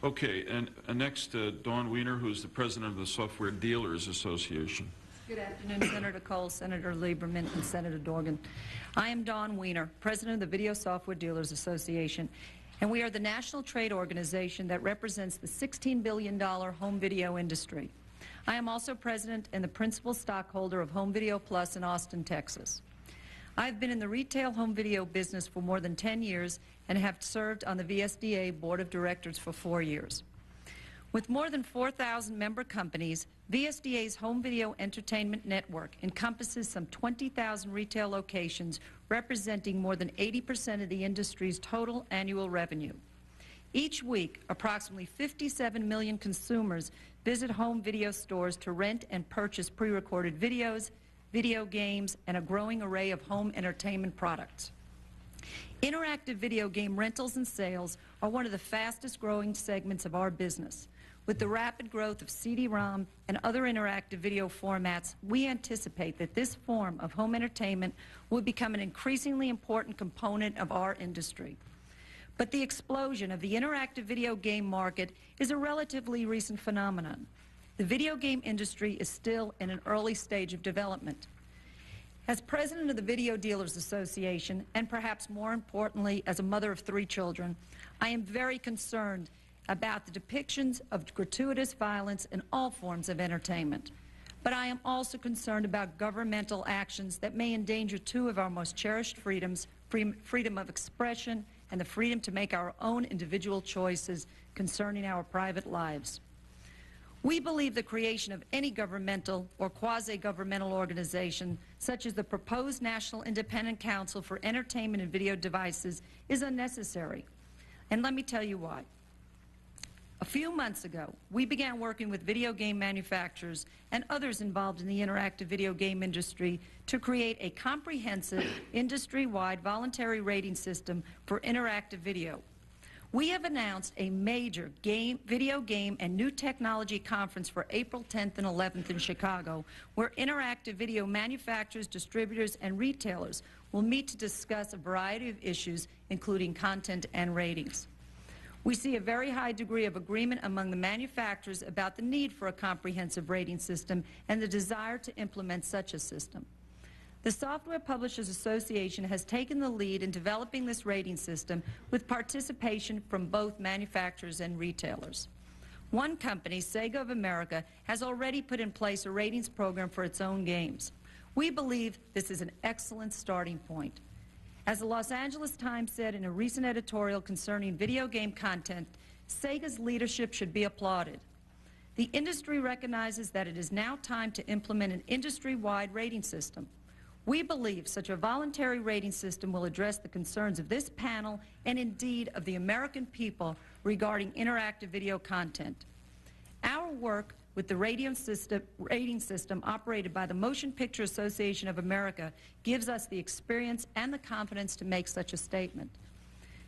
Okay, and next, Dawn Wiener, who's the president of the Software Dealers Association. Good afternoon, Senator Cole, Senator Lieberman, and Senator Dorgan. I am Dawn Wiener, president of the Video Software Dealers Association, and we are the national trade organization that represents the $16 billion home video industry. I am also president and the principal stockholder of Home Video Plus in Austin, Texas. I've been in the retail home video business for more than 10 years and have served on the VSDA Board of Directors for 4 years. With more than 4,000 member companies, VSDA's home video entertainment network encompasses some 20,000 retail locations, representing more than 80% of the industry's total annual revenue. Each week, approximately 57 million consumers visit home video stores to rent and purchase pre-recorded videos, video games, and a growing array of home entertainment products. Interactive video game rentals and sales are one of the fastest growing segments of our business. With the rapid growth of CD-ROM and other interactive video formats, we anticipate that this form of home entertainment will become an increasingly important component of our industry. But the explosion of the interactive video game market is a relatively recent phenomenon. The video game industry is still in an early stage of development. As president of the Video Dealers Association, and perhaps more importantly as a mother of 3 children, I am very concerned about the depictions of gratuitous violence in all forms of entertainment. But I am also concerned about governmental actions that may endanger 2 of our most cherished freedoms, freedom of expression and the freedom to make our own individual choices concerning our private lives. We believe the creation of any governmental or quasi-governmental organization, such as the proposed National Independent Council for Entertainment and Video Devices, is unnecessary. And let me tell you why. A few months ago, we began working with video game manufacturers and others involved in the interactive video game industry to create a comprehensive, industry-wide voluntary rating system for interactive video. We have announced a major video game and new technology conference for April 10th and 11th in Chicago, where interactive video manufacturers, distributors, and retailers will meet to discuss a variety of issues, including content and ratings. We see a very high degree of agreement among the manufacturers about the need for a comprehensive rating system and the desire to implement such a system. The Software Publishers Association has taken the lead in developing this rating system with participation from both manufacturers and retailers. One company, Sega of America, has already put in place a ratings program for its own games. We believe this is an excellent starting point. As the Los Angeles Times said in a recent editorial concerning video game content, Sega's leadership should be applauded. The industry recognizes that it is now time to implement an industry-wide rating system. We believe such a voluntary rating system will address the concerns of this panel and indeed of the American people regarding interactive video content. Our work with the rating system operated by the Motion Picture Association of America gives us the experience and the confidence to make such a statement.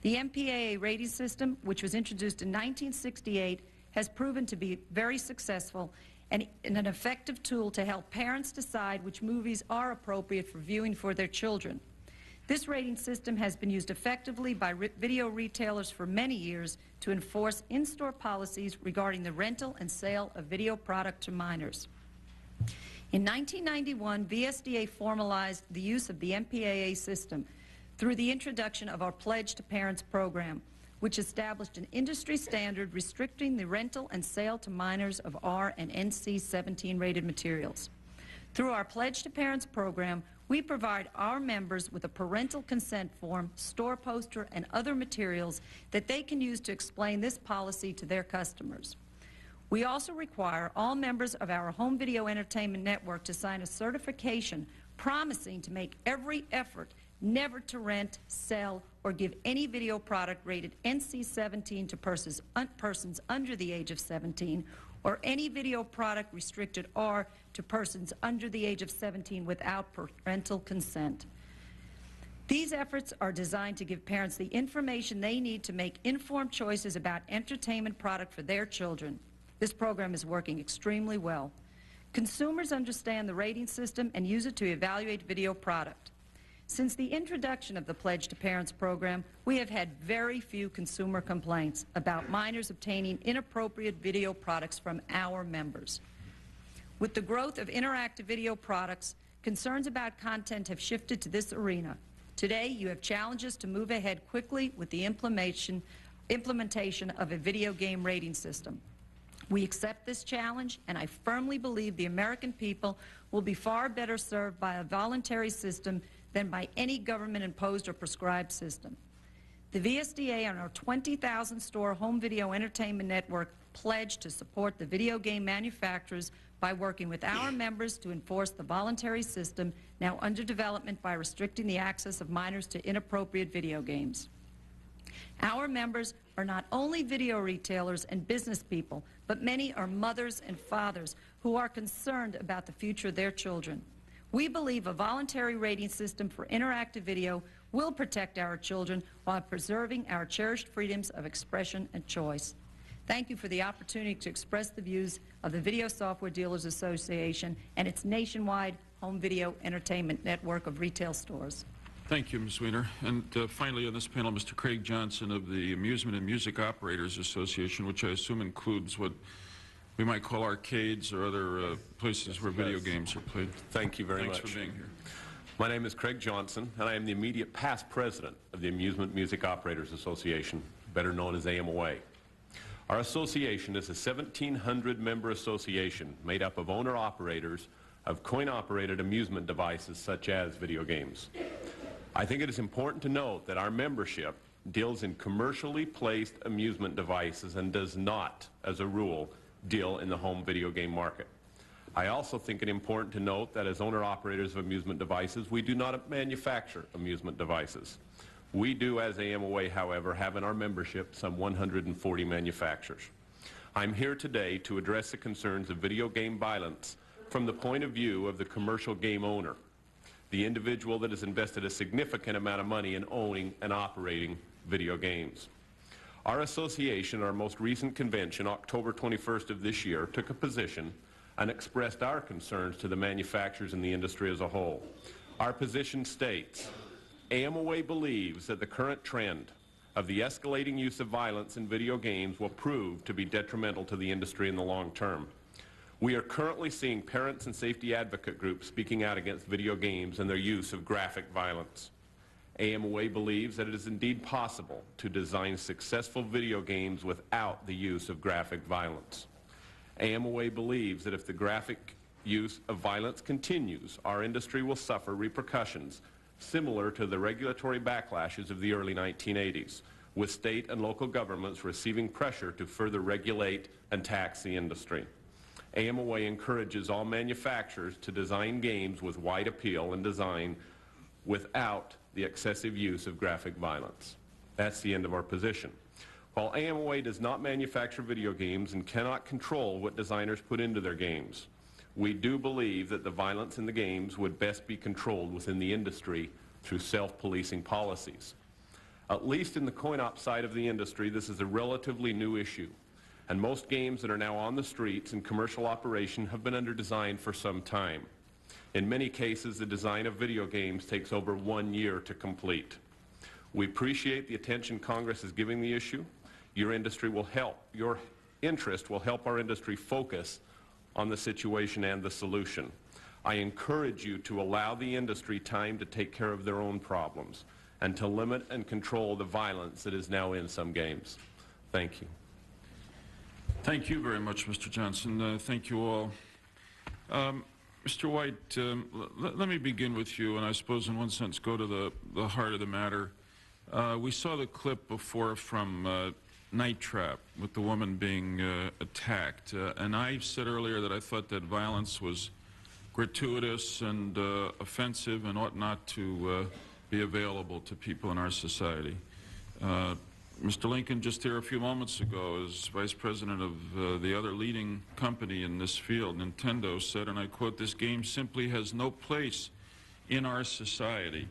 The MPAA rating system, which was introduced in 1968, has proven to be very successful and an effective tool to help parents decide which movies are appropriate for viewing for their children. This rating system has been used effectively by video retailers for many years to enforce in-store policies regarding the rental and sale of video product to minors. In 1991, VSDA formalized the use of the MPAA system through the introduction of our Pledge to Parents program, which established an industry standard restricting the rental and sale to minors of R and NC-17 rated materials. Through our Pledge to Parents program, we provide our members with a parental consent form, store poster, and other materials that they can use to explain this policy to their customers. We also require all members of our home video entertainment network to sign a certification promising to make every effort never to rent, sell, or give any video product rated NC-17 to persons under the age of 17, or any video product restricted R to persons under the age of 17 without parental consent. These efforts are designed to give parents the information they need to make informed choices about entertainment product for their children. This program is working extremely well. Consumers understand the rating system and use it to evaluate video product. Since the introduction of the Pledge to Parents program, we have had very few consumer complaints about minors obtaining inappropriate video products from our members. With the growth of interactive video products, concerns about content have shifted to this arena. Today, you have challenges to move ahead quickly with the implementation of a video game rating system. We accept this challenge, and I firmly believe the American people will be far better served by a voluntary system than by any government-imposed or prescribed system. The VSDA and our 20,000-store home video entertainment network pledged to support the video game manufacturers by working with our members to enforce the voluntary system now under development by restricting the access of minors to inappropriate video games. Our members are not only video retailers and business people, but many are mothers and fathers who are concerned about the future of their children. We believe a voluntary rating system for interactive video will protect our children while preserving our cherished freedoms of expression and choice. Thank you for the opportunity to express the views of the Video Software Dealers Association and its nationwide home video entertainment network of retail stores. Thank you, Ms. Weiner. And finally on this panel, Mr. Craig Johnson of the Amusement and Music Operators Association, which I assume includes what we might call arcades or other places where video games are played. Thank you very much. Thanks for being here. My name is Craig Johnson, and I am the immediate past president of the Amusement Music Operators Association, better known as AMOA. Our association is a 1,700-member association made up of owner-operators of coin-operated amusement devices such as video games. I think it is important to note that our membership deals in commercially placed amusement devices and does not, as a rule, deal in the home video game market. I also think it important to note that as owner-operators of amusement devices, we do not manufacture amusement devices. We do, as AMOA, however, have in our membership some 140 manufacturers. I'm here today to address the concerns of video game violence from the point of view of the commercial game owner, the individual that has invested a significant amount of money in owning and operating video games. Our association, our most recent convention, October 21st of this year, took a position and expressed our concerns to the manufacturers and the industry as a whole. Our position states, AMOA believes that the current trend of the escalating use of violence in video games will prove to be detrimental to the industry in the long term. We are currently seeing parents and safety advocate groups speaking out against video games and their use of graphic violence. AMOA believes that it is indeed possible to design successful video games without the use of graphic violence. AMOA believes that if the graphic use of violence continues, our industry will suffer repercussions similar to the regulatory backlashes of the early 1980s, with state and local governments receiving pressure to further regulate and tax the industry. AMOA encourages all manufacturers to design games with wide appeal and design without the excessive use of graphic violence. That's the end of our position. While AMOA does not manufacture video games and cannot control what designers put into their games, we do believe that the violence in the games would best be controlled within the industry through self-policing policies. At least in the coin-op side of the industry, this is a relatively new issue, and most games that are now on the streets in commercial operation have been under design for some time. In many cases, the design of video games takes over 1 year to complete. We appreciate the attention Congress is giving the issue. Your interest will help our industry focus on the situation and the solution. I encourage you to allow the industry time to take care of their own problems and to limit and control the violence that is now in some games. Thank you. Thank you very much, Mr. Johnson. Thank you all. Mr. White, let me begin with you, and I suppose in one sense go to the heart of the matter. We saw the clip before from Night Trap with the woman being attacked, and I said earlier that I thought that violence was gratuitous and offensive and ought not to be available to people in our society. Mr. Lincoln, just here a few moments ago, as Vice President of the other leading company in this field, Nintendo, said, and I quote, "This game simply has no place in our society."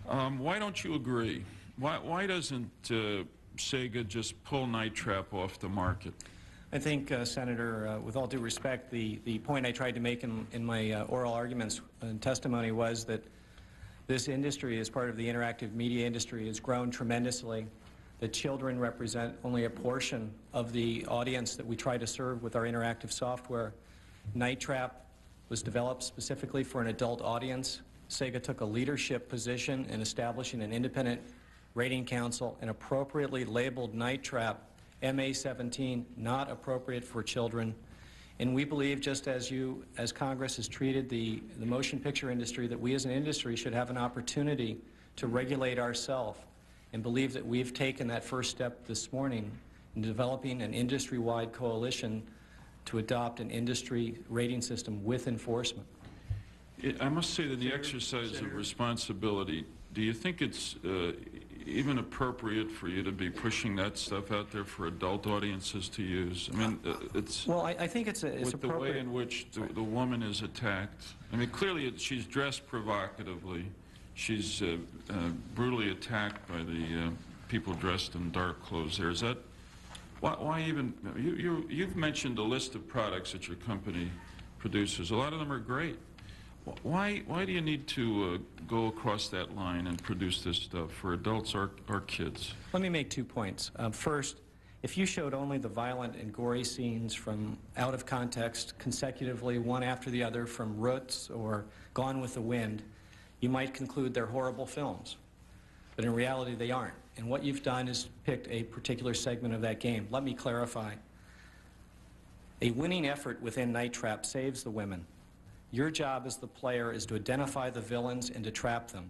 Why don't you agree? Why doesn't Sega just pull Night Trap off the market? I think, Senator, with all due respect, the point I tried to make in my oral arguments and testimony was that this industry, as part of the interactive media industry, has grown tremendously. The children represent only a portion of the audience that we try to serve with our interactive software. Night Trap was developed specifically for an adult audience. Sega took a leadership position in establishing an independent rating council and appropriately labeled Night Trap MA-17, not appropriate for children. And we believe, just as Congress has treated the motion picture industry, that we as an industry should have an opportunity to regulate ourselves, and believe that we've taken that first step this morning in developing an industry-wide coalition to adopt an industry rating system with enforcement. I must say that the exercise of responsibility, do you think it's even appropriate for you to be pushing that stuff out there for adult audiences to use? I mean, it's... Well, I think it's with appropriate. the way in which the woman is attacked. I mean, clearly she's dressed provocatively. She's brutally attacked by the people dressed in dark clothes there. Is that... Why even... You've mentioned a list of products that your company produces. A lot of them are great. Why do you need to go across that line and produce this stuff for adults or kids? Let me make 2 points. First, if you showed only the violent and gory scenes from out of context consecutively, one after the other, from Roots or Gone with the Wind, you might conclude they're horrible films. But in reality, they aren't. And what you've done is picked a particular segment of that game. Let me clarify. A winning effort within Night Trap saves the women. Your job as the player is to identify the villains and to trap them.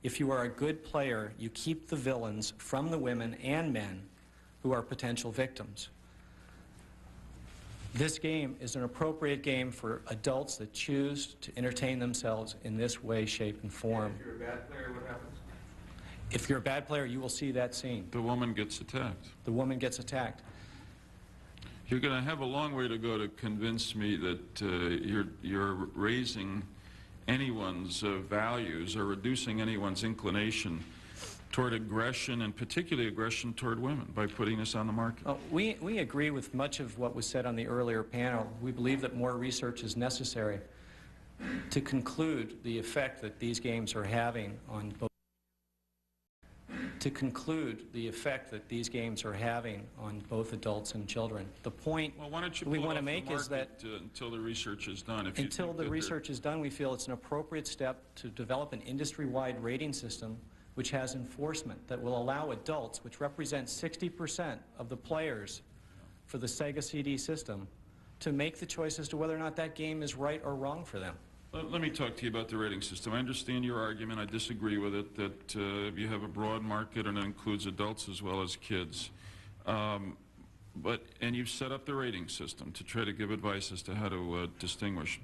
If you are a good player, you keep the villains from the women and men who are potential victims. This game is an appropriate game for adults that choose to entertain themselves in this way, shape, and form. And if you're a bad player, what happens? If you're a bad player, you will see that scene. The woman gets attacked. The woman gets attacked. You're going to have a long way to go to convince me that you're raising anyone's values or reducing anyone's inclination toward aggression, and particularly aggression toward women, by putting this on the market. We agree with much of what was said on the earlier panel. We believe that more research is necessary to conclude the effect that these games are having on both adults and children. The point we want to make is that until the research is done. Until the research is done, we feel it's an appropriate step to develop an industry-wide rating system which has enforcement that will allow adults, which represent 60% of the players for the Sega CD system, to make the choice as to whether or not that game is right or wrong for them. Let me talk to you about the rating system. I understand your argument. I disagree with it, that you have a broad market and it includes adults as well as kids. And you've set up the rating system to try to give advice as to how to distinguish.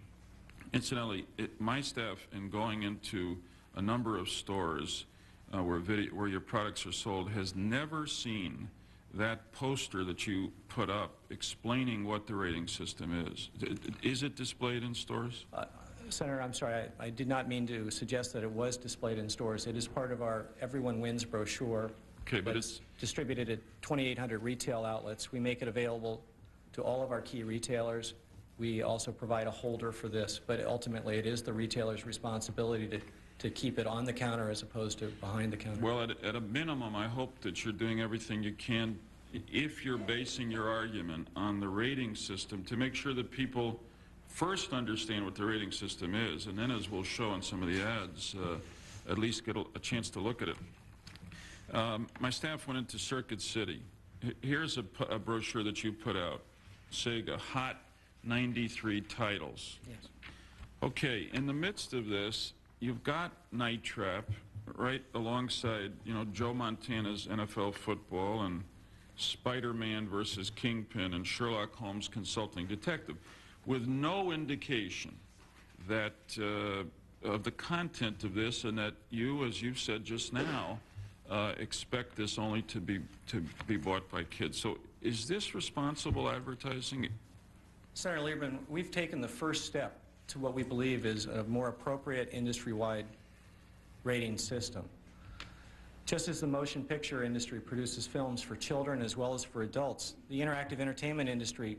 Incidentally, my staff, in going into a number of stores where your products are sold, has never seen that poster that you put up explaining what the rating system is. Is it displayed in stores? Senator, I'm sorry, I did not mean to suggest that it was displayed in stores. It is part of our Everyone Wins brochure. Okay, but it's distributed at 2,800 retail outlets. We make it available to all of our key retailers. We also provide a holder for this, but ultimately it is the retailer's responsibility to keep it on the counter as opposed to behind the counter. Well, at a minimum, I hope that you're doing everything you can, if you're basing your argument on the rating system, to make sure that people first understand what the rating system is, and then, as we'll show in some of the ads, at least get a chance to look at it. My staff went into Circuit City. Here's a brochure that you put out. Sega, Hot 93 Titles. Yes. Okay, in the midst of this, you've got Night Trap right alongside, you know, Joe Montana's NFL Football and Spider-Man versus Kingpin and Sherlock Holmes Consulting Detective, with no indication that of the content of this, and that you, as you've said just now, expect this only to be bought by kids. So is this responsible advertising? Senator Lieberman, we've taken the first step to what we believe is a more appropriate industry-wide rating system. Just as the motion picture industry produces films for children as well as for adults, the interactive entertainment industry,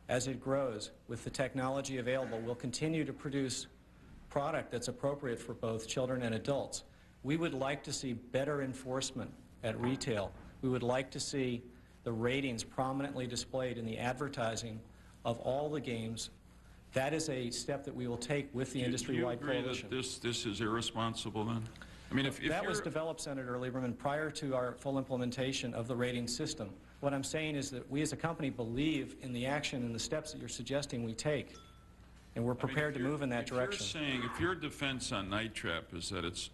as it grows with the technology available, will continue to produce product that's appropriate for both children and adults. We would like to see better enforcement at retail. We would like to see the ratings prominently displayed in the advertising of all the games. That is a step that we will take with the industry-wide coalition. Do you agree that this is irresponsible then? I mean, if that was developed, Senator Lieberman, prior to our full implementation of the rating system. What I'm saying is that we as a company believe in the action and the steps that you're suggesting we take, and we're prepared to move in that direction. You're saying, if your defense on Night Trap is that it's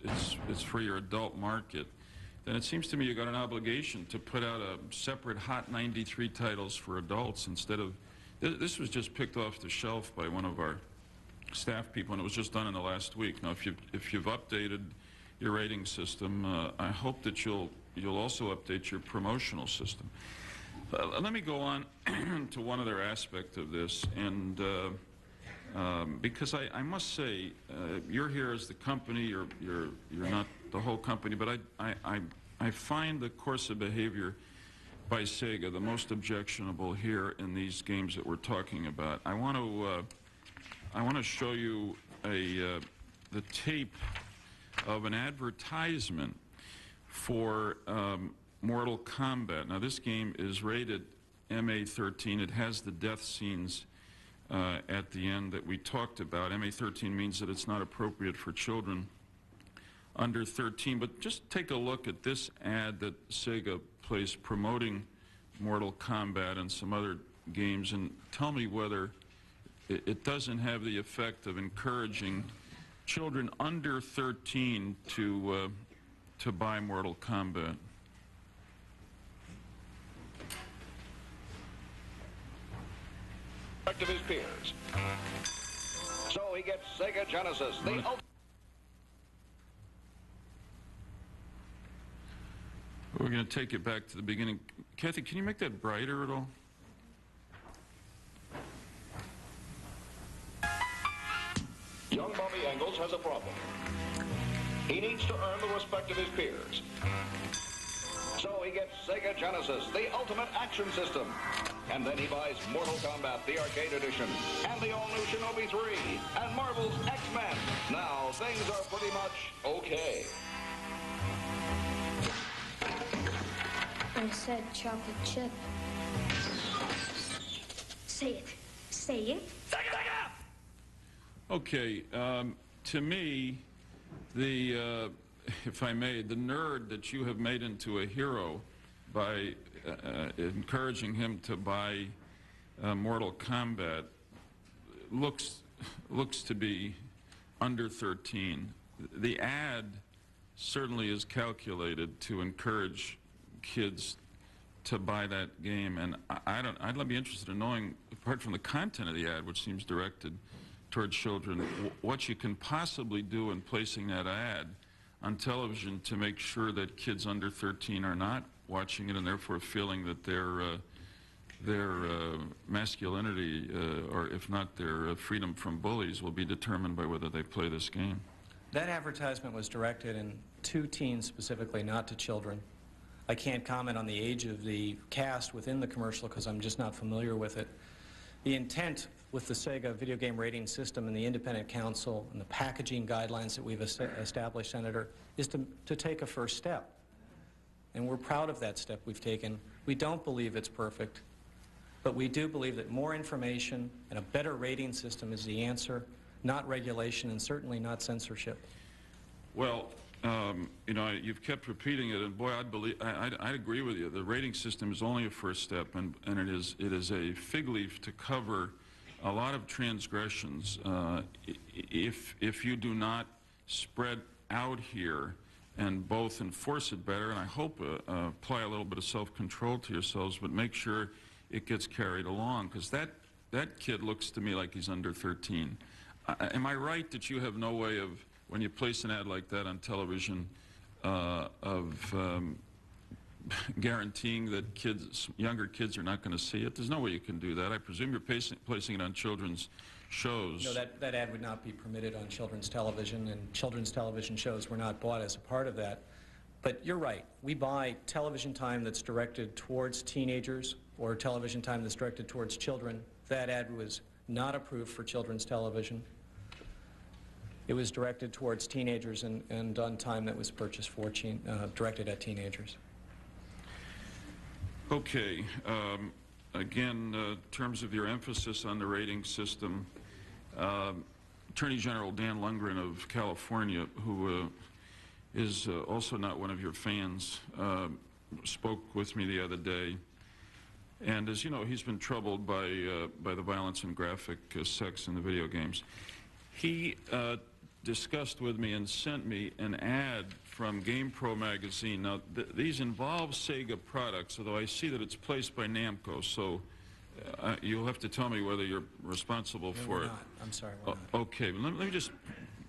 for your adult market, then it seems to me you've got an obligation to put out a separate Hot 93 titles for adults instead of... This was just picked off the shelf by one of our staff people, and it was just done in the last week. Now, if you've updated your rating system, I hope that you'll also update your promotional system. Let me go on to one other aspect of this, and because I must say, you're here as the company, you're not the whole company, but I find the course of behavior by Sega the most objectionable here in these games that we're talking about. I want to show you the tape of an advertisement for Mortal Kombat. Now, this game is rated MA-13. It has the death scenes at the end that we talked about. MA-13 means that it's not appropriate for children under 13. But just take a look at this ad that Sega plays promoting Mortal Kombat and some other games, and tell me whether it doesn't have the effect of encouraging children under 13 to buy Mortal Kombat. Of his peers. So he gets Sega Genesis, the We're going to take it back to the beginning. Kathy, can you make that brighter at all? Young Bobby Engels has a problem. He needs to earn the respect of his peers. So he gets Sega Genesis, the ultimate action system. And then he buys Mortal Kombat, the arcade edition, and the all-new Shinobi 3, and Marvel's X-Men. Now, things are pretty much okay. I said chocolate chip. Say it. Say it. Okay, to me, if I may, the nerd that you have made into a hero by encouraging him to buy Mortal Kombat looks to be under 13. The ad certainly is calculated to encourage kids to buy that game, and I'd be interested in knowing, apart from the content of the ad, which seems directed toward children, what you can possibly do in placing that ad on television to make sure that kids under 13 are not watching it and therefore feeling that their masculinity, or if not their freedom from bullies, will be determined by whether they play this game. That advertisement was directed to teens specifically, not to children. I can't comment on the age of the cast within the commercial because I'm just not familiar with it. The intent with the Sega video game rating system and the independent counsel and the packaging guidelines that we've established, Senator, is to take a first step. And we're proud of that step we've taken. We don't believe it's perfect, but we do believe that more information and a better rating system is the answer, not regulation and certainly not censorship. Well, you know, you've kept repeating it, and boy, I agree with you. The rating system is only a first step, and it is a fig leaf to cover a lot of transgressions if you do not spread out here and both enforce it better, and I hope apply a little bit of self-control to yourselves, but make sure it gets carried along, because that kid looks to me like he's under 13. Am I right that you have no way of, when you place an ad like that on television, guaranteeing that younger kids are not going to see it? There's no way you can do that. I presume you're placing it on children's shows. No, that ad would not be permitted on children's television, and children's television shows were not bought as a part of that. But you're right. We buy television time that's directed towards teenagers or television time that's directed towards children. That ad was not approved for children's television. It was directed towards teenagers and on time that was purchased for directed at teenagers. Okay. Again, in terms of your emphasis on the rating system, Attorney General Dan Lundgren of California, who is also not one of your fans, spoke with me the other day. And as you know, he's been troubled by the violence and graphic sex in the video games. He discussed with me and sent me an ad from GamePro magazine. Now, these involve Sega products, although I see that it's placed by Namco, so you'll have to tell me whether you're responsible for it. Not. I'm sorry, we're not. Okay, but let me just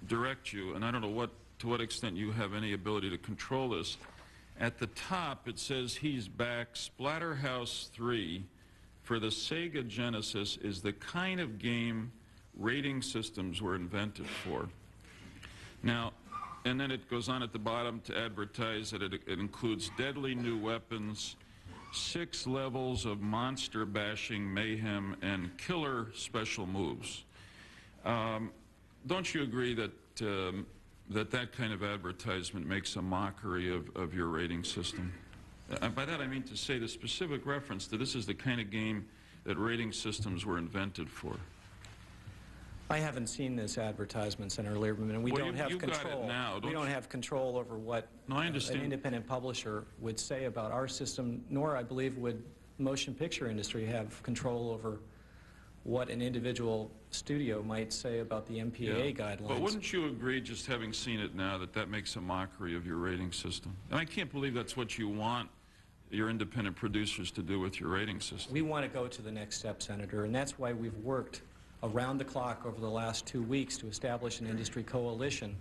direct you, and I don't know to what extent you have any ability to control this. At the top, it says he's back. Splatterhouse 3 for the Sega Genesis is the kind of game rating systems were invented for. Now, and then it goes on at the bottom to advertise that it includes deadly new weapons, 6 levels of monster bashing mayhem, and killer special moves. Don't you agree that that kind of advertisement makes a mockery of your rating system? By that I mean to say the specific reference to this is the kind of game that rating systems were invented for. I haven't seen this advertisement, Senator Lieberman, and we don't have control. Got it now, we don't have control over what an independent publisher would say about our system, nor, I believe, would the motion picture industry have control over what an individual studio might say about the MPAA guidelines. But wouldn't you agree, just having seen it now, that that makes a mockery of your rating system? And I can't believe that's what you want your independent producers to do with your rating system. We want to go to the next step, Senator, and that's why we've worked around the clock over the last 2 weeks to establish an industry coalition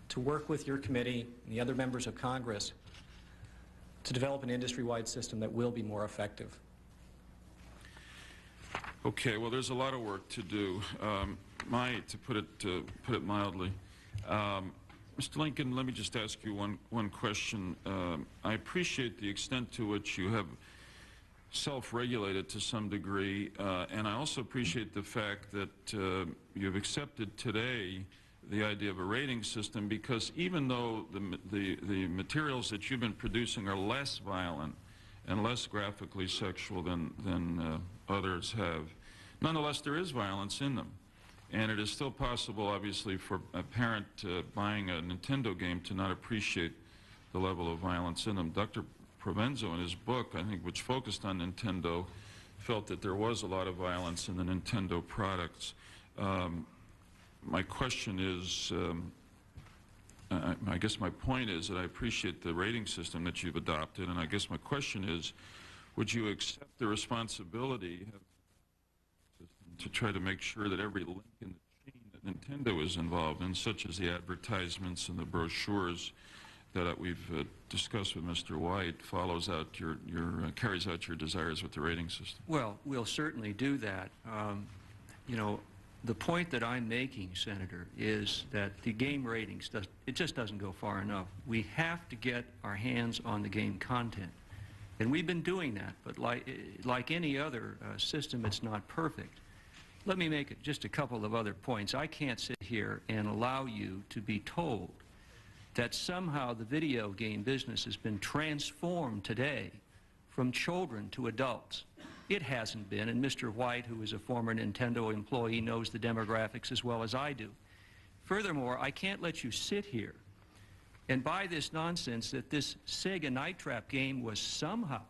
to work with your committee and the other members of Congress to develop an industry-wide system that will be more effective. Okay, well, there's a lot of work to do. To put it mildly, Mr. Lincoln, let me just ask you one question. I appreciate the extent to which you have self-regulated to some degree, and I also appreciate the fact that you've accepted today the idea of a rating system, because even though the materials that you've been producing are less violent and less graphically sexual than others have, nonetheless there is violence in them. And it is still possible, obviously, for a parent buying a Nintendo game to not appreciate the level of violence in them. Dr. Provenzo, in his book, I think, which focused on Nintendo, felt that there was a lot of violence in the Nintendo products. my question is, I guess my point is that I appreciate the rating system that you've adopted, and I guess my question is, would you accept the responsibility to try to make sure that every link in the chain that Nintendo is involved in, such as the advertisements and the brochures that we've discussed with Mr. White, follows out carries out your desires with the rating system? Well, we'll certainly do that. You know, the point that I'm making, Senator, is that the game ratings, it just doesn't go far enough. We have to get our hands on the game content. And we've been doing that, but like any other system, it's not perfect. Let me make just a couple of other points. I can't sit here and allow you to be told that somehow the video game business has been transformed today from children to adults. It hasn't been, and Mr. White, who is a former Nintendo employee, knows the demographics as well as I do. Furthermore, I can't let you sit here and buy this nonsense that this Sega Night Trap game was somehow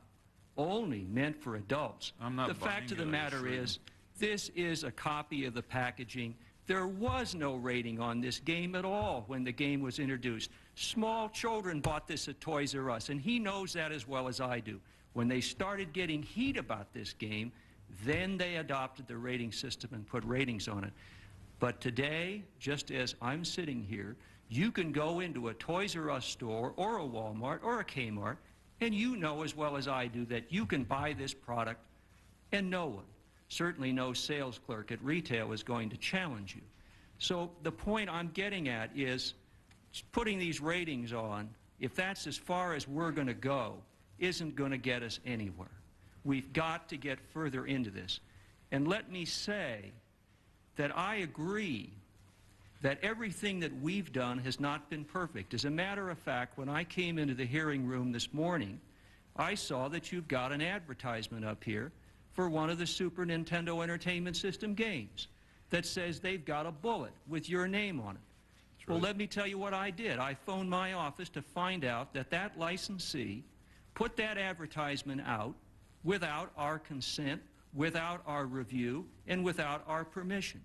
only meant for adults. The fact of the matter is, this is a copy of the packaging. There was no rating on this game at all when the game was introduced. Small children bought this at Toys R Us, and he knows that as well as I do. When they started getting heat about this game, then they adopted the rating system and put ratings on it. But today, just as I'm sitting here, you can go into a Toys R Us store or a Walmart or a Kmart, and you know as well as I do that you can buy this product, and no one, certainly no sales clerk at retail, is going to challenge you. So the point I'm getting at is putting these ratings on, if that's as far as we're going to go, isn't going to get us anywhere. We've got to get further into this. And let me say that I agree that everything that we've done has not been perfect. As a matter of fact, when I came into the hearing room this morning, I saw that you've got an advertisement up here for one of the Super Nintendo Entertainment System games that says they've got a bullet with your name on it. That's right. Well, let me tell you what I did. I phoned my office to find out that that licensee put that advertisement out without our consent, without our review, and without our permission.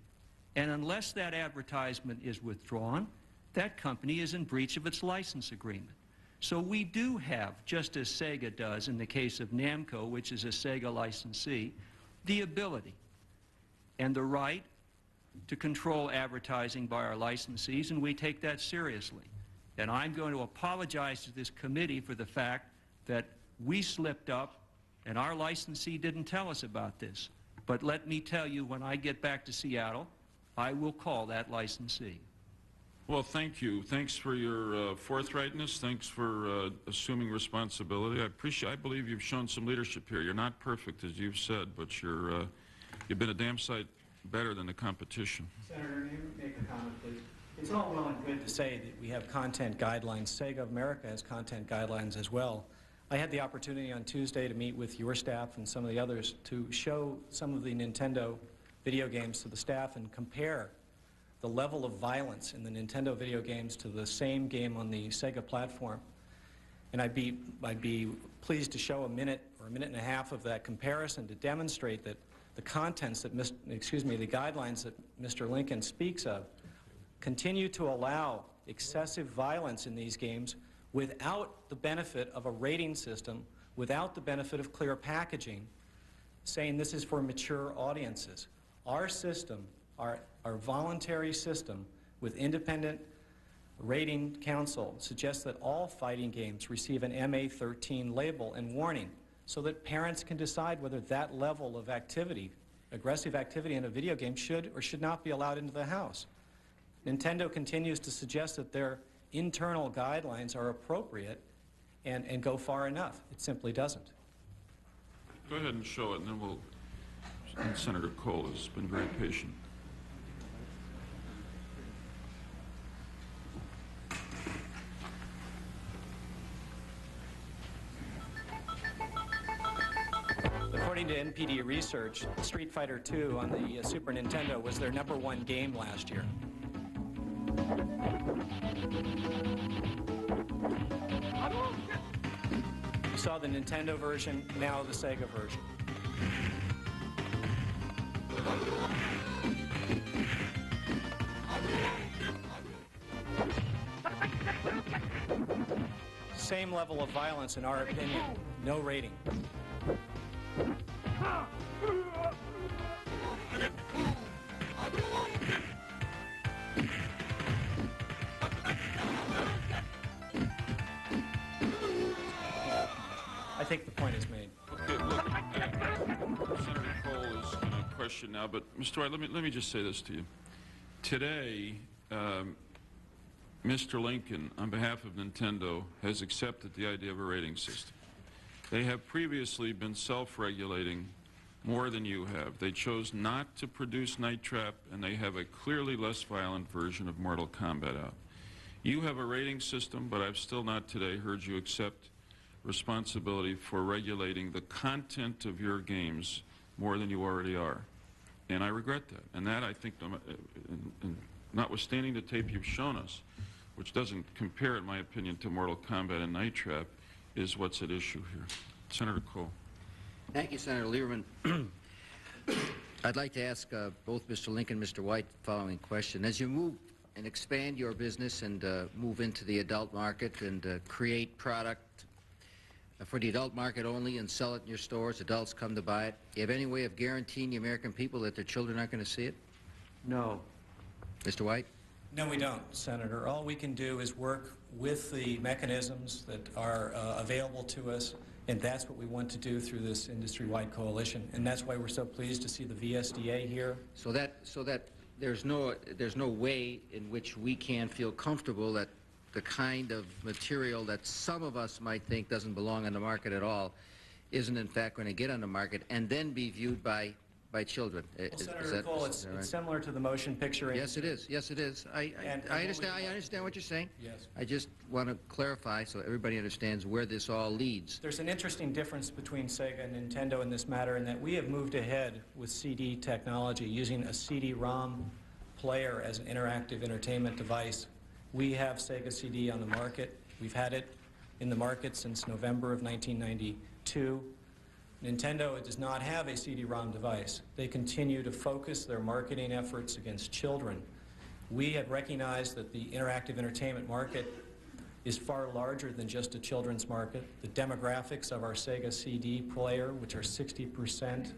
And unless that advertisement is withdrawn, that company is in breach of its license agreement. So we do have, just as Sega does in the case of Namco, which is a Sega licensee, the ability and the right to control advertising by our licensees, and we take that seriously. And I'm going to apologize to this committee for the fact that we slipped up and our licensee didn't tell us about this. But let me tell you, when I get back to Seattle, I will call that licensee. Well, thank you. Thanks for your forthrightness. Thanks for assuming responsibility. I believe you've shown some leadership here. You're not perfect, as you've said, but you've been a damn sight better than the competition. Senator, may I make a comment, please? It's all well and good to say that we have content guidelines. Sega of America has content guidelines as well. I had the opportunity on Tuesday to meet with your staff and some of the others to show some of the Nintendo video games to the staff and compare the level of violence in the Nintendo video games to the same game on the Sega platform. And I'd be pleased to show a minute or a minute and a half of that comparison to demonstrate that the contents that, the guidelines that Mr. Lincoln speaks of continue to allow excessive violence in these games without the benefit of a rating system, without the benefit of clear packaging, saying this is for mature audiences. Our system, our voluntary system with independent rating council suggests that all fighting games receive an MA-13 label and warning so that parents can decide whether that level of activity, aggressive activity in a video game, should or should not be allowed into the house. Nintendo continues to suggest that their internal guidelines are appropriate and go far enough. It simply doesn't. Go ahead and show it, and then and Senator Cole has been very patient. According to NPD research, Street Fighter II on the Super Nintendo was their #1 game last year. You saw the Nintendo version, now the Sega version. Same level of violence, in our opinion. No rating. I think the point is made. Okay, look, Senator Cole is going to question now, but Mr. White, let me just say this to you. Today, Mr. Lincoln, on behalf of Nintendo, has accepted the idea of a rating system. They have previously been self-regulating more than you have. They chose not to produce Night Trap, and they have a clearly less violent version of Mortal Kombat out. You have a rating system, but I've still not today heard you accept responsibility for regulating the content of your games more than you already are. And I regret that. And that, I think, notwithstanding the tape you've shown us, which doesn't compare, in my opinion, to Mortal Kombat and Night Trap, is what's at issue here. Senator Cole. Thank you, Senator Lieberman. I'd like to ask both Mr. Lincoln and Mr. White the following question. As you move and expand your business and move into the adult market and create product for the adult market only and sell it in your stores, adults come to buy it, do you have any way of guaranteeing the American people that their children aren't going to see it? No. Mr. White? No, we don't, Senator. All we can do is work with the mechanisms that are available to us, and that's what we want to do through this industry-wide coalition. And that's why we're so pleased to see the VSDA here. So that there's no way in which we can feel comfortable that the kind of material that some of us might think doesn't belong on the market at all isn't in fact going to get on the market and then be viewed by children. Well, Senator Cole, it's similar to the motion picture. Yes, it is. Yes, it is. I understand what you're saying. Yes. I just want to clarify so everybody understands where this all leads. There's an interesting difference between Sega and Nintendo in this matter in that we have moved ahead with CD technology using a CD-ROM player as an interactive entertainment device. We have Sega CD on the market. We've had it in the market since November of 1992. Nintendo does not have a CD-ROM device. They continue to focus their marketing efforts against children. We have recognized that the interactive entertainment market is far larger than just a children's market. The demographics of our Sega CD player, which are 60%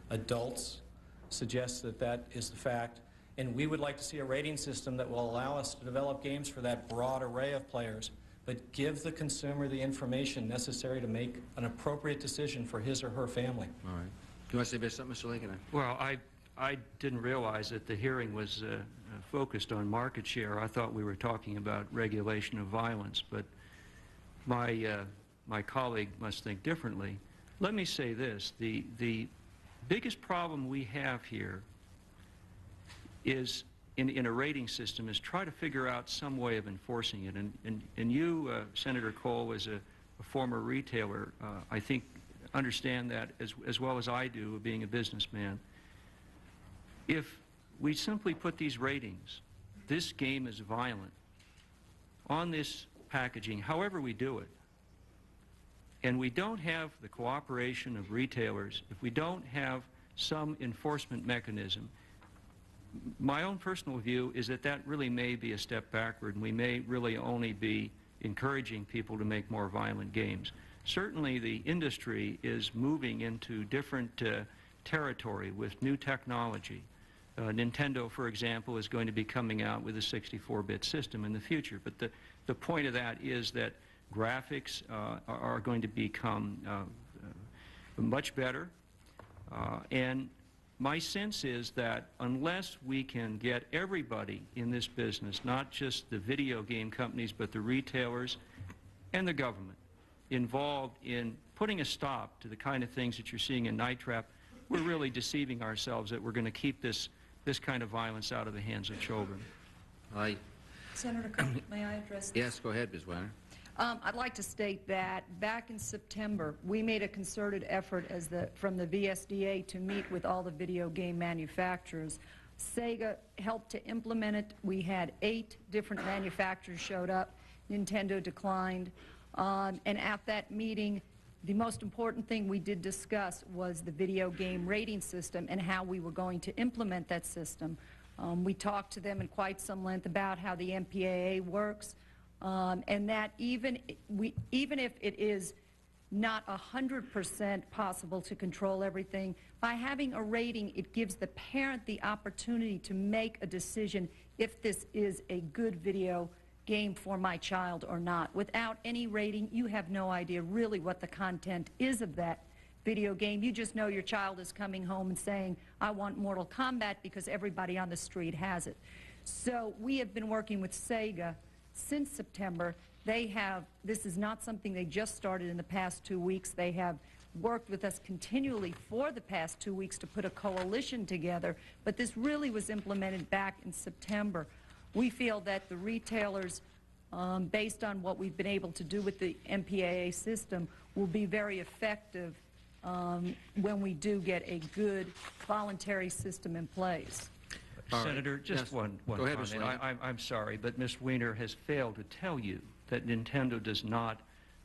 adults, suggests that that is the fact. And we would like to see a rating system that will allow us to develop games for that broad array of players, but give the consumer the information necessary to make an appropriate decision for his or her family. All right. Do you want to say something, Mr. Lincoln? Well, I didn't realize that the hearing was focused on market share. I thought we were talking about regulation of violence, but my colleague must think differently. Let me say this. The biggest problem we have here is in a rating system is try to figure out some way of enforcing it. And you, Senator Cole, as a former retailer, I think understand that as well as I do, being a businessman. If we simply put these ratings, this game is violent, on this packaging, however we do it, and we don't have the cooperation of retailers, if we don't have some enforcement mechanism, my own personal view is that that really may be a step backward, and we may really only be encouraging people to make more violent games. Certainly the industry is moving into different territory with new technology. Nintendo, for example, is going to be coming out with a 64-bit system in the future, but the point of that is that graphics are going to become much better, and my sense is that unless we can get everybody in this business, not just the video game companies, but the retailers and the government, involved in putting a stop to the kind of things that you're seeing in Night Trap, we're really deceiving ourselves that we're going to keep this kind of violence out of the hands of children. Senator Cole, may I address this? Yes, go ahead, Ms. Weiner. I'd like to state that back in September, we made a concerted effort from the VSDA to meet with all the video game manufacturers. Sega helped to implement it. We had 8 different manufacturers showed up. Nintendo declined. And at that meeting, the most important thing we did discuss was the video game rating system and how we were going to implement that system. We talked to them in quite some length about how the MPAA works. and that even if it is not 100% possible to control everything, by having a rating, it gives the parent the opportunity to make a decision if this is a good video game for my child or not. Without any rating, you have no idea really what the content is of that video game. You just know your child is coming home and saying, I want Mortal Kombat because everybody on the street has it. So we have been working with Sega since September. This is not something they just started in the past 2 weeks. They have worked with us continually for the past 2 weeks to put a coalition together, but this really was implemented back in September. We feel that the retailers, based on what we've been able to do with the MPAA system, will be very effective when we do get a good voluntary system in place. Senator, just one comment. I'm sorry, but Ms. Weiner has failed to tell you that Nintendo does not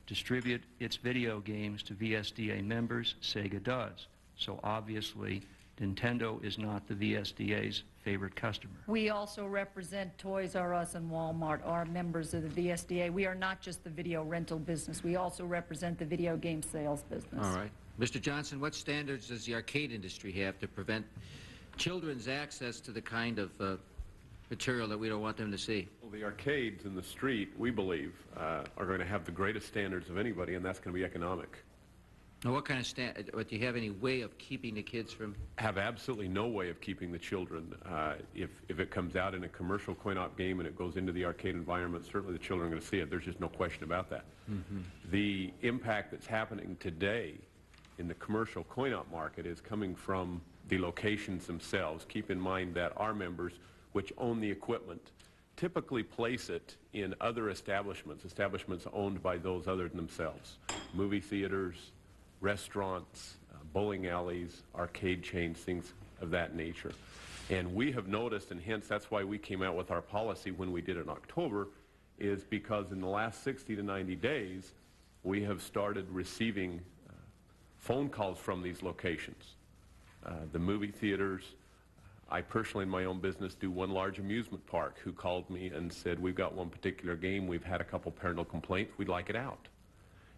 distribute its video games to VSDA members. Sega does. So obviously, Nintendo is not the VSDA's favorite customer. We also represent Toys R Us and Walmart, are members of the VSDA. We are not just the video rental business. We also represent the video game sales business. All right. Mr. Johnson, what standards does the arcade industry have to prevent children's access to the kind of material that we don't want them to see? Well, the arcades in the street, we believe, are going to have the greatest standards of anybody, and that's going to be economic. Now, what kind of do you have any way of keeping the kids from? Have absolutely no way of keeping the children. If it comes out in a commercial coin-op game and it goes into the arcade environment, certainly the children are going to see it. There's just no question about that. Mm-hmm. The impact that's happening today in the commercial coin-op market is coming from the locations themselves. Keep in mind that our members, which own the equipment, typically place it in other establishments owned by those other than themselves. Movie theaters, restaurants, bowling alleys, arcade chains, things of that nature. And we have noticed, and hence that's why we came out with our policy when we did it in October, is because in the last 60 to 90 days, we have started receiving phone calls from these locations. The movie theaters, I personally in my own business do one large amusement park who called me and said, we've got one particular game, we've had a couple parental complaints, we'd like it out.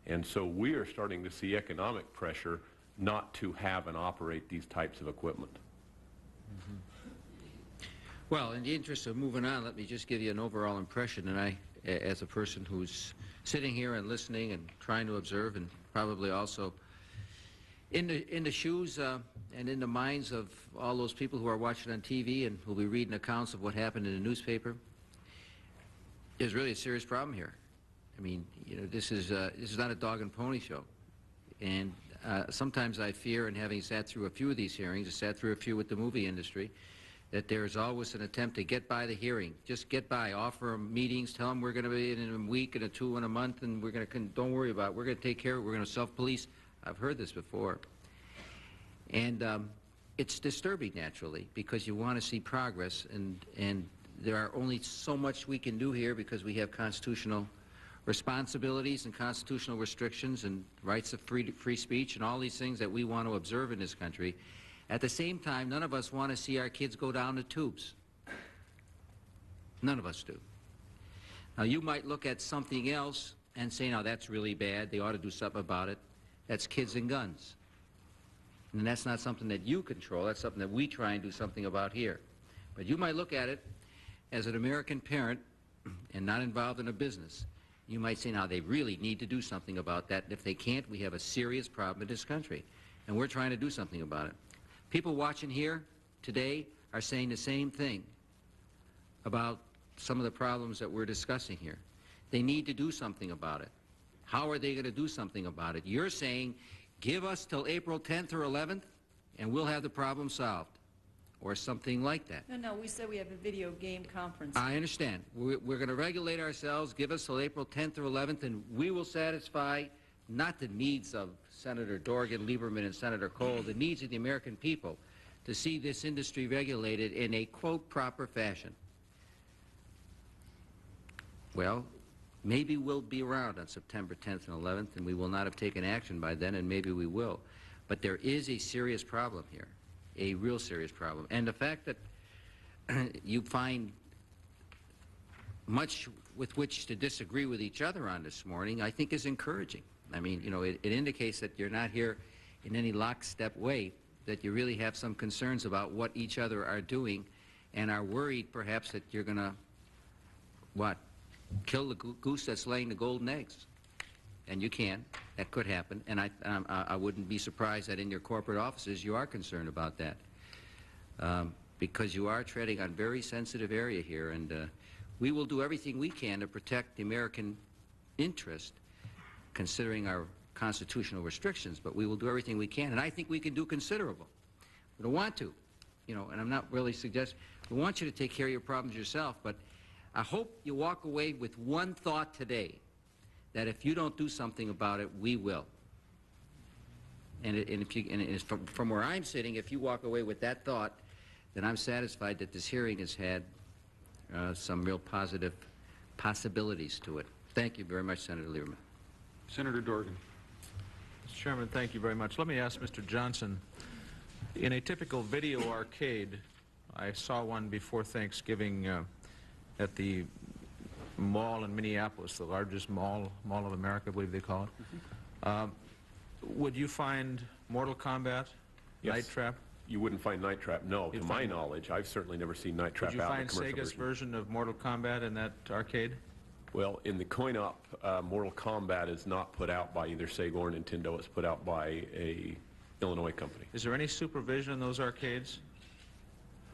And so we are starting to see economic pressure not to have and operate these types of equipment. Mm-hmm. Well, in the interest of moving on, let me just give you an overall impression. And I, as a person who's sitting here and listening and trying to observe, and probably also in the shoes and in the minds of all those people who are watching on TV and who'll be reading accounts of what happened in the newspaper, there's really a serious problem here. I mean, you know, this is not a dog and pony show. And sometimes I fear, and having sat through a few of these hearings, I sat through a few with the movie industry, that there's always an attempt to get by the hearing. Just get by, offer them meetings, tell them we're going to be in a week and a 2 and a month, and we're going to, don't worry about it, we're going to take care of it, we're going to self-police. I've heard this before. And it's disturbing, naturally, because you want to see progress, and there are only so much we can do here because we have constitutional responsibilities and constitutional restrictions and rights of free speech and all these things that we want to observe in this country. At the same time, none of us want to see our kids go down the tubes. None of us do. Now, you might look at something else and say, now, that's really bad. They ought to do something about it. That's kids and guns. And that's not something that you control. That's something that we try and do something about here. But you might look at it as an American parent and not involved in a business. You might say, now, they really need to do something about that. And if they can't, we have a serious problem in this country. And we're trying to do something about it. People watching here today are saying the same thing about some of the problems that we're discussing here. They need to do something about it. How are they going to do something about it? You're saying, give us till April 10th or 11th, and we'll have the problem solved, or something like that. No, we said we have a video game conference. I understand. We're going to regulate ourselves, give us till April 10th or 11th, and we will satisfy not the needs of Senator Dorgan, Lieberman, and Senator Cole, the needs of the American people to see this industry regulated in a, quote, proper fashion. Well, maybe we'll be around on September 10th and 11th, and we will not have taken action by then, and maybe we will. But there is a serious problem here, a real serious problem. And the fact that you find much with which to disagree with each other on this morning, I think is encouraging. I mean, you know, it indicates that you're not here in any lockstep way, that you really have some concerns about what each other are doing and are worried perhaps that you're going to, what, kill the goose that's laying the golden eggs. And you can. That could happen. And I wouldn't be surprised that in your corporate offices you are concerned about that. Because you are treading on very sensitive area here. And we will do everything we can to protect the American interest, considering our constitutional restrictions. But we will do everything we can. And I think we can do considerable. We don't want to. You know, and I'm not really suggesting, we want you to take care of your problems yourself. But I hope you walk away with one thought today, that if you don't do something about it, we will. And from where I'm sitting, if you walk away with that thought, then I'm satisfied that this hearing has had some real positive possibilities to it. Thank you very much, Senator Lieberman. Senator Dorgan. Mr. Chairman, thank you very much. Let me ask Mr. Johnson, in a typical video arcade, I saw one before Thanksgiving at the mall in Minneapolis, the largest mall of America, I believe they call it. Would you find Mortal Kombat, Yes. Night Trap? You wouldn't find Night Trap, no. To my knowledge, I've certainly never seen Night Trap out in the commercial version. Would you find Sega's version of Mortal Kombat in that arcade? Well, in the coin-op, Mortal Kombat is not put out by either Sega or Nintendo. It's put out by a Illinois company. Is there any supervision in those arcades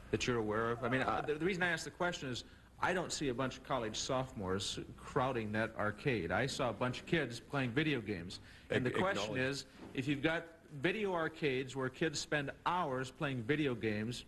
that you're aware of? I mean, the reason I ask the question is I don't see a bunch of college sophomores crowding that arcade. I saw a bunch of kids playing video games. And the question is, if you've got video arcades where kids spend hours playing video games,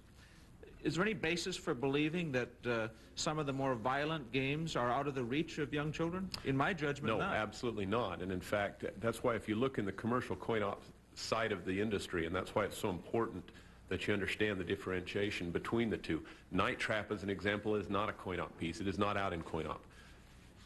is there any basis for believing that some of the more violent games are out of the reach of young children? In my judgment, no, not. absolutely not. And in fact, that's why if you look in the commercial coin-op side of the industry, and that's why it's so important that you understand the differentiation between the two. Night Trap, as an example, is not a coin-op piece. It is not out in coin-op.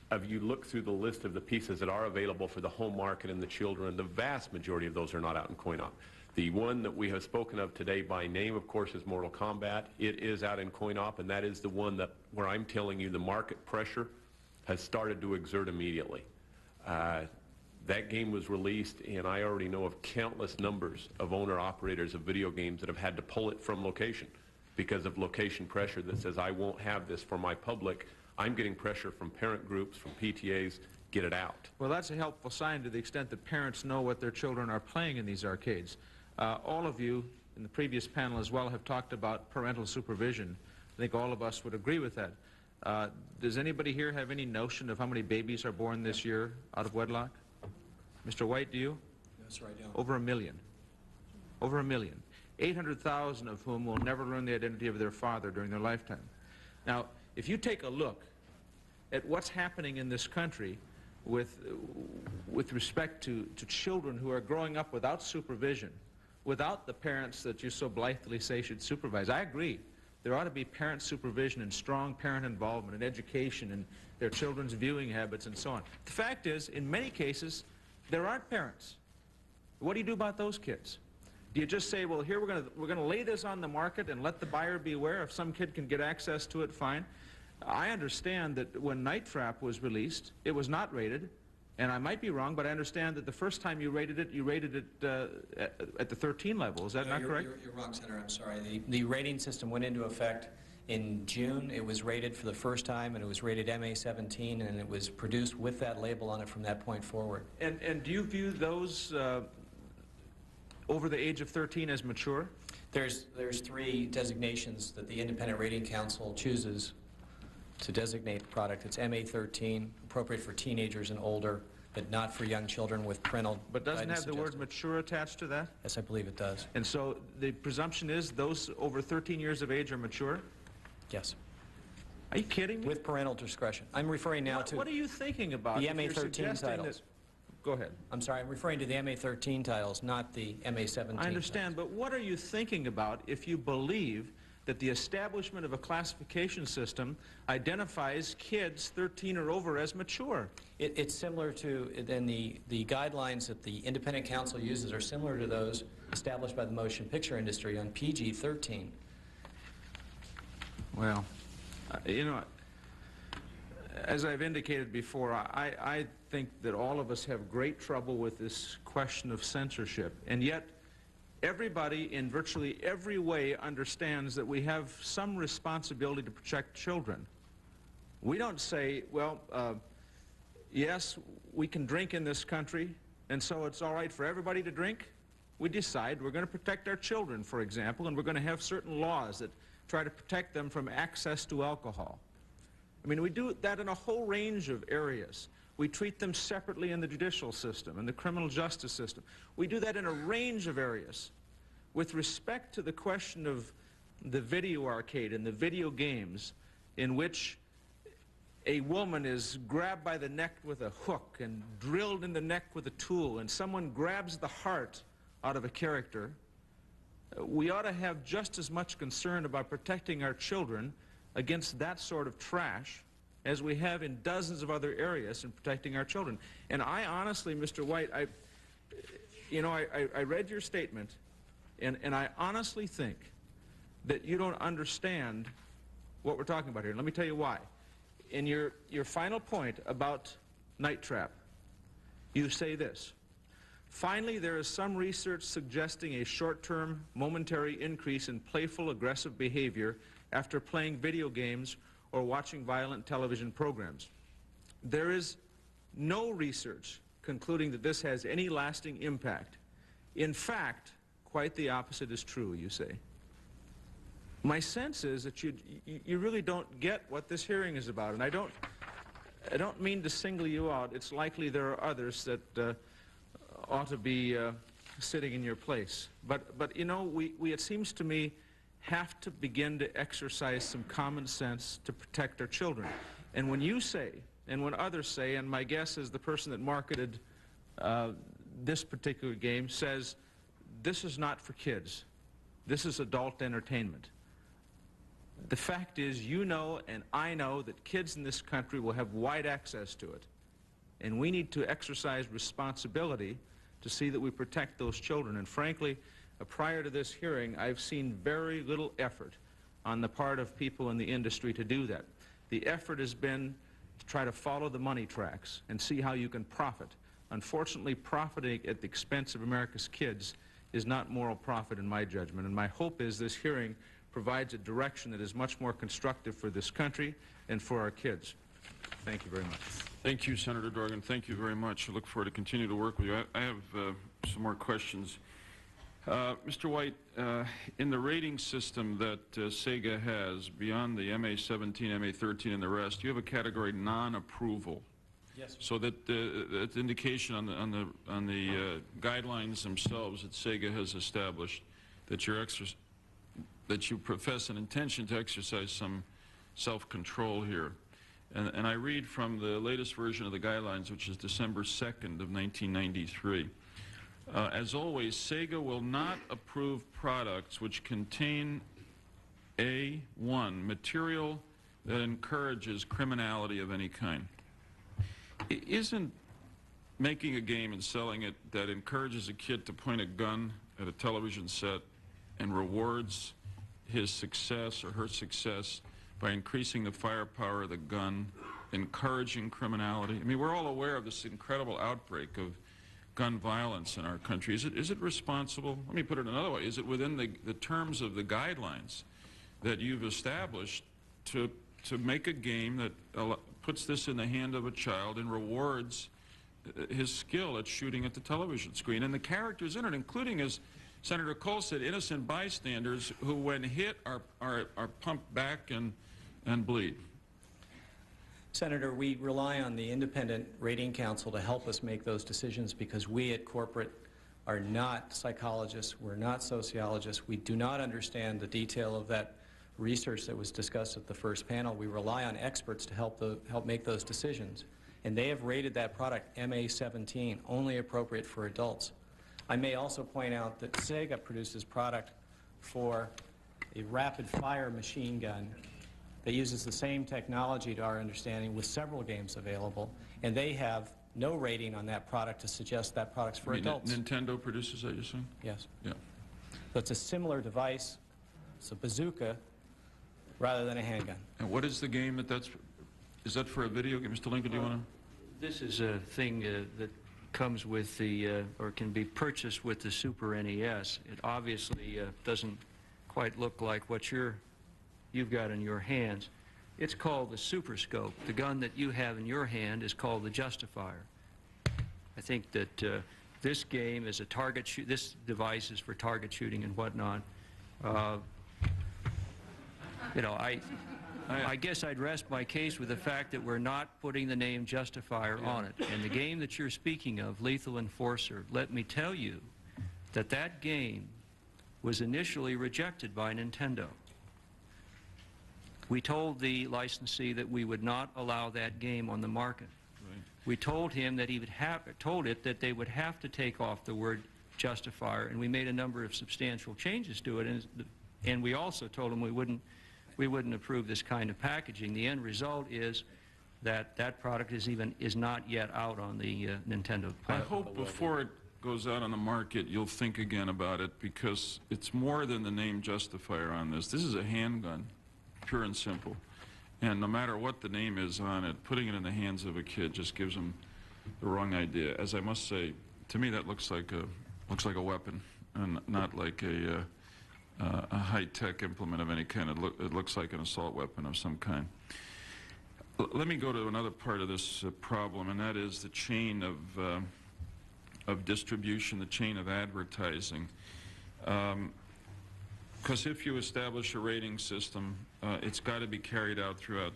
If you look through the list of the pieces that are available for the home market and the children, the vast majority of those are not out in coin-op. The one that we have spoken of today by name, of course, is Mortal Kombat. It is out in coin-op, and that is the one that where I'm telling you the market pressure has started to exert immediately. That game was released, and I already know of countless numbers of owner-operators of video games that have had to pull it from location because of location pressure that says, I won't have this for my public. I'm getting pressure from parent groups, from PTAs, get it out. Well, that's a helpful sign to the extent that parents know what their children are playing in these arcades. All of you in the previous panel as well have talked about parental supervision. I think all of us would agree with that. Does anybody here have any notion of how many babies are born this year out of wedlock? Mr. White, do you? Yes, sir, I do. Over 1 million. Over 1 million. 800,000 of whom will never learn the identity of their father during their lifetime. Now, if you take a look at what's happening in this country with respect to children who are growing up without supervision, without the parents that you so blithely say should supervise, I agree. There ought to be parent supervision and strong parent involvement and education and their children's viewing habits and so on. The fact is, in many cases, there aren't parents. What do you do about those kids? Do you just say, well, here we're gonna lay this on the market and let the buyer beware? If some kid can get access to it, fine. I understand that when Night Trap was released, it was not rated, and I might be wrong, but I understand that the first time you rated it at the 13 level. Is that not correct? You're wrong, Senator. I'm sorry. The rating system went into effect in June. It was rated for the first time, and it was rated MA-17, and it was produced with that label on it from that point forward. And do you view those over the age of 13 as mature? There's 3 designations that the Independent Rating Council chooses to designate the product. It's MA-13, appropriate for teenagers and older, but not for young children with parental But doesn't guidance have the word suggested. mature attached to that? Yes, I believe it does. And so the presumption is those over 13 years of age are mature? Yes. Are you kidding me? With parental discretion. I'm referring now to... What are you thinking about? The if you're MA-13 suggesting titles. Go ahead. I'm sorry, I'm referring to the MA-13 titles, not the MA-17 I understand, but what are you thinking about if you believe that the establishment of a classification system identifies kids 13 or over as mature? It's similar to, then the guidelines that the Independent Council uses are similar to those established by the motion picture industry on PG-13. Well, you know, As I've indicated before, I think that all of us have great trouble with this question of censorship, and yet everybody in virtually every way understands that we have some responsibility to protect children. We don't say, well, yes, we can drink in this country, and so it's all right for everybody to drink. We decide we're going to protect our children, for example, and we're going to have certain laws that try to protect them from access to alcohol. I mean, we do that in a whole range of areas. We treat them separately in the judicial system and the criminal justice system. We do that in a range of areas. With respect to the question of the video arcade and the video games in which a woman is grabbed by the neck with a hook and drilled in the neck with a tool, and someone grabs the heart out of a character, we ought to have just as much concern about protecting our children against that sort of trash as we have in dozens of other areas in protecting our children. And I honestly, Mr. White, I read your statement, and I honestly think that you don't understand what we're talking about here. Let me tell you why. In your final point about Night Trap, you say this: finally, there is some research suggesting a short-term, momentary increase in playful, aggressive behavior after playing video games or watching violent television programs. There is no research concluding that this has any lasting impact. In fact, quite the opposite is true, you say. My sense is that you really don't get what this hearing is about, and I don't mean to single you out. It's likely there are others that ought to be sitting in your place. But you know, we, it seems to me, have to begin to exercise some common sense to protect our children. And when you say, and when others say, and my guess is the person that marketed this particular game says, this is not for kids, this is adult entertainment. The fact is, you know and I know that kids in this country will have wide access to it. And we need to exercise responsibility to see that we protect those children. And frankly, prior to this hearing, I've seen very little effort on the part of people in the industry to do that. The effort has been to try to follow the money tracks and see how you can profit. Unfortunately, profiting at the expense of America's kids is not moral profit in my judgment. And my hope is this hearing provides a direction that is much more constructive for this country and for our kids. Thank you very much. Thank you, Senator Dorgan. Thank you very much. I look forward to continue to work with you. I have some more questions. Mr. White, in the rating system that Sega has, beyond the MA-17, MA-13, and the rest, you have a category non-approval. Yes. So that that's indication on the guidelines themselves that Sega has established that you profess an intention to exercise some self-control here. And I read from the latest version of the guidelines, which is December 2nd of 1993. As always, Sega will not approve products which contain A1, material that encourages criminality of any kind. Isn't making a game and selling it that encourages a kid to point a gun at a television set and rewards his success or her success by increasing the firepower of the gun, encouraging criminality? I mean, we're all aware of this incredible outbreak of gun violence in our country. Is it responsible? Let me put it another way. Is it within the terms of the guidelines that you've established to make a game that puts this in the hand of a child and rewards his skill at shooting at the television screen? And the characters in it, including, as Senator Cole said, innocent bystanders who, when hit, are pumped back and bleed. Senator, we rely on the Independent Rating Council to help us make those decisions because we at corporate are not psychologists, we're not sociologists, we do not understand the detail of that research that was discussed at the first panel. We rely on experts to help make those decisions. And they have rated that product MA-17, only appropriate for adults. I may also point out that Sega produces product for a rapid-fire machine gun that uses the same technology, to our understanding, with several games available, and they have no rating on that product to suggest that product's for adults. Nintendo produces that, you're saying? Yes. Yeah. So it's a similar device. It's a bazooka rather than a handgun. And what is the game that's Is that for a video game? Mr. Lincoln, do you want to? This is a thing that comes with the, or can be purchased with the Super NES. It obviously doesn't quite look like what you've got in your hands. It's called the Super Scope. The gun that you have in your hand is called the Justifier. I think that this game is a target this device is for target shooting and whatnot. You know, I guess I'd rest my case with the fact that we're not putting the name Justifier on it. And the game that you're speaking of, Lethal Enforcer, let me tell you that that game was initially rejected by Nintendo. We told the licensee that we would not allow that game on the market. Right. We told him that he would told it that they would have to take off the word Justifier, and we made a number of substantial changes to it. And we also told him we wouldn't approve this kind of packaging. The end result is that that product is not yet out on the Nintendo platform. I hope before it goes out on the market, you'll think again about it, because it's more than the name Justifier on this. This is a handgun, pure and simple. And no matter what the name is on it, putting it in the hands of a kid just gives them the wrong idea. As I must say, to me that looks like a weapon, and not like a high-tech implement of any kind. It looks like an assault weapon of some kind. Let me go to another part of this problem, and that is the chain of distribution, the chain of advertising. Because if you establish a rating system, it's got to be carried out throughout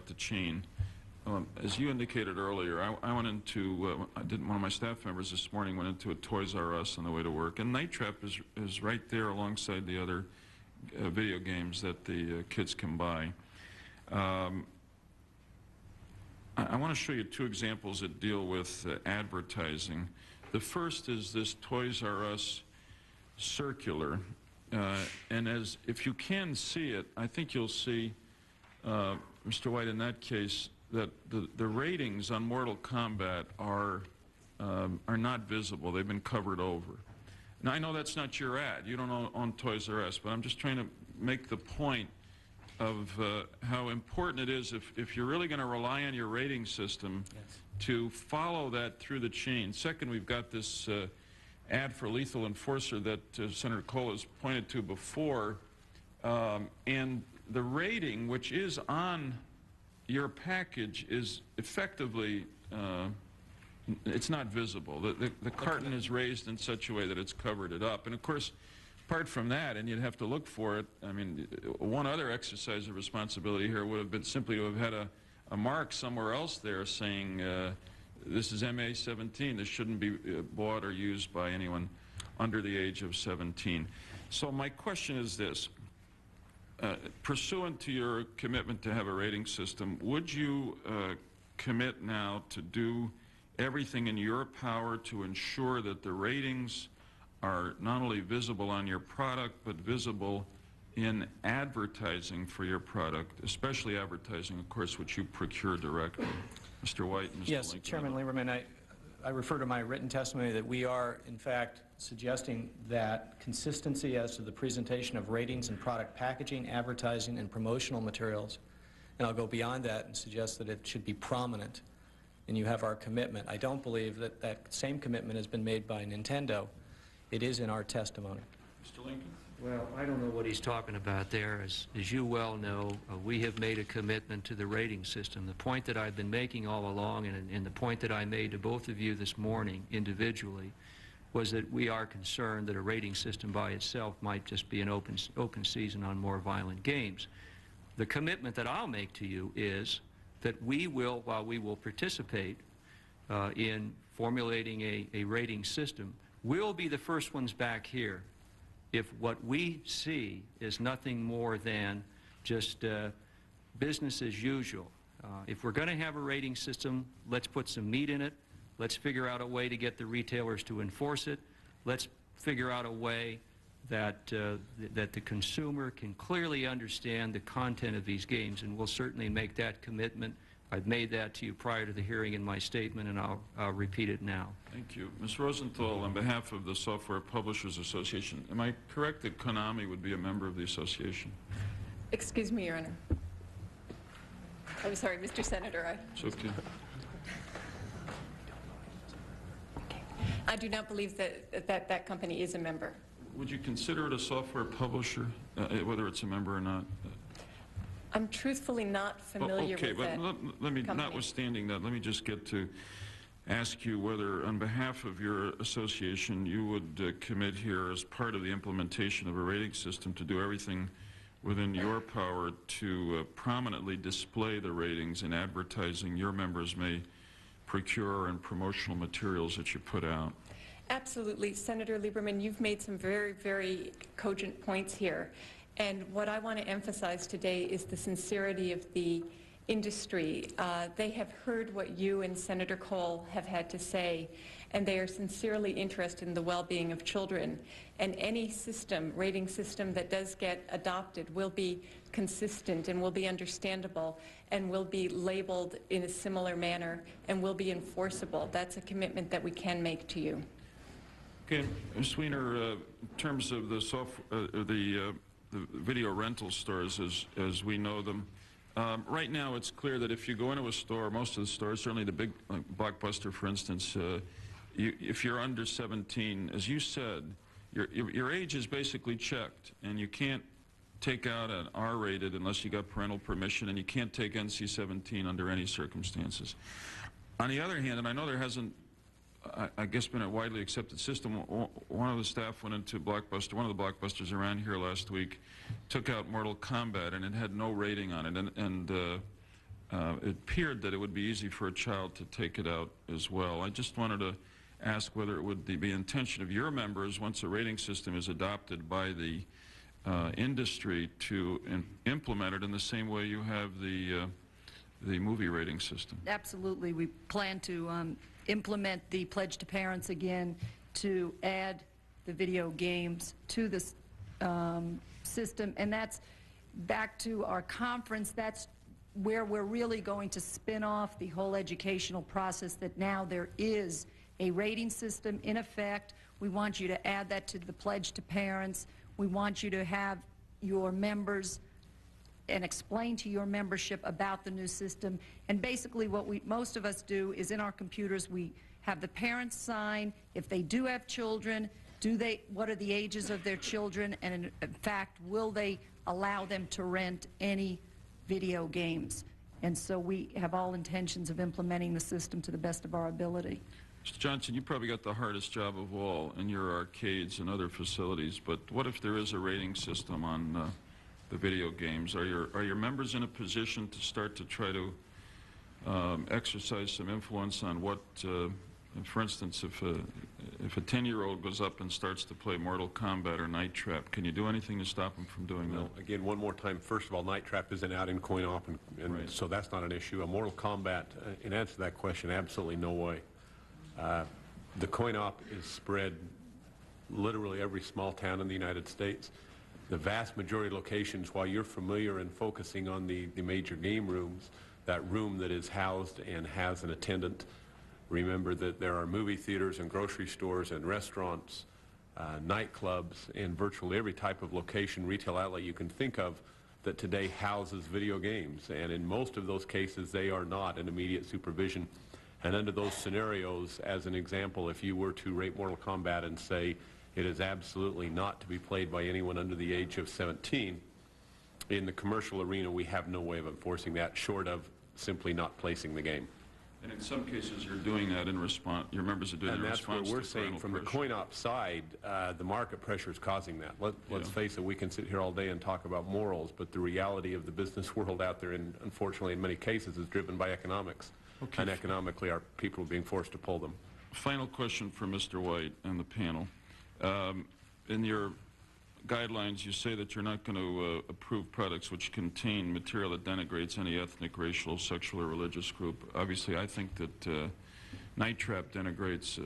the chain. As you indicated earlier, I went into, one of my staff members this morning went into a Toys R Us on the way to work, and Night Trap is right there alongside the other video games that the kids can buy. I want to show you two examples that deal with advertising. The first is this Toys R Us circular, and if you can see it, I think you'll see, Mr. White, in that case, that the ratings on Mortal Kombat are not visible. They've been covered over. Now, I know that's not your ad. You don't own Toys R Us, but I'm just trying to make the point of how important it is, if you're really going to rely on your rating system, to follow that through the chain. Second, we've got this ad for Lethal Enforcer that Senator Cole has pointed to before, and the rating, which is on your package, is effectively, it's not visible. The carton is raised in such a way that it's covered it up. And of course, apart from that, and you'd have to look for it, I mean, one other exercise of responsibility here would have been simply to have had a mark somewhere else there saying, this is MA-17, this shouldn't be bought or used by anyone under the age of 17. So my question is this. Pursuant to your commitment to have a rating system, would you commit now to do everything in your power to ensure that the ratings are not only visible on your product, but visible in advertising for your product, especially advertising, of course, which you procure directly? Mr. White and Mr. Yes, Lincoln. Chairman Lieberman, I refer to my written testimony that we are, in fact, suggesting that consistency as to the presentation of ratings and product packaging, advertising, and promotional materials, and I'll go beyond that and suggest that it should be prominent, and you have our commitment. I don't believe that that same commitment has been made by Nintendo. It is in our testimony. Mr. Lincoln? Well, I don't know what he's talking about there. As you well know, we have made a commitment to the rating system. The point that I've been making all along, and the point that I made to both of you this morning individually, was that we are concerned that a rating system by itself might just be an open season on more violent games. The commitment that I'll make to you is that we will, while we will participate in formulating a rating system, we'll be the first ones back here if what we see is nothing more than just business as usual. If we're going to have a rating system, let's put some meat in it. Let's figure out a way to get the retailers to enforce it. Let's figure out a way that that the consumer can clearly understand the content of these games, and we'll certainly make that commitment. I've made that to you prior to the hearing in my statement, and I'll repeat it now. Thank you. Ms. Rosenthal, on behalf of the Software Publishers Association, am I correct that Konami would be a member of the association? Excuse me, Your Honor. I'm sorry, Mr. Senator. It's okay. I do not believe that company is a member. Would you consider it a software publisher, whether it's a member or not? I'm truthfully not familiar with that let me, company. notwithstanding that, let me just get to ask you whether, on behalf of your association, you would commit here as part of the implementation of a rating system to do everything within your power to prominently display the ratings in advertising your members may procure and promotional materials that you put out. Absolutely. Senator Lieberman, you've made some very, very cogent points here. And what I want to emphasize today is the sincerity of the industry. They have heard what you and Senator Cole have had to say, and they are sincerely interested in the well-being of children. And any system, rating system that does get adopted will be consistent and will be understandable and will be labeled in a similar manner and will be enforceable. That's a commitment that we can make to you. Okay, Ms. Weiner, in terms of the video rental stores as we know them, right now it's clear that if you go into a store, most of the stores, certainly the big Blockbuster for instance, if you're under 17, as you said, your age is basically checked, and you can't take out an R-rated unless you got parental permission, and you can't take NC-17 under any circumstances. On the other hand, and I know there hasn't, I guess, been a widely accepted system, one of the staff went into Blockbuster, one of the Blockbusters around here last week, took out Mortal Kombat, and it had no rating on it, and it appeared that it would be easy for a child to take it out as well. I just wanted to ask whether it would be the intention of your members, once a rating system is adopted by the industry, to implement it in the same way you have the movie rating system. Absolutely. We plan to implement the pledge to parents again, to add the video games to this system, and that's back to our conference. That's where we're really going to spin off the whole educational process, that now there is a rating system in effect. We want you to add that to the pledge to parents. We want you to have your members and explain to your membership about the new system. And basically what most of us do is, in our computers, we have the parents sign if they do have children, what are the ages of their children, and in fact, will they allow them to rent any video games. And so we have all intentions of implementing the system to the best of our ability. Mr. Johnson, you probably got the hardest job of all in your arcades and other facilities, but what if there is a rating system on the video games? Are your members in a position to start to try to exercise some influence on what, for instance, if a 10-year-old goes up and starts to play Mortal Kombat or Night Trap, can you do anything to stop him from doing that? Again, one more time, first of all, Night Trap isn't out in coin-op, and right. So that's not an issue. A Mortal Kombat, in answer to that question, absolutely no way. The coin-op is spread literally every small town in the United States. The vast majority of locations, while you're familiar and focusing on the major game rooms, that room that is housed and has an attendant, remember that there are movie theaters and grocery stores and restaurants, nightclubs, and virtually every type of location, retail outlet you can think of that today houses video games. And in most of those cases, they are not in immediate supervision. And under those scenarios, as an example, if you were to rate Mortal Kombat and say it is absolutely not to be played by anyone under the age of 17, in the commercial arena, we have no way of enforcing that, short of simply not placing the game. And in some cases, you're doing that in response, your members are doing that in response to And that's what we're saying from the coin-op side, the market pressure is causing that. Let's face it, we can sit here all day and talk about morals, but the reality of the business world out there, unfortunately, in many cases, is driven by economics. Okay. And economically, our people are being forced to pull them. Final question for Mr. White and the panel. In your guidelines, you say that you're not going to approve products which contain material that denigrates any ethnic, racial, sexual, or religious group. Obviously, I think that Night Trap denigrates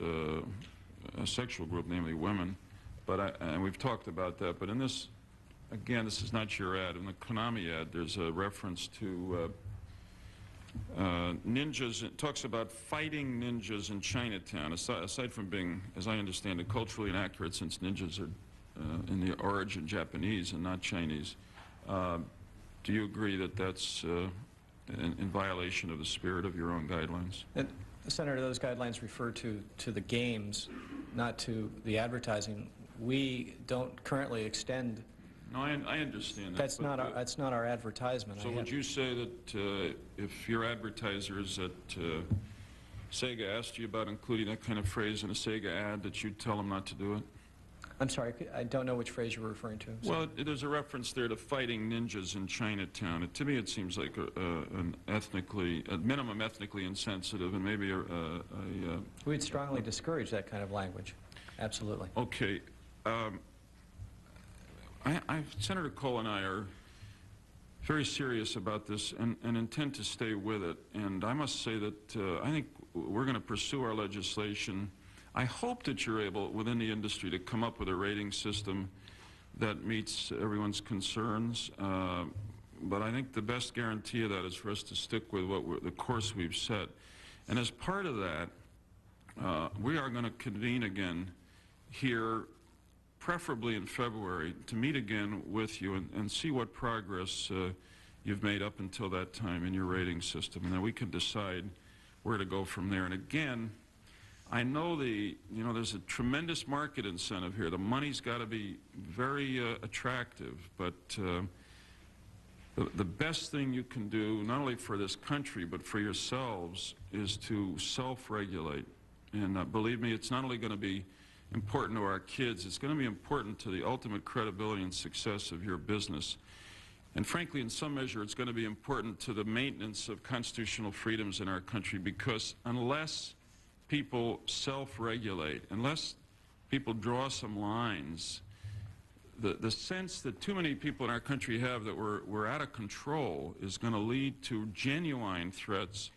a sexual group, namely women. But and we've talked about that. But in this, again, this is not your ad. In the Konami ad, there's a reference to ninjas. It talks about fighting ninjas in Chinatown. Aside from being, as I understand it, culturally inaccurate, since ninjas are in the origin Japanese and not Chinese, do you agree that that's in violation of the spirit of your own guidelines? And, Senator, those guidelines refer to the games, not to the advertising. We don't currently extend. No, I understand that. That's not our advertisement. So would you say that if your advertisers at Sega asked you about including that kind of phrase in a Sega ad, that you'd tell them not to do it? I'm sorry, I don't know which phrase you're referring to. Well, there's a reference there to fighting ninjas in Chinatown. To me, it seems like at minimum, ethnically insensitive, and maybe We'd strongly discourage that kind of language. Absolutely. Okay. Senator Cole and I are very serious about this and intend to stay with it. And I must say that I think we're going to pursue our legislation. I hope that you're able, within the industry, to come up with a rating system that meets everyone's concerns. But I think the best guarantee of that is for us to stick with the course we've set. And as part of that, we are going to convene again here, preferably in February, to meet again with you and see what progress you've made up until that time in your rating system. And then we can decide where to go from there. And again, I know there's a tremendous market incentive here. The money's got to be very attractive, but the best thing you can do, not only for this country, but for yourselves, is to self-regulate. And believe me, it's not only going to be important to our kids, it's going to be important to the ultimate credibility and success of your business. And frankly, in some measure, it's going to be important to the maintenance of constitutional freedoms in our country, because unless people self-regulate, unless people draw some lines, the sense that too many people in our country have that we're out of control is going to lead to genuine threats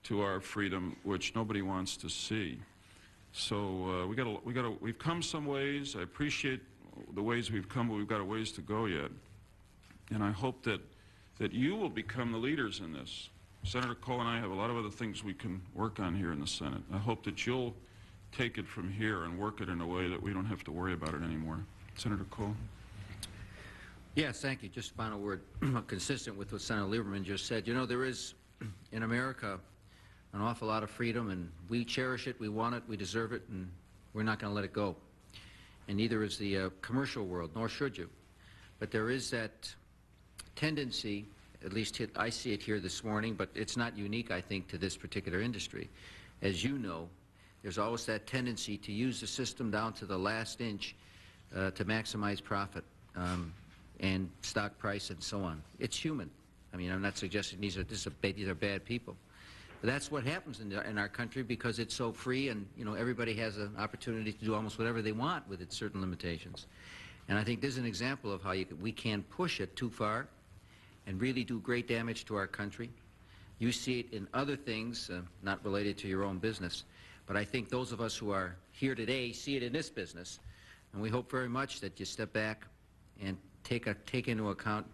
to our freedom, which nobody wants to see. So we've come some ways. I appreciate the ways we've come, but we've got a ways to go yet. And I hope that you will become the leaders in this. Senator Cole and I have a lot of other things we can work on here in the Senate. I hope that you'll take it from here and work it in a way that we don't have to worry about it anymore. Senator Cole? Yes, thank you. Just a final word, consistent with what Senator Lieberman just said. You know, there is, in America, an awful lot of freedom, and we cherish it, we want it, we deserve it, and we're not going to let it go. And neither is the commercial world, nor should you. But there is that tendency, at least I see it here this morning, but it's not unique, I think, to this particular industry. As you know, there's always that tendency to use the system down to the last inch to maximize profit and stock price and so on. It's human. I mean, I'm not suggesting these are bad people. But that's what happens in our country because it's so free, and you know, everybody has an opportunity to do almost whatever they want with its certain limitations. And I think this is an example of how we can push it too far and really do great damage to our country. You see it in other things, not related to your own business, but I think those of us who are here today see it in this business, and we hope very much that you step back and take into account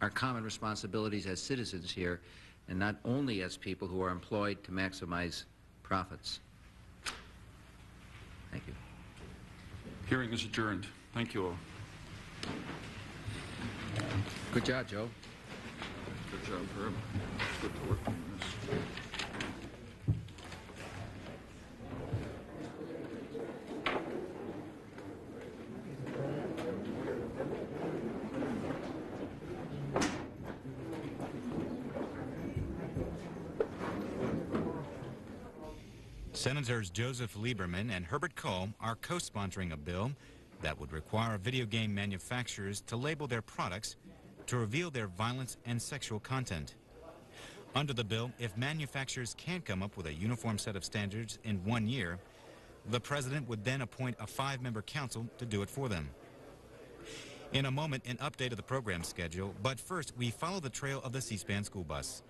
our common responsibilities as citizens here, and not only as people who are employed to maximize profits. Thank you. Hearing is adjourned. Thank you all. Good job, Joe. Good job, Herb. It's good to work on this. Senators Joseph Lieberman and Herbert Kohl are co-sponsoring a bill that would require video game manufacturers to label their products to reveal their violence and sexual content. Under the bill, if manufacturers can't come up with a uniform set of standards in 1 year, the president would then appoint a 5-member council to do it for them. In a moment, an update of the program schedule, but first we follow the trail of the C-SPAN school bus.